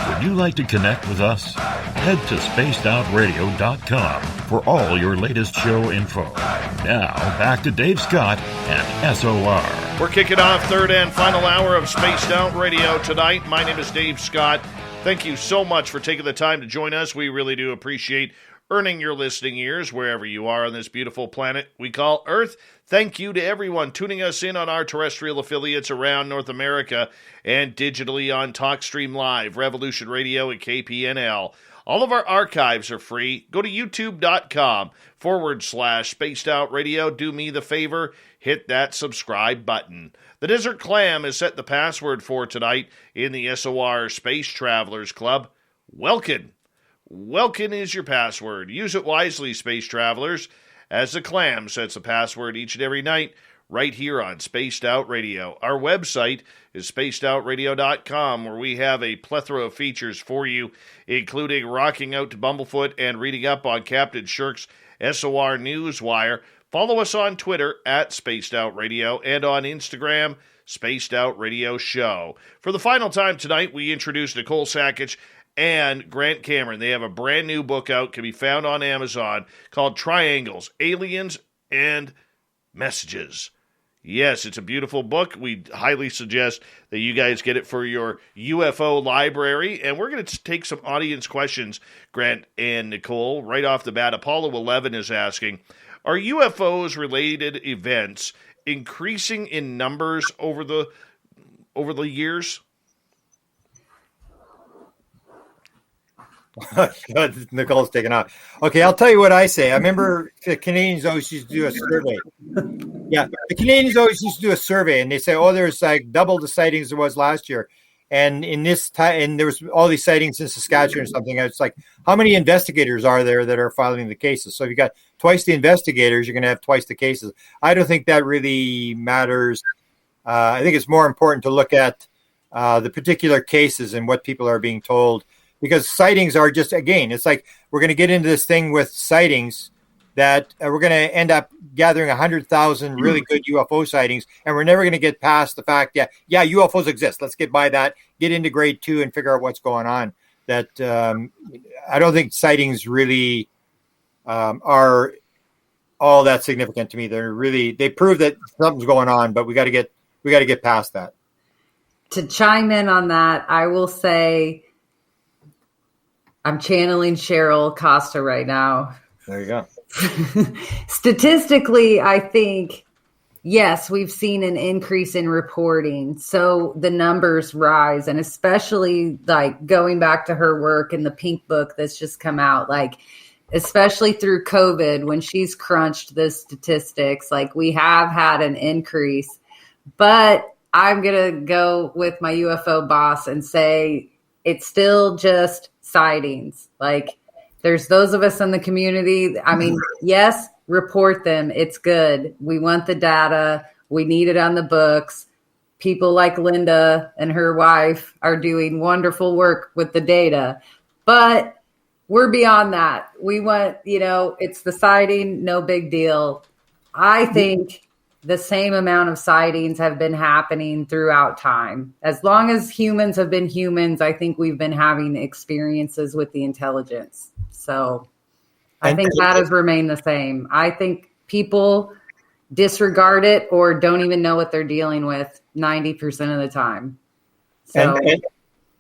Would you like to connect with us? Head to spacedoutradio.com for all your latest show info. Now, back to Dave Scott and SOR. We're kicking off third and final hour of Spaced Out Radio tonight. My name is Dave Scott. Thank you so much for taking the time to join us. We really do appreciate earning your listening ears wherever you are on this beautiful planet we call Earth. Thank you to everyone tuning us in on our terrestrial affiliates around North America and digitally on TalkStream Live, Revolution Radio, and KPNL. All of our archives are free. Go to youtube.com/Spaced Out Radio. Do me the favor, hit that subscribe button. The Desert Clam has set the password for tonight in the SOR Space Travelers Club. Welkin. Welkin is your password. Use it wisely, Space Travelers, as the Clam sets the password each and every night right here on Spaced Out Radio. Our website is spacedoutradio.com, where we have a plethora of features for you, including rocking out to Bumblefoot and reading up on Captain Shirk's SOR Newswire. Follow us on Twitter at Spaced Out Radio and on Instagram, Spaced Out Radio Show. For the final time tonight, we introduce Nicole Sakach and Grant Cameron. They have a brand new book out, can be found on Amazon, called Triangles, Aliens, and Messages. Yes, it's a beautiful book. We highly suggest that you guys get it for your UFO library. And we're going to take some audience questions, Grant and Nicole. Right off the bat, Apollo 11 is asking, are UFOs related events increasing in numbers over the years? Nicole's taking off. Okay, I'll tell you what I say. I remember the Canadians always used to do a survey. Yeah, the Canadians always used to do a survey, and they say, "Oh, there's like double the sightings there was last year." And in this time, and there was all these sightings in Saskatchewan or something. It's like, how many investigators are there that are filing the cases? So if you got twice the investigators, you're going to have twice the cases. I don't think that really matters. I think it's more important to look at the particular cases and what people are being told. Because sightings are just, again, it's like we're going to get into this thing with sightings that we're going to end up gathering 100,000 really good UFO sightings, and we're never going to get past the fact, yeah, UFOs exist. Let's get by that, get into grade 2 and figure out what's going on. That I don't think sightings really are all that significant to me. They prove that something's going on, but we got to get past that. To chime in on that, I will say, I'm channeling Cheryl Costa right now. There you go. Statistically, I think, yes, we've seen an increase in reporting. So the numbers rise. And especially like going back to her work in the Pink Book that's just come out, like especially through COVID, when she's crunched the statistics, like we have had an increase. But I'm going to go with my UFO boss and say it's still just sightings. Like there's those of us in the community. I mean, yes, report them. It's good. We want the data. We need it on the books. People like Linda and her wife are doing wonderful work with the data, but we're beyond that. We want, it's the sighting, no big deal. I think the same amount of sightings have been happening throughout time. As long as humans have been humans, I think we've been having experiences with the intelligence. So I think that has remained the same. I think people disregard it or don't even know what they're dealing with 90% of the time. So.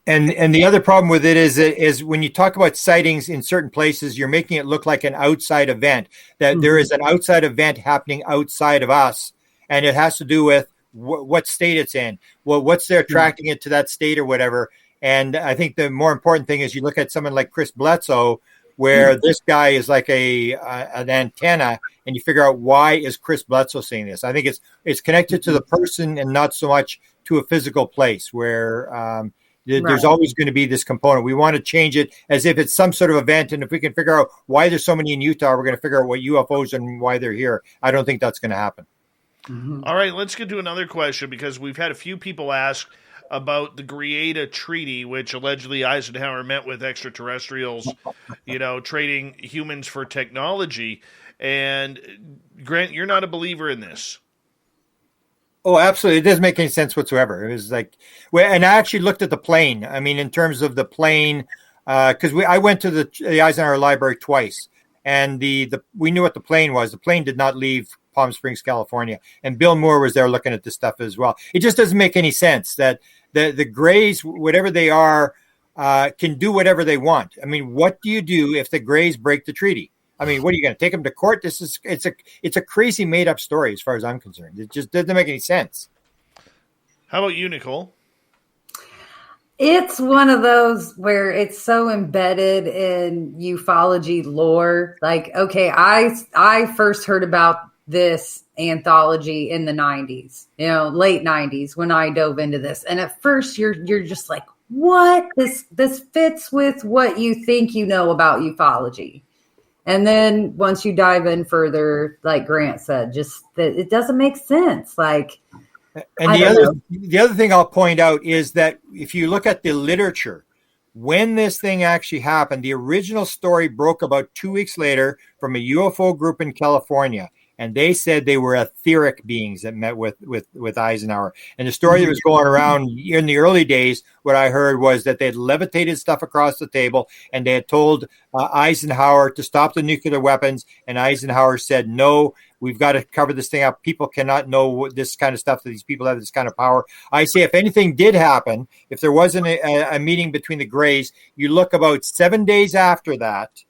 And the other problem with it is when you talk about sightings in certain places, you're making it look like an outside event, that there is an outside event happening outside of us. And it has to do with what state it's in. Well, what's there attracting it to that state or whatever. And I think the more important thing is you look at someone like Chris Bledsoe, where this guy is like an antenna, and you figure out, why is Chris Bledsoe saying this? I think it's connected to the person and not so much to a physical place where there's always going to be this component. We want to change it as if it's some sort of event. And if we can figure out why there's so many in Utah, we're going to figure out what UFOs and why they're here. I don't think that's going to happen. Mm-hmm. All right, let's get to another question, because we've had a few people ask about the Greada Treaty, which allegedly Eisenhower met with extraterrestrials, trading humans for technology. And Grant, you're not a believer in this. Oh, absolutely. It doesn't make any sense whatsoever. It was like, and I actually looked at the plane. I mean, in terms of the plane, because I went to the Eisenhower Library twice, and we knew what the plane was. The plane did not leave Palm Springs, California, and Bill Moore was there looking at this stuff as well. It just doesn't make any sense that the Greys, whatever they are, can do whatever they want. I mean, what do you do if the Greys break the treaty? I mean, what are you going to take them to court? It's a crazy made up story as far as I'm concerned. It just doesn't make any sense. How about you, Nicole? It's one of those where it's so embedded in ufology lore. Like, okay, I first heard about this anthology in the 90s, late 90s, when I dove into this. And at first you're just like, what? This fits with what you think you know about ufology. And then once you dive in further, like Grant said, just that it doesn't make sense. Like, and the other thing I'll point out is that if you look at the literature, when this thing actually happened, the original story broke about 2 weeks later from a UFO group in California. And they said they were etheric beings that met with Eisenhower. And the story that was going around in the early days, what I heard was that they had levitated stuff across the table, and they had told Eisenhower to stop the nuclear weapons. And Eisenhower said no, We've got to cover this thing up. People cannot know this kind of stuff, that these people have this kind of power. I say if anything did happen, if there wasn't a meeting between the Greys, you look about 7 days after that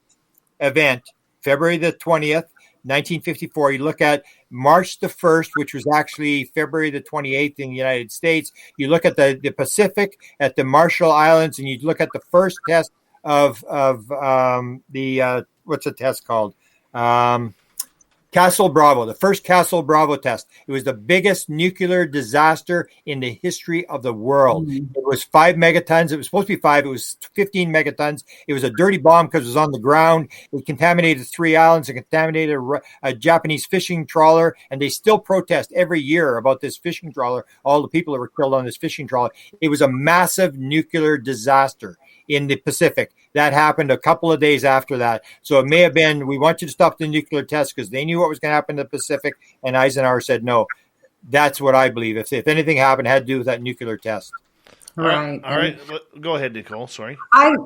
event, February the 20th, 1954, you look at March the 1st, which was actually February the 28th in the United States. You look at the Pacific, at the Marshall Islands, and you look at the first test of the what's the test called? Castle Bravo, the first Castle Bravo test. It was the biggest nuclear disaster in the history of the world. It was 5 megatons. It was supposed to be 5. It was 15 megatons. It was a dirty bomb because it was on the ground. It contaminated 3 islands. It contaminated a Japanese fishing trawler. And they still protest every year about this fishing trawler, all the people that were killed on this fishing trawler. It was a massive nuclear disaster in the Pacific. That happened a couple of days after that. So it may have been, we want you to stop the nuclear test, because they knew what was going to happen in the Pacific, and Eisenhower said no. That's what I believe. If anything happened, it had to do with that nuclear test. Right. All right. Go ahead, Nicole. Sorry. I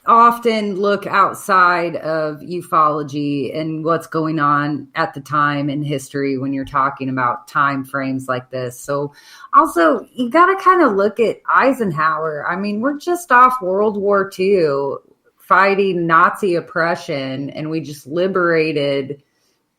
often look outside of ufology and what's going on at the time in history when you're talking about time frames like this. So also, you got to kind of look at Eisenhower. I mean, we're just off World War II fighting Nazi oppression, and we just liberated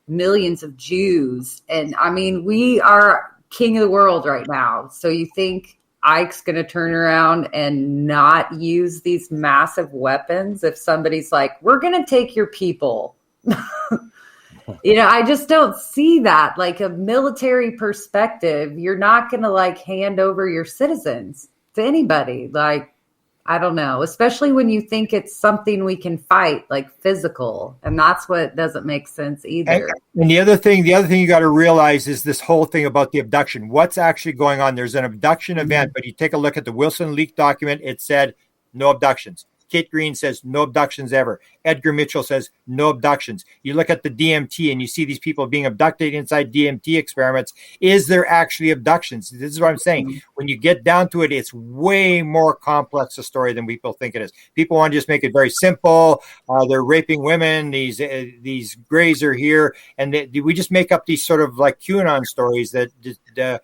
millions of Jews. And I mean, we are king of the world right now. So you think Ike's going to turn around and not use these massive weapons if somebody's like, we're going to take your people? I just don't see that. Like a military perspective, you're not going to like hand over your citizens to anybody. Like, I don't know, especially when you think it's something we can fight, like physical. And that's what doesn't make sense either. And the other thing you got to realize is this whole thing about the abduction. What's actually going on? There's an abduction event, but you take a look at the Wilson leak document. It said no abductions. Kit Green says no abductions ever. Edgar Mitchell says no abductions. You look at the DMT and you see these people being abducted inside DMT experiments. Is there actually abductions? This is what I'm saying. When you get down to it, it's way more complex a story than people think it is. People want to just make it very simple. They're raping women. These Greys are here, and we just make up these sort of like QAnon stories that are,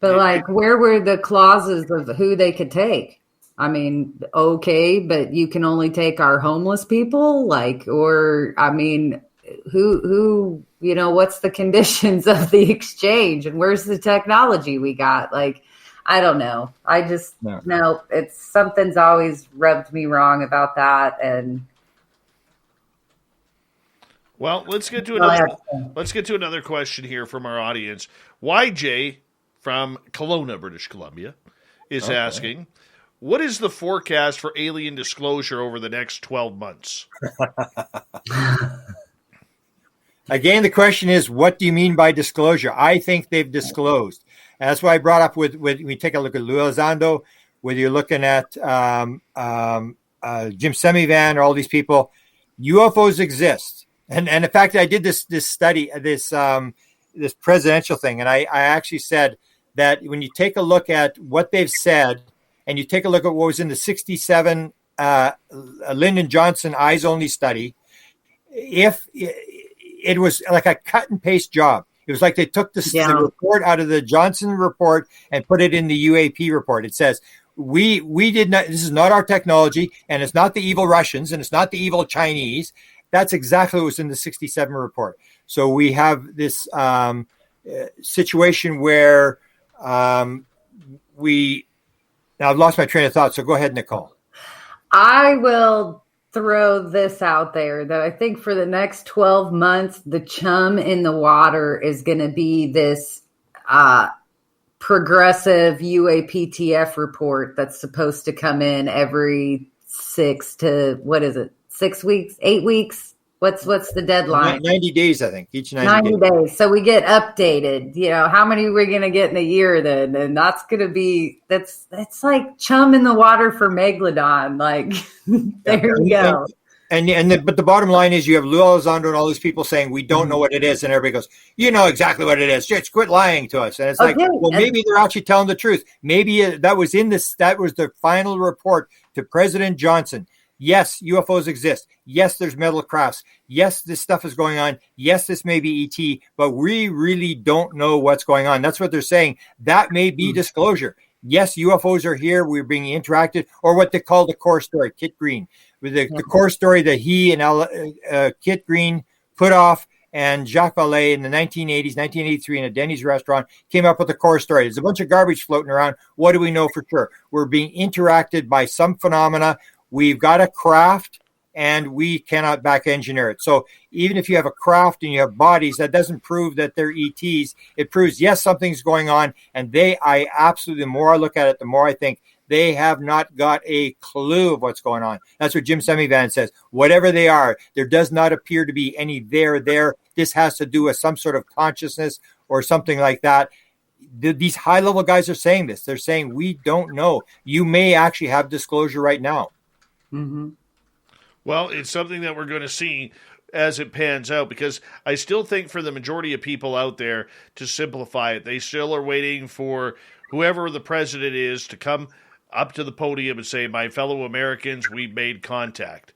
But like, where were the clauses of who they could take? I mean, okay, but you can only take our homeless people, who, what's the conditions of the exchange, and where's the technology we got? Like, I don't know. I just, no, it's something's always rubbed me wrong about that. And well, let's get to another question here from our audience. YJ from Kelowna, British Columbia, is asking, what is the forecast for alien disclosure over the next 12 months? Again, the question is, what do you mean by disclosure? I think they've disclosed. And that's why I brought up with we take a look at Lou Elizondo, whether you're looking at Jim Semivan or all these people, UFOs exist. And in fact, I did this study, this presidential thing, and I actually said that when you take a look at what they've said, and you take a look at what was in the 1967 Lynn and Johnson eyes only study, if it was like a cut and paste job. It was like they took the report out of the Johnson report and put it in the UAP report. It says, we did not, this is not our technology, and it's not the evil Russians, and it's not the evil Chinese. That's exactly what was in the 1967 report. So we have this situation where now, I've lost my train of thought, so go ahead, Nicole. I will throw this out there that I think for the next 12 months, the chum in the water is going to be this progressive UAPTF report that's supposed to come in every 6 weeks, 8 weeks? What's the deadline? 90 days, I think. Each 90 days. So we get updated. How many are we going to get in a year then? And that's going to be, that's like chum in the water for Megalodon. Like, there you go. But the bottom line is you have Lou Elizondo and all these people saying, we don't know what it is. And everybody goes, you know exactly what it is. Just quit lying to us. And it's maybe they're actually telling the truth. Maybe that was the final report to President Johnson. Yes, UFOs exist. Yes, there's metal crafts. Yes, this stuff is going on. Yes, this may be ET, but we really don't know what's going on. That's what they're saying. That may be disclosure. Yes, UFOs are here. We're being interacted, or what they call the core story, Kit Green. With the core story that he and Kit Green put off, and Jacques Vallée in the 1980s, 1983, in a Denny's restaurant, came up with a core story. There's a bunch of garbage floating around. What do we know for sure? We're being interacted by some phenomena. We've got a craft, and we cannot back engineer it. So even if you have a craft and you have bodies, that doesn't prove that they're ETs. It proves, yes, something's going on. And I absolutely, the more I look at it, the more I think they have not got a clue of what's going on. That's what Jim Semivan says. Whatever they are, there does not appear to be any there. This has to do with some sort of consciousness or something like that. These high-level guys are saying this. They're saying, we don't know. You may actually have disclosure right now. Mm-hmm. Well, it's something that we're going to see as it pans out, because I still think for the majority of people out there, to simplify it, they still are waiting for whoever the president is to come up to the podium and say, my fellow Americans, we made contact.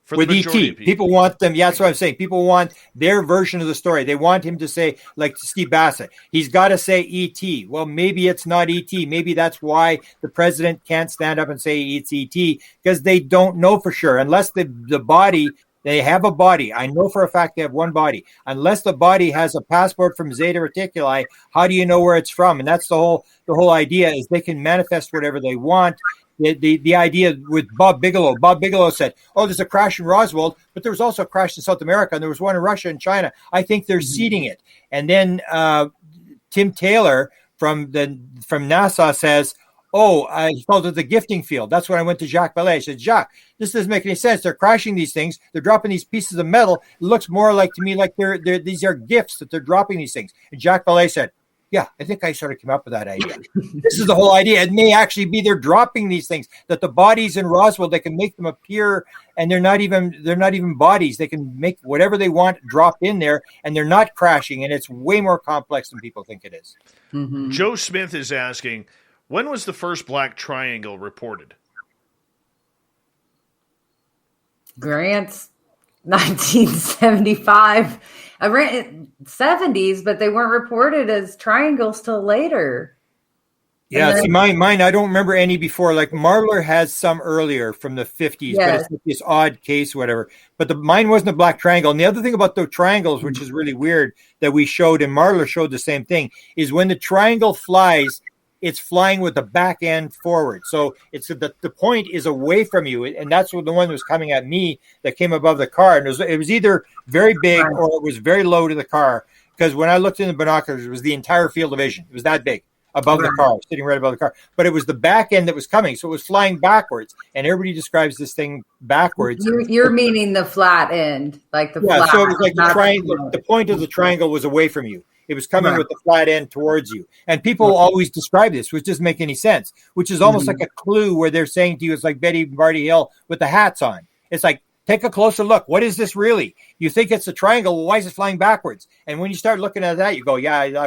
For with the majority ET, of people want them. Yeah, that's what I'm saying. People want their version of the story. They want him to say, like Steve Bassett, he's got to say ET. Well, maybe it's not ET. Maybe that's why the president can't stand up and say it's ET, because they don't know for sure. Unless the body, they have a body. I know for a fact they have one body. Unless the body has a passport from Zeta Reticuli, how do you know where it's from? And that's the whole idea, is they can manifest whatever they want. The idea with Bob Bigelow said, oh, there's a crash in Roswell, but there was also a crash in South America, and there was one in Russia and China. I think they're seeding it. And then Tim Taylor from NASA says, he called it the gifting field. That's when I went to Jacques Vallée. I said, Jacques, this doesn't make any sense. They're crashing these things. They're dropping these pieces of metal. It looks more like, to me, like these are gifts that they're dropping these things. And Jacques Vallée said, yeah, I think I sort of came up with that idea. This is the whole idea. It may actually be they're dropping these things, that the bodies in Roswell, they can make them appear, and they're not even bodies. They can make whatever they want drop in there, and they're not crashing, and it's way more complex than people think it is. Mm-hmm. Joe Smith is asking, when was the first black triangle reported? Grant's 1975. 70s, but they weren't reported as triangles till later. Yeah, see, mine, I don't remember any before. Like Marler has some earlier from the 50s, but it's like this odd case, whatever. But mine wasn't a black triangle. And the other thing about the triangles, which is really weird, that we showed, and Marler showed the same thing, is when the triangle flies, it's flying with the back end forward. So it's the point is away from you. And that's what the one that was coming at me that came above the car. And it was either very big or it was very low to the car. Because when I looked in the binoculars, it was the entire field of vision. It was that big above the car, sitting right above the car. But it was the back end that was coming. So it was flying backwards. And everybody describes this thing backwards. You're meaning the flat end, like the flat. So it was like the triangle. The point of the triangle was away from you. It was coming with the flat end towards you. And people always describe this, which doesn't make any sense, which is almost like a clue where they're saying to you, it's like Betty Barty Hill with the hats on. It's like, take a closer look. What is this really? You think it's a triangle. Well, why is it flying backwards? And when you start looking at that, you go,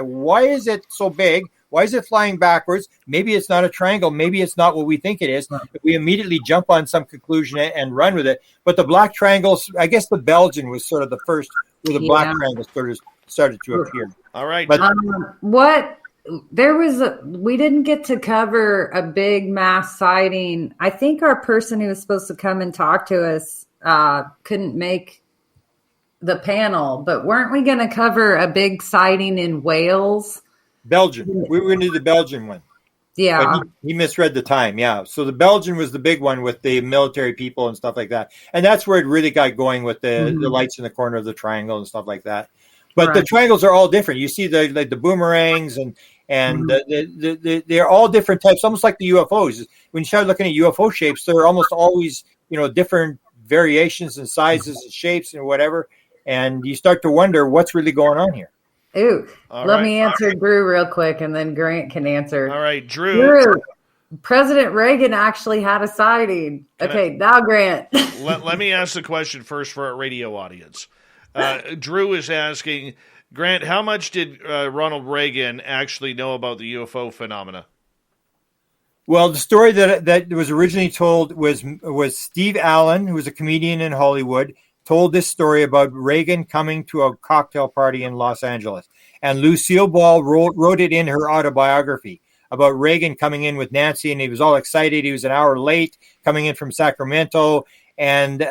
why is it so big? Why is it flying backwards? Maybe it's not a triangle. Maybe it's not what we think it is. We immediately jump on some conclusion and run with it. But the black triangles, I guess the Belgian was sort of the first where the black triangles started to appear. All right. But we didn't get to cover a big mass sighting. I think our person who was supposed to come and talk to us couldn't make the panel, but weren't we going to cover a big sighting in Wales? Belgium. We were going to do the Belgian one. Yeah. But he misread the time. Yeah. So the Belgian was the big one with the military people and stuff like that. And that's where it really got going with the lights in the corner of the triangle and stuff like that. But the triangles are all different. You see the boomerangs and they're all different types, almost like the UFOs. When you start looking at UFO shapes, they're almost always, different variations and sizes and shapes and whatever. And you start to wonder what's really going on here. Ooh, let me answer Drew real quick, and then Grant can answer. All right, Drew. President Reagan actually had a sighting. Now Grant. let me ask the question first for our radio audience. Drew is asking, Grant, how much did Ronald Reagan actually know about the UFO phenomena? Well, the story that was originally told was Steve Allen, who was a comedian in Hollywood, told this story about Reagan coming to a cocktail party in Los Angeles. And Lucille Ball wrote it in her autobiography about Reagan coming in with Nancy, and he was all excited. He was an hour late coming in from Sacramento. And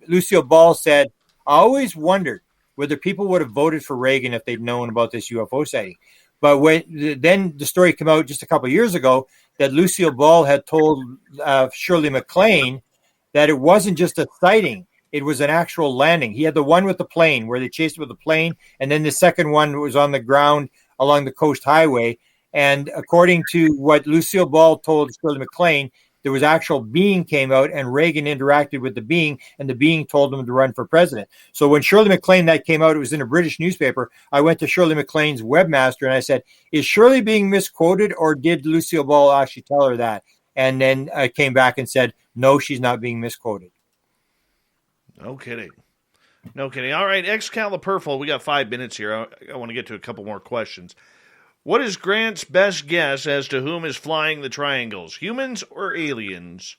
Lucille Ball said, I always wondered whether people would have voted for Reagan if they'd known about this UFO sighting. But then the story came out just a couple of years ago that Lucille Ball had told Shirley MacLaine that it wasn't just a sighting. It was an actual landing. He had the one with the plane where they chased it with the plane. And then the second one was on the ground along the coast highway. And according to what Lucille Ball told Shirley MacLaine, there was actual being came out and Reagan interacted with the being and the being told him to run for president. So when Shirley MacLaine that came out, it was in a British newspaper. I went to Shirley MacLaine's webmaster and I said, is Shirley being misquoted or did Lucille Ball actually tell her that? And then I came back and said, no, she's not being misquoted. No kidding. No kidding. All right, Excalibur, we got 5 minutes here. I want to get to a couple more questions. What is Grant's best guess as to whom is flying the triangles, humans or aliens?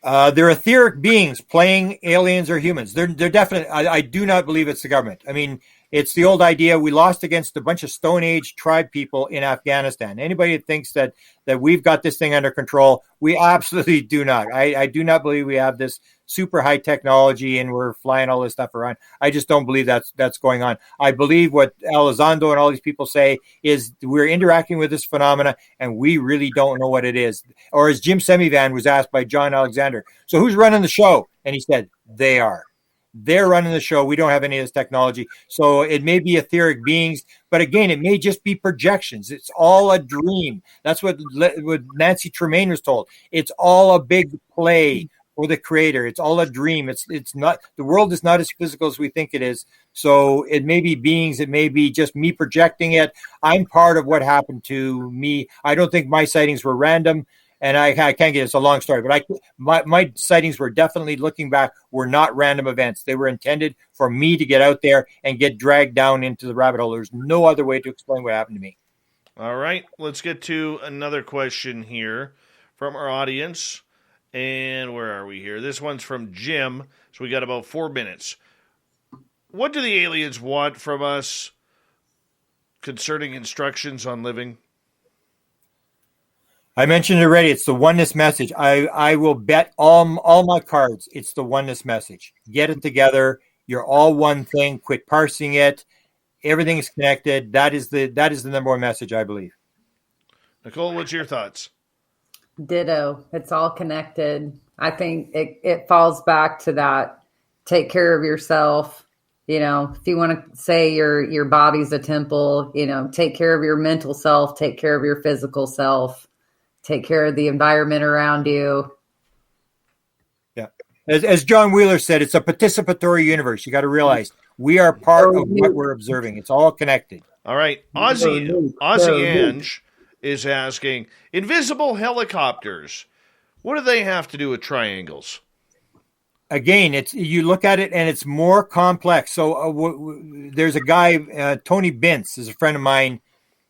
They're etheric beings playing aliens or humans. They're definitely, I do not believe it's the government. I mean, it's the old idea. We lost against a bunch of Stone Age tribe people in Afghanistan. Anybody that thinks that we've got this thing under control, we absolutely do not. I do not believe we have this super high technology and we're flying all this stuff around. I just don't believe that's going on. I believe what Elizondo and all these people say is we're interacting with this phenomena and we really don't know what it is. Or as Jim Semivan was asked by John Alexander, so who's running the show? And he said, they are. They're running the show. We don't have any of this technology. So it may be etheric beings, but again, it may just be projections. It's all a dream. That's what Nancy Tremaine was told. It's all a big play for the creator. It's all a dream. It's not, the world is not as physical as we think it is. So it may be beings. It may be just me projecting it. I'm part of what happened to me. I don't think my sightings were random. And I can't get it's a long story, but my sightings were definitely, looking back, were not random events. They were intended for me to get out there and get dragged down into the rabbit hole. There's no other way to explain what happened to me. All right, let's get to another question here from our audience. And where are we here? This one's from Jim. So we got about 4 minutes. What do the aliens want from us concerning instructions on living? I mentioned it already. It's the oneness message. I will bet all my cards. It's the oneness message. Get it together. You're all one thing. Quit parsing it. Everything is connected. That is the number one message, I believe. Nicole, what's your thoughts? Ditto. It's all connected. I think it falls back to that. Take care of yourself. You know, if you want to say your body's a temple, you know, take care of your mental self. Take care of your physical self. Take care of the environment around you. Yeah. As John Wheeler said, it's a participatory universe. You got to realize we are part of what we're observing. It's all connected. All right. Aussie Ange is asking, invisible helicopters, what do they have to do with triangles? Again, you look at it and it's more complex. So there's a guy, Tony Bintz is a friend of mine.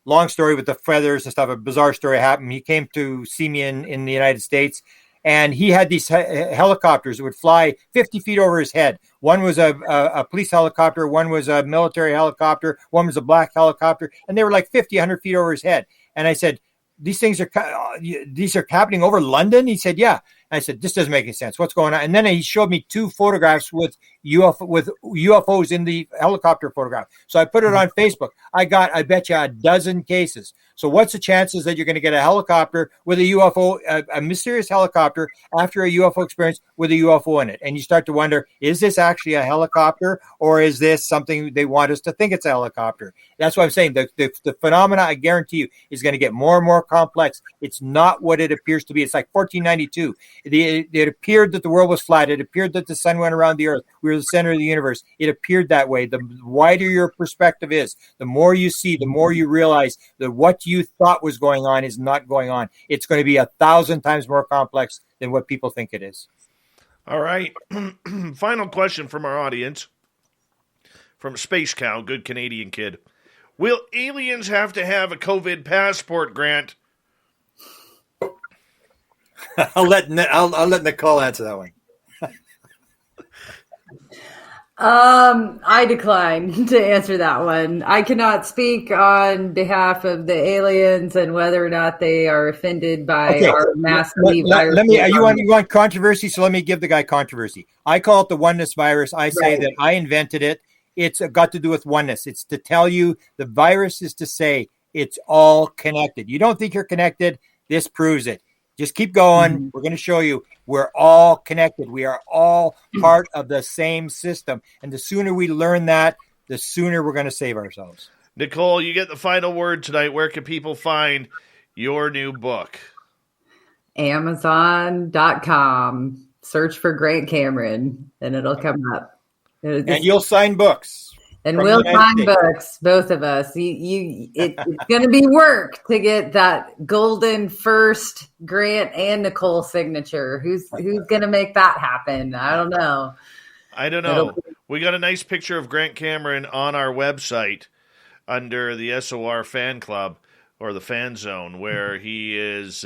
Long story with the feathers and stuff. A bizarre story happened. He came to see me in the United States, and he had these helicopters that would fly 50 feet over his head. One was a police helicopter. One was a military helicopter. One was a black helicopter. And they were like 50, 100 feet over his head. And I said, these are happening over London? He said, yeah. I said, this doesn't make any sense. What's going on? And then he showed me 2 photographs with UFOs in the helicopter photograph. So I put it on Facebook. I bet you a dozen cases. So what's the chances that you're going to get a helicopter with a UFO, a mysterious helicopter after a UFO experience with a UFO in it? And you start to wonder, is this actually a helicopter or is this something they want us to think it's a helicopter? That's what I'm saying. The phenomena, I guarantee you, is going to get more and more complex. It's not what it appears to be. It's like 1492. It appeared that the world was flat. It appeared that the sun went around the earth. We were the center of the universe. It appeared that way. The wider your perspective is, the more you see, the more you realize that what you thought was going on is not going on. It's going to be 1,000 times more complex than what people think it is. All right. Final question from our audience. From Space Cow, good Canadian kid. Will aliens have to have a COVID passport, Grant? I'll let Nicole answer that one. I decline to answer that one. I cannot speak on behalf of the aliens and whether or not they are offended by our massive virus. Let me. You want controversy? So let me give the guy controversy. I call it the oneness virus. I say that I invented it. It's got to do with oneness. It's to tell you the virus is to say it's all connected. You don't think you're connected? This proves it. Just keep going. Mm-hmm. We're going to show you we're all connected. We are all part of the same system. And the sooner we learn that, the sooner we're going to save ourselves. Nicole, you get the final word tonight. Where can people find your new book? Amazon.com. Search for Grant Cameron, and it'll come up. And you'll sign books. And we'll sign books, both of us. It's going to be work to get that golden first Grant and Nicole signature. Who's going to make that happen? I don't know. We got a nice picture of Grant Cameron on our website under the SOR fan club or the fan zone, where he is,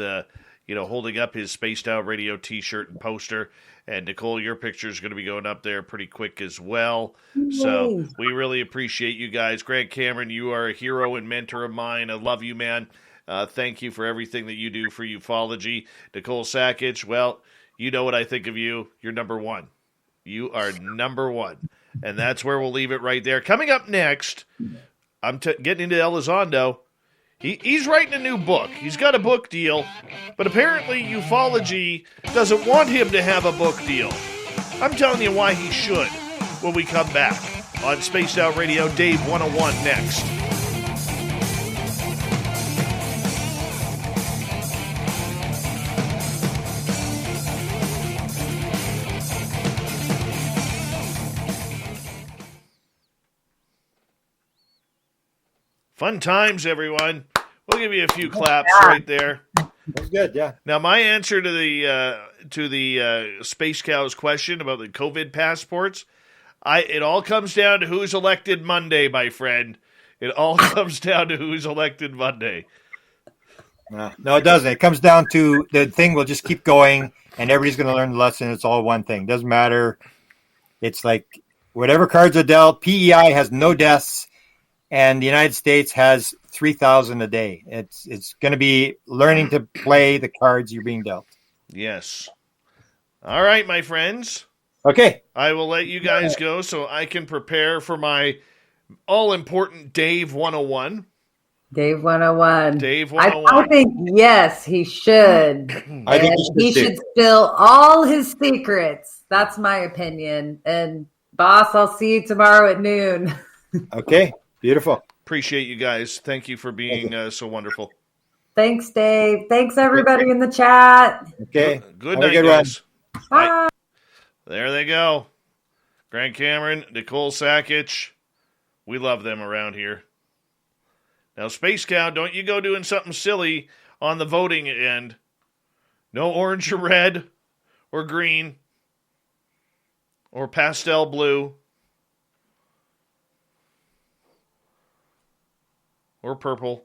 holding up his Spaced Out Radio T-shirt and poster. And Nicole, your picture is going to be going up there pretty quick as well. So we really appreciate you guys. Grant Cameron, you are a hero and mentor of mine. I love you, man. Thank you for everything that you do for ufology. Nicole Sakach, well, you know what I think of you. You're number one. You are number one. And that's where we'll leave it right there. Coming up next, I'm getting into Elizondo. He's writing a new book. He's got a book deal, but apparently ufology doesn't want him to have a book deal. I'm telling you why he should when we come back on Spaced Out Radio. Dave 101 next. Fun times, everyone. We'll give you a few claps right there. That's good, yeah. Now, my answer to the Space Cow's question about the COVID passports, it all comes down to who's elected Monday, my friend. It all comes down to who's elected Monday. No, it doesn't. It comes down to the thing will just keep going, and everybody's going to learn the lesson. It's all one thing. Doesn't matter. It's like whatever cards are dealt. PEI has no deaths. And the United States has 3,000 a day. It's going to be learning to play the cards you're being dealt. Yes. All right, my friends. Okay. I will let you guys go so I can prepare for my all-important Dave 101. Dave 101. Dave 101. I think, yes, he should. I think he should spill all his secrets. That's my opinion. And, boss, I'll see you tomorrow at noon. Okay. Beautiful. Appreciate you guys. Thank you for being so wonderful. Thanks, Dave. Thanks, everybody in the chat. Okay. Good night, guys. Bye. There they go. Grant Cameron, Nicole Sakach. We love them around here. Now, Space Cow, don't you go doing something silly on the voting end. No orange or red or green or pastel blue. Or purple.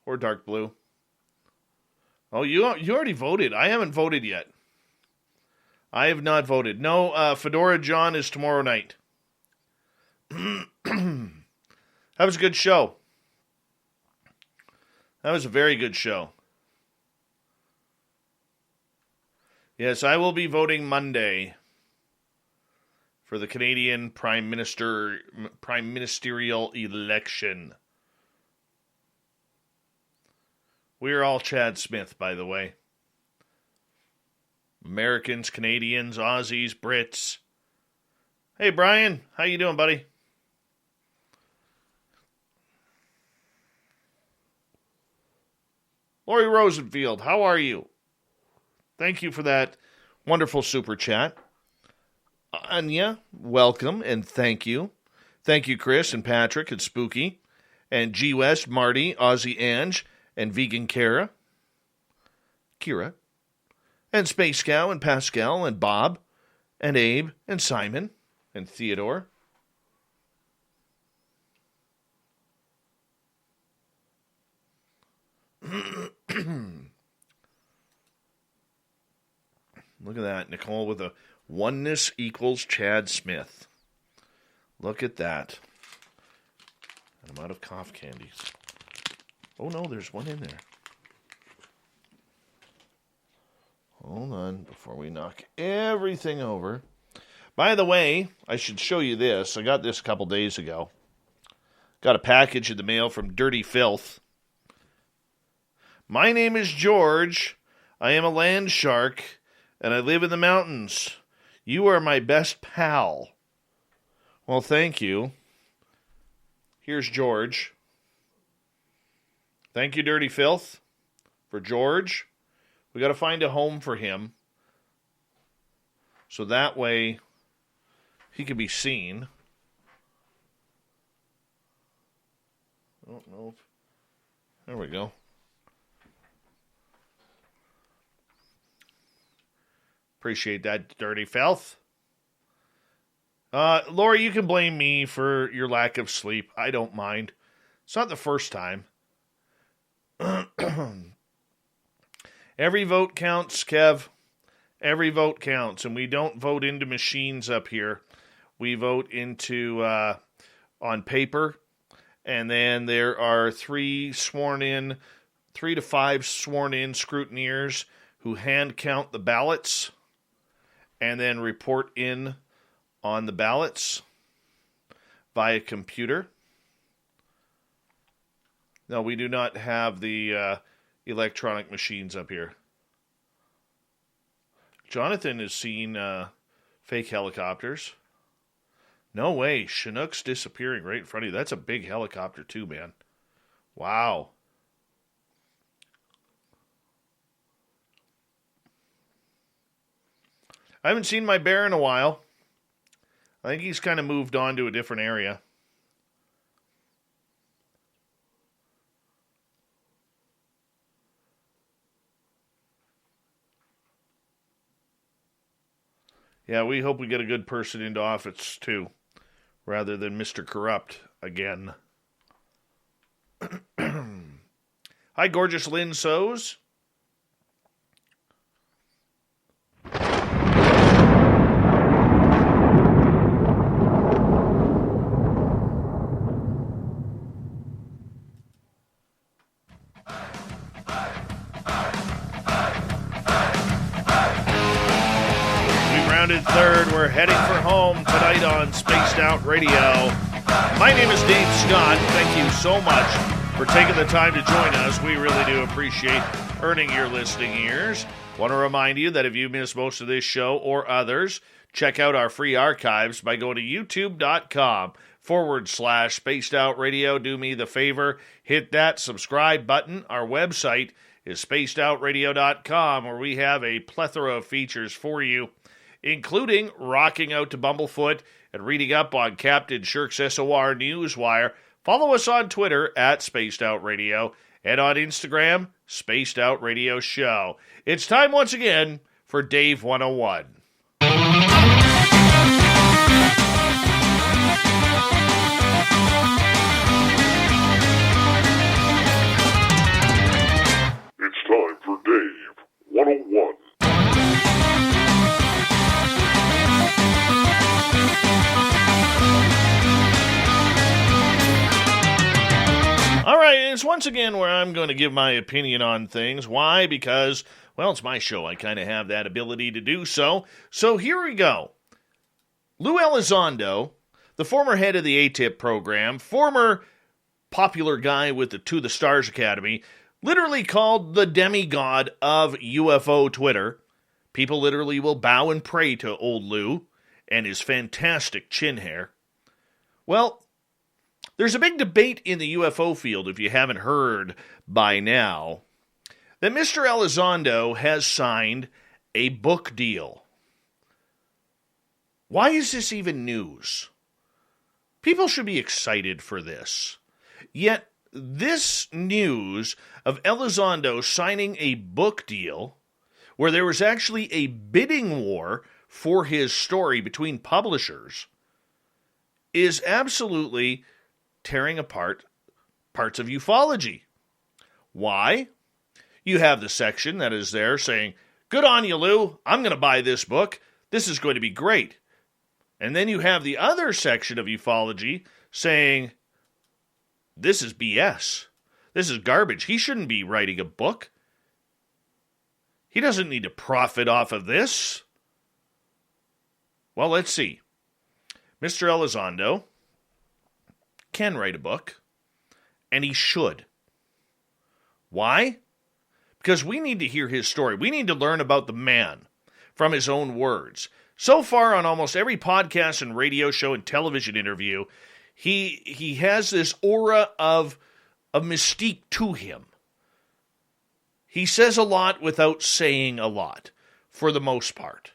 Or dark blue. Oh, you already voted. I haven't voted yet. I have not voted. No, Fedora John is tomorrow night. That was a good show. That was a very good show. Yes, I will be voting Monday for the Canadian Prime Ministerial election. We are all Chad Smith, by the way. Americans, Canadians, Aussies, Brits. Hey, Brian, how you doing, buddy? Lori Rosenfield, how are you? Thank you for that wonderful super chat. Anya, welcome and thank you. Thank you, Chris and Patrick and Spooky and G West, Marty, Aussie Ange, and Vegan Kara. Kira, and Space Cow, and Pascal, and Bob, and Abe, and Simon, and Theodore. Look at that. Nicole with a oneness equals Chad Smith. Look at that. And I'm out of cough candies. Oh, no, there's one in there. Hold on before we knock everything over. By the way, I should show you this. I got this a couple days ago. Got a package in the mail from Dirty Fylth. My name is George. I am a land shark, and I live in the mountains. You are my best pal. Well, thank you. Here's George. Thank you, Dirty Fylth, for George. We got to find a home for him, so that way he can be seen. I don't know. There we go. Appreciate that, Dirty Fylth. Lori, you can blame me for your lack of sleep. I don't mind. It's not the first time. Every vote counts, Kev. Every vote counts. And we don't vote into machines up here. We vote into on paper. And then there are 3 to 5 sworn in scrutineers who hand count the ballots and then report in on the ballots via computer. No, we do not have the electronic machines up here. Jonathan has seen fake helicopters. No way. Chinook's disappearing right in front of you. That's a big helicopter too, man. Wow. I haven't seen my bear in a while. I think he's kind of moved on to a different area. Yeah, we hope we get a good person into office, too, rather than Mr. Corrupt again. Hi, gorgeous Lynn Sows. Third, we're heading for home tonight on Spaced Out Radio. My name is Dave Scott. Thank you so much for taking the time to join us. We really do appreciate earning your listening ears. Want to remind you that if you missed most of this show or others, check out our free archives by going to youtube.com/Spaced Out Radio. Do me the favor, hit that subscribe button. Our website is spacedoutradio.com, where we have a plethora of features for you, including rocking out to Bumblefoot and reading up on Captain Shirk's SOR Newswire. Follow us on Twitter at Spaced Out Radio and on Instagram, Spaced Out Radio Show. It's time once again for Dave 101. It's time for Dave 101. All right, it's once again where I'm going to give my opinion on things. Why? Because, well, it's my show. I kind of have that ability to do so. So here we go. Lou Elizondo, the former head of the ATIP program, former popular guy with the To the Stars Academy, literally called the demigod of UFO Twitter. People literally will bow and pray to old Lou and his fantastic chin hair. Well, there's a big debate in the UFO field, if you haven't heard by now, that Mr. Elizondo has signed a book deal. Why is this even news? People should be excited for this. Yet, this news of Elizondo signing a book deal where there was actually a bidding war for his story between publishers is absolutely tearing apart parts of ufology. Why? You have the section that is there saying, good on you, Lou. I'm going to buy this book. This is going to be great. And then you have the other section of ufology saying, this is BS. This is garbage. He shouldn't be writing a book. He doesn't need to profit off of this. Well, let's see. Mr. Elizondo can write a book, and he should. Why? Because we need to hear his story. We need to learn about the man from his own words. So far on almost every podcast and radio show and television interview, he has this aura of mystique to him. He says a lot without saying a lot, for the most part.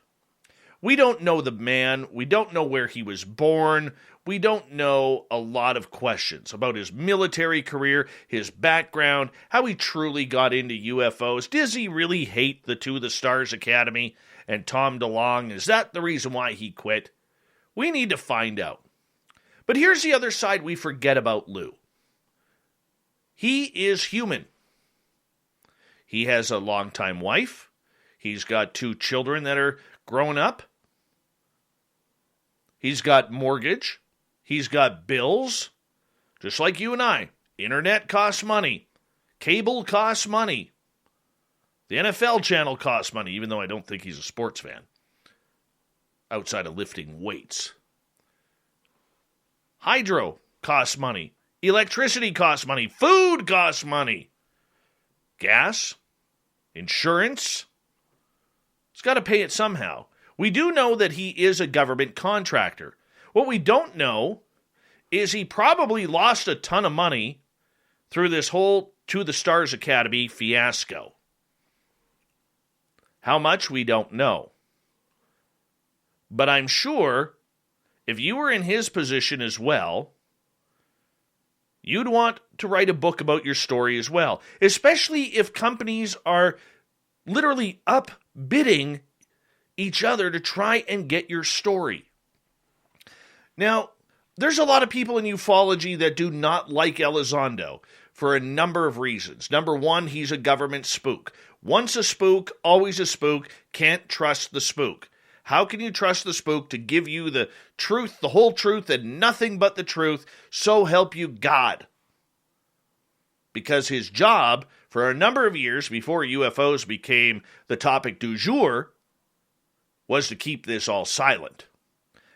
We don't know the man. We don't know where he was born. We don't know a lot of questions about his military career, his background, how he truly got into UFOs. Does he really hate the Two of the Stars Academy and Tom DeLonge? Is that the reason why he quit? We need to find out. But here's the other side we forget about Lou. He is human. He has a longtime wife. He's got 2 children that are grown up. He's got mortgage. He's got bills. Just like you and I. Internet costs money. Cable costs money. The NFL channel costs money, even though I don't think he's a sports fan. Outside of lifting weights. Hydro costs money. Electricity costs money. Food costs money. Gas. Insurance. He's got to pay it somehow. We do know that he is a government contractor. What we don't know is he probably lost a ton of money through this whole To the Stars Academy fiasco. How much, we don't know. But I'm sure if you were in his position as well, you'd want to write a book about your story as well, especially if companies are literally upbidding each other to try and get your story. Now, there's a lot of people in ufology that do not like Elizondo for a number of reasons. Number one, he's a government spook. Once a spook, always a spook. Can't trust the spook. How can you trust the spook to give you the truth, the whole truth, and nothing but the truth? So help you God. Because his job, for a number of years before UFOs became the topic du jour, was to keep this all silent.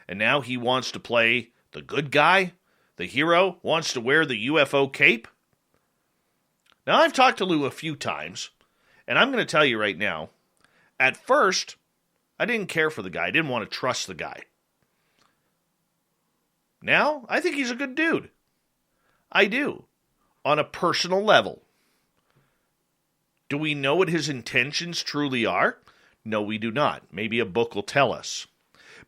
And now he wants to play the good guy, the hero, wants to wear the UFO cape. Now, I've talked to Lou a few times, and I'm going to tell you right now, at first, I didn't care for the guy. I didn't want to trust the guy. Now, I think he's a good dude. I do. On a personal level. Do we know what his intentions truly are? No, we do not. Maybe a book will tell us.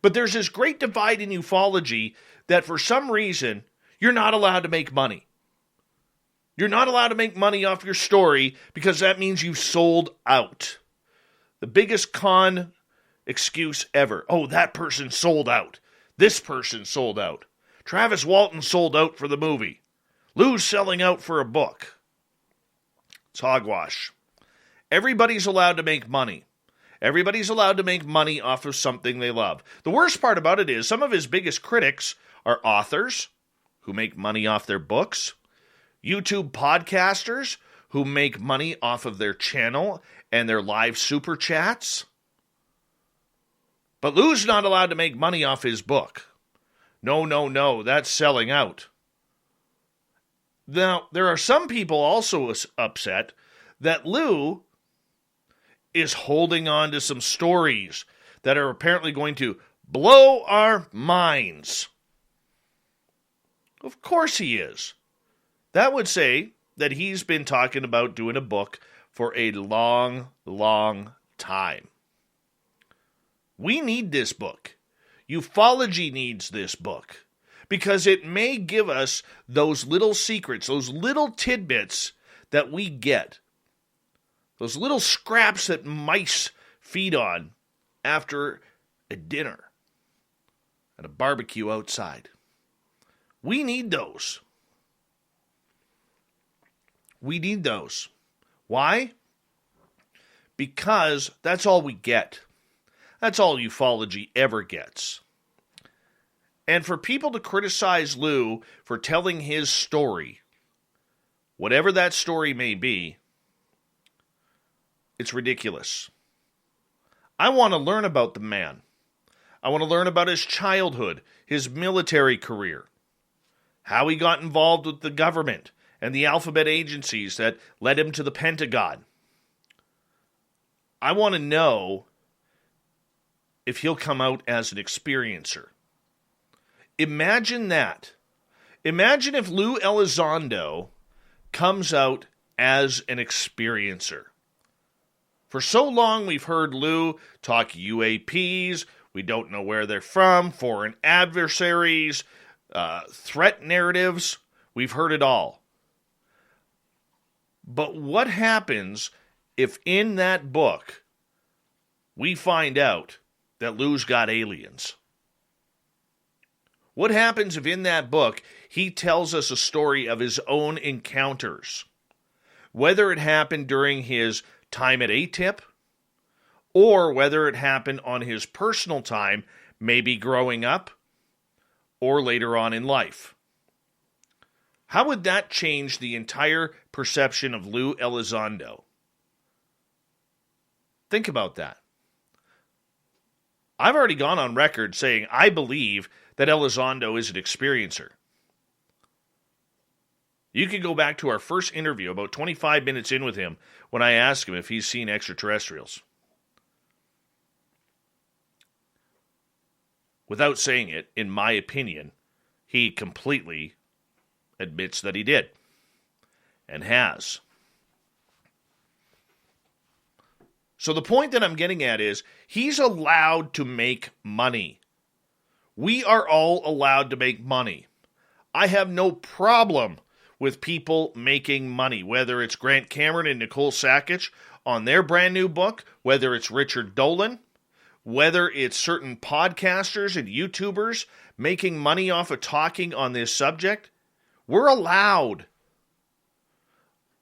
But there's this great divide in ufology that for some reason, you're not allowed to make money. You're not allowed to make money off your story because that means you've sold out. The biggest con excuse ever. Oh, that person sold out. This person sold out. Travis Walton sold out for the movie. Lou's selling out for a book. It's hogwash. Everybody's allowed to make money. Everybody's allowed to make money off of something they love. The worst part about it is some of his biggest critics are authors who make money off their books, YouTube podcasters who make money off of their channel and their live super chats. But Lou's not allowed to make money off his book. No, that's selling out. Now, there are some people also upset that Lou is holding on to some stories that are apparently going to blow our minds. Of course he is. That would say that he's been talking about doing a book for a long, long time. We need this book. Ufology needs this book. because it may give us those little secrets, those little tidbits that we get, those little scraps that mice feed on after a dinner at a barbecue outside. We need those. We need those. Why? Because that's all we get. That's all ufology ever gets. And for people to criticize Lou for telling his story, whatever that story may be, it's ridiculous. I want to learn about the man. I want to learn about his childhood, his military career, how he got involved with the government and the alphabet agencies that led him to the Pentagon. I want to know if he'll come out as an experiencer. Imagine that. Imagine if Lou Elizondo comes out as an experiencer. For so long we've heard Lou talk UAPs, we don't know where they're from, foreign adversaries, threat narratives, we've heard it all. But what happens if in that book we find out that Lou's got aliens? What happens if in that book he tells us a story of his own encounters? Whether it happened during his time at ATIP, or whether it happened on his personal time, maybe growing up, or later on in life. How would that change the entire perception of Lou Elizondo? Think about that. I've already gone on record saying I believe that Elizondo is an experiencer. You can go back to our first interview, about 25 minutes in with him, when I asked him if he's seen extraterrestrials. Without saying it, in my opinion, he completely admits that he did, and has. So the point that I'm getting at is, he's allowed to make money. We are all allowed to make money. I have no problem with people making money, whether it's Grant Cameron and Nicole Sakach on their brand new book, whether it's Richard Dolan, whether it's certain podcasters and YouTubers making money off of talking on this subject. We're allowed.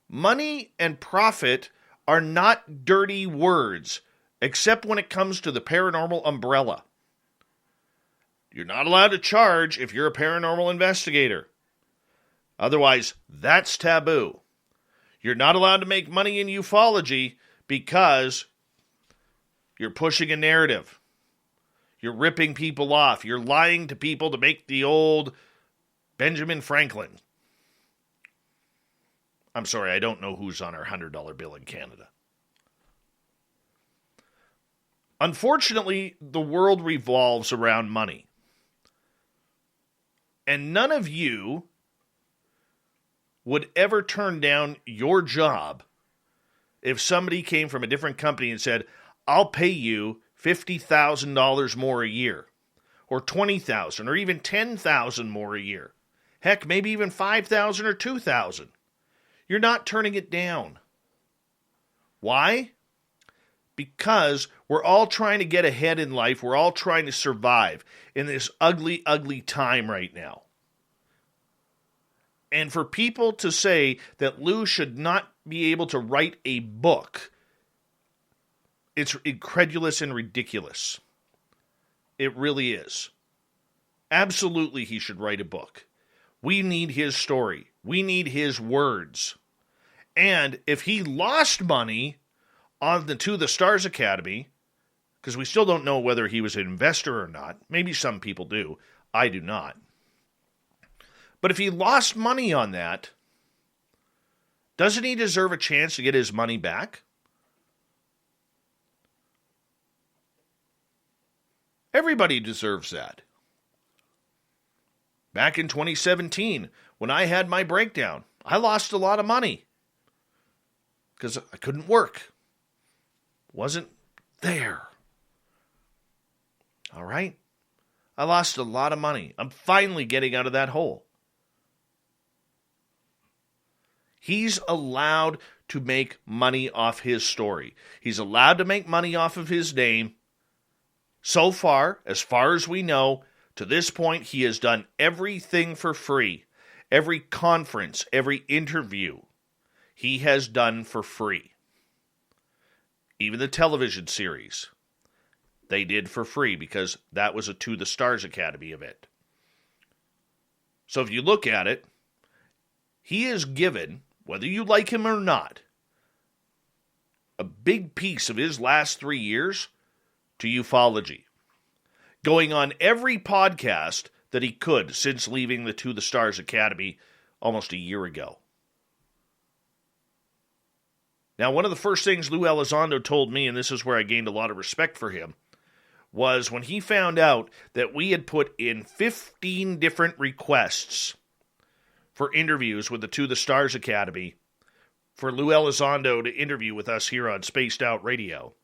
Money and profit are not dirty words, except when it comes to the paranormal umbrella. You're not allowed to charge if you're a paranormal investigator. Otherwise, that's taboo. You're not allowed to make money in ufology because you're pushing a narrative. You're ripping people off. You're lying to people to make the old Benjamin Franklin. I'm sorry, I don't know who's on our $100 bill in Canada. Unfortunately, the world revolves around money. And none of you would ever turn down your job if somebody came from a different company and said, I'll pay you $50,000 more a year, or $20,000, or even $10,000 more a year. Heck, maybe even $5,000 or $2,000. You're not turning it down. Why? Because we're all trying to get ahead in life. We're all trying to survive in this ugly, ugly time right now. And for people to say that Lou should not be able to write a book, it's incredulous and ridiculous. It really is. Absolutely, he should write a book. We need his story. We need his words. And if he lost money on the To the Stars Academy, because we still don't know whether he was an investor or not. Maybe some people do. I do not. But if he lost money on that, doesn't he deserve a chance to get his money back? Everybody deserves that. Back in 2017, when I had my breakdown, I lost a lot of money because I couldn't work. Wasn't there. All right? I lost a lot of money. I'm finally getting out of that hole. He's allowed to make money off his story. He's allowed to make money off of his name. So far as we know, to this point, he has done everything for free. Every conference, every interview, he has done for free. Even the television series, they did for free because that was a To the Stars Academy event. So if you look at it, he is given, whether you like him or not, a big piece of his last 3 years to ufology. Going on every podcast that he could since leaving the To the Stars Academy almost a year ago. Now, one of the first things Lou Elizondo told me, and this is where I gained a lot of respect for him, was when he found out that we had put in 15 different requests for interviews with the To the Stars Academy for Lou Elizondo to interview with us here on Spaced Out Radio,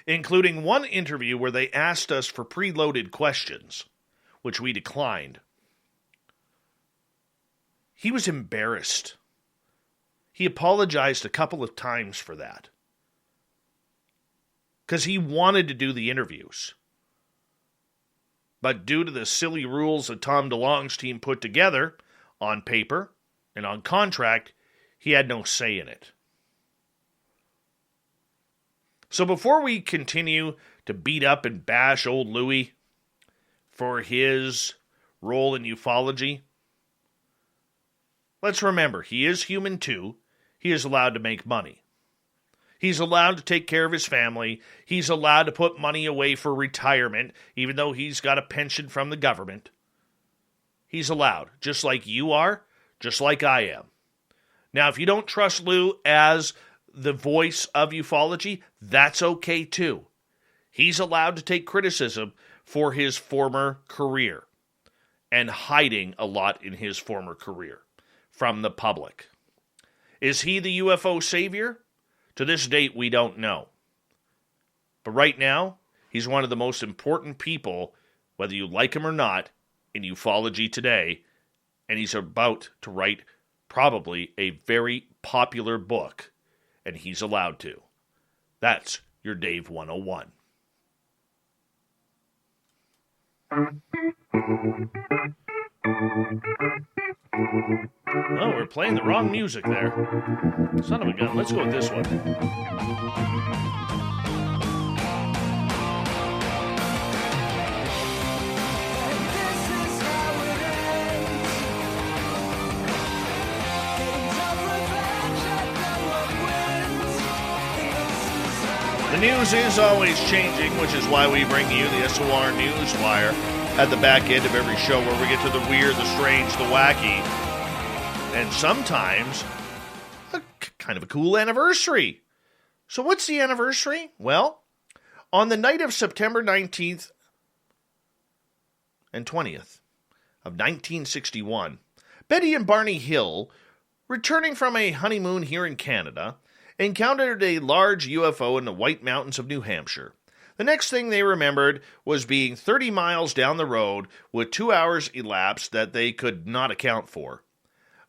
including one interview where they asked us for preloaded questions, which we declined. He was embarrassed. He apologized a couple of times for that, because he wanted to do the interviews. But due to the silly rules that Tom DeLong's team put together on paper and on contract, he had no say in it. So before we continue to beat up and bash old Louie for his role in ufology, let's remember, he is human too. He is allowed to make money. He's allowed to take care of his family. He's allowed to put money away for retirement, even though he's got a pension from the government. He's allowed, just like you are, just like I am. Now, if you don't trust Lou as the voice of ufology, that's okay too. He's allowed to take criticism for his former career and hiding a lot in his former career from the public. Is he the UFO savior? To this date, we don't know. But right now, he's one of the most important people, whether you like him or not, in ufology today, and he's about to write probably a very popular book, and he's allowed to. That's your Dave 101. Oh, we're playing the wrong music there. Son of a gun. Let's go with this one. The news is always changing, which is why we bring you the SOR Newswire at the back end of every show, where we get to the weird, the strange, the wacky, and sometimes kind of a cool anniversary. So what's the anniversary? Well, on the night of September 19th and 20th of 1961, Betty and Barney Hill, returning from a honeymoon here in Canada, encountered a large UFO in the White Mountains of New Hampshire. The next thing they remembered was being 30 miles down the road with 2 hours elapsed that they could not account for.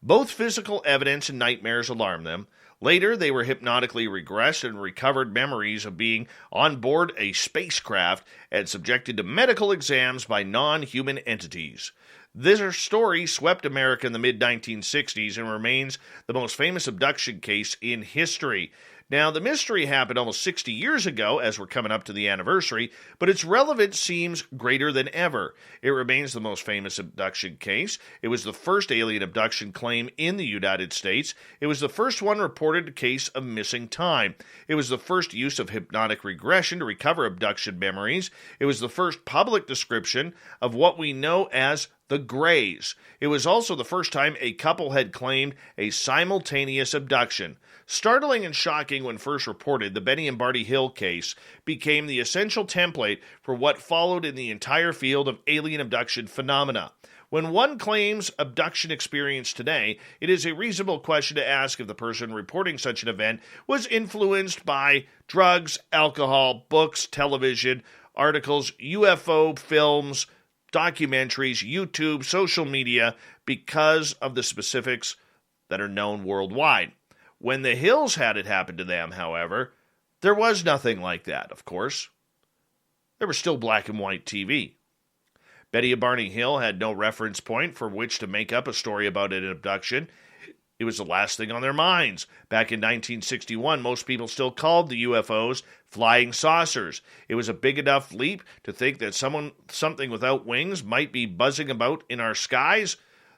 Both physical evidence and nightmares alarmed them. Later, they were hypnotically regressed and recovered memories of being on board a spacecraft and subjected to medical exams by non-human entities. This story swept America in the mid-1960s and remains the most famous abduction case in history. Now, the mystery happened almost 60 years ago, as we're coming up to the anniversary, but its relevance seems greater than ever. It remains the most famous abduction case. It was the first alien abduction claim in the United States. It was the first one reported case of missing time. It was the first use of hypnotic regression to recover abduction memories. It was the first public description of what we know as the Greys. It was also the first time a couple had claimed a simultaneous abduction. Startling and shocking when first reported, the Betty and Barney Hill case became the essential template for what followed in the entire field of alien abduction phenomena. When one claims abduction experience today, it is a reasonable question to ask if the person reporting such an event was influenced by drugs, alcohol, books, television, articles, UFO films, documentaries, YouTube, social media, because of the specifics that are known worldwide. When the Hills had it happen to them, however, there was nothing like that, of course. There was still black and white TV. Betty and Barney Hill had no reference point for which to make up a story about an abduction. It was the last thing on their minds. Back in 1961, most people still called the UFOs flying saucers. It was a big enough leap to think that something without wings might be buzzing about in our skies.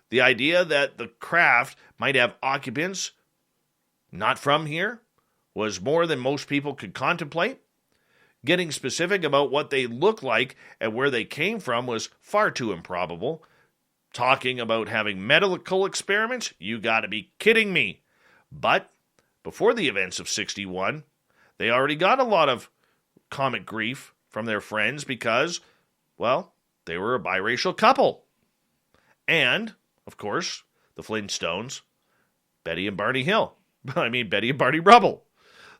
The idea that the craft might have occupants not from here was more than most people could contemplate. Getting specific about what they looked like and where they came from was far too improbable. Talking about having medical experiments? You gotta be kidding me. But before the events of 61, they already got a lot of comic grief from their friends because, well, they were a biracial couple. And, of course, the Flintstones, Betty and Barney Hill. Betty and Barney Rubble.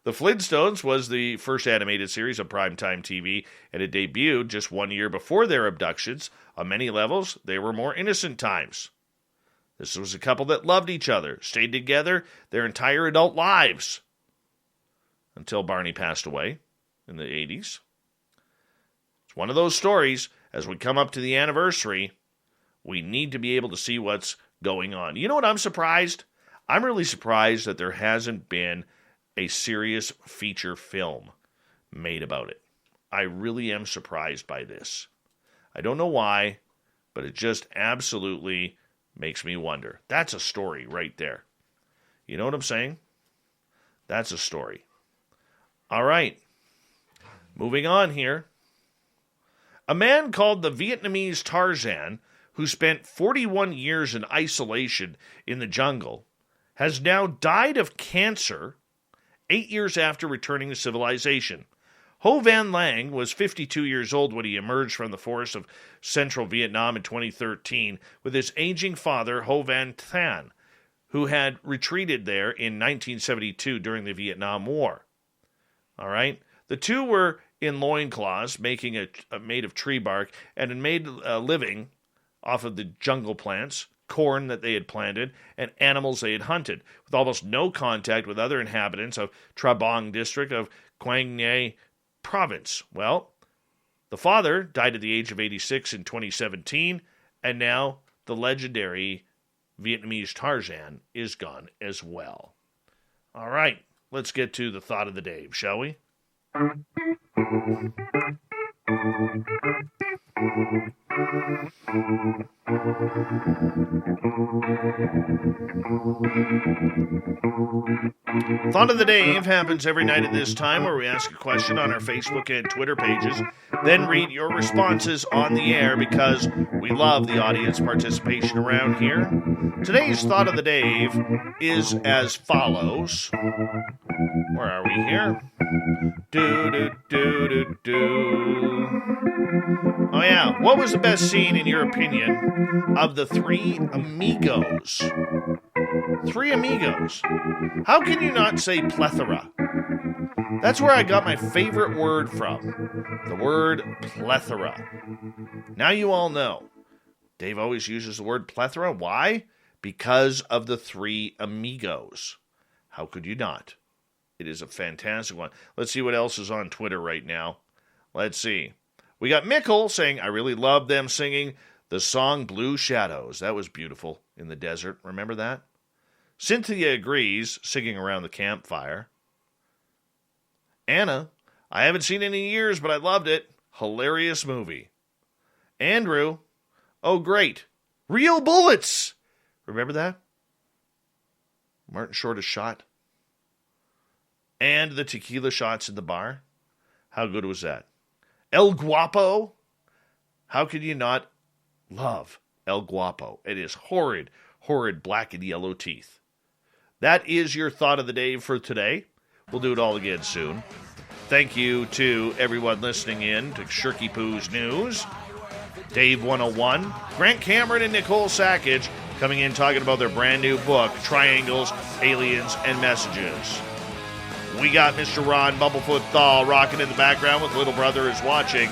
The Flintstones was the first animated series of primetime TV, and it debuted just 1 year before their abductions. On many levels, they were more innocent times. This was a couple that loved each other, stayed together their entire adult lives, until Barney passed away in the 80s. It's one of those stories, as we come up to the anniversary, we need to be able to see what's going on. You know what I'm surprised? I'm really surprised that there hasn't been a serious feature film made about it. I really am surprised by this. I don't know why, but it just absolutely makes me wonder. That's a story right there. You know what I'm saying? That's a story. All right. Moving on here. A man called the Vietnamese Tarzan, who spent 41 years in isolation in the jungle, has now died of cancer 8 years after returning to civilization. Ho Van Lang was 52 years old when he emerged from the forests of central Vietnam in 2013 with his aging father, Ho Van Than, who had retreated there in 1972 during the Vietnam War. All right? The two were in loincloths, made of tree bark, and had made a living off of the jungle plants, corn that they had planted, and animals they had hunted, with almost no contact with other inhabitants of Trabong district of Quang Nye province. Well, the father died at the age of 86 in 2017, and now the legendary Vietnamese Tarzan is gone as well. All right, let's get to the thought of the day, shall we? Thought of the Dave happens every night at this time, where we ask a question on our Facebook and Twitter pages, then read your responses on the air because we love the audience participation around here. Today's Thought of the Dave is as follows. Where are we here? Oh yeah, what was the best scene, in your opinion, of the Three Amigos? Three Amigos. How can you not say plethora? That's where I got my favorite word from. The word plethora. Now you all know. Dave always uses the word plethora. Why? Because of the Three Amigos. How could you not? It is a fantastic one. Let's see what else is on Twitter right now. Let's see. We got Mickle saying, I really love them singing the song Blue Shadows. That was beautiful in the desert. Remember that? Cynthia agrees, singing around the campfire. Anna, I haven't seen it in years, but I loved it. Hilarious movie. Andrew, oh great. Real bullets. Remember that? Martin Short a shot. And the tequila shots in the bar. How good was that? El Guapo. How could you not love El Guapo? It is horrid, horrid black and yellow teeth. That is your thought of the day for today. We'll do it all again soon. Thank you to everyone listening in to Shirky Poo's News. Dave 101, Grant Cameron and Nicole Sakach coming in talking about their brand new book, Triangles, Aliens, and Messages. We got Mr. Ron Bumblefoot Thal rocking in the background with Little Brother is Watching.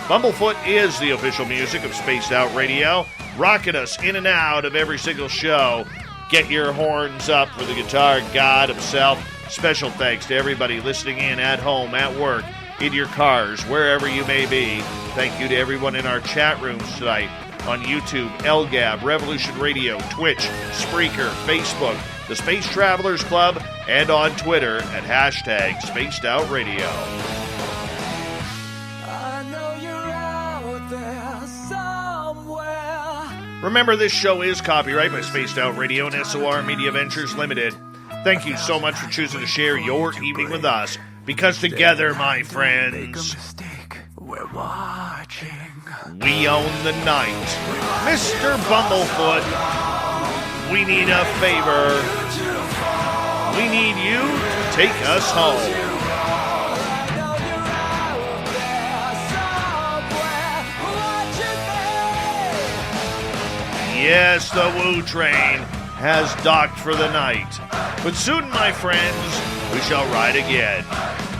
Bumblefoot is the official music of Spaced Out Radio, rocking us in and out of every single show. Get your horns up for the guitar god himself. Special thanks to everybody listening in at home, at work, in your cars, wherever you may be. Thank you to everyone in our chat rooms tonight on YouTube, LGAB, Revolution Radio, Twitch, Spreaker, Facebook, the Space Travelers Club, and on Twitter at hashtag Spaced Out Radio. Remember, this show is copyright by Spaced Out Radio and SOR Media Ventures Limited. Thank you so much for choosing to share your evening with us, because together, my friends, we're watching. We own the night. Mr. Bumblefoot, we need a favor. We need you to take us home. Yes, the Woo Train has docked for the night. But soon, my friends, we shall ride again.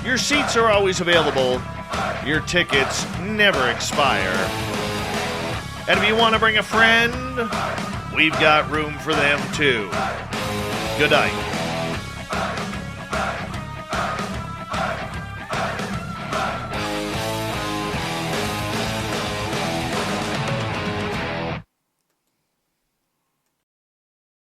Your seats are always available. Your tickets never expire. And if you want to bring a friend, we've got room for them too. Good night.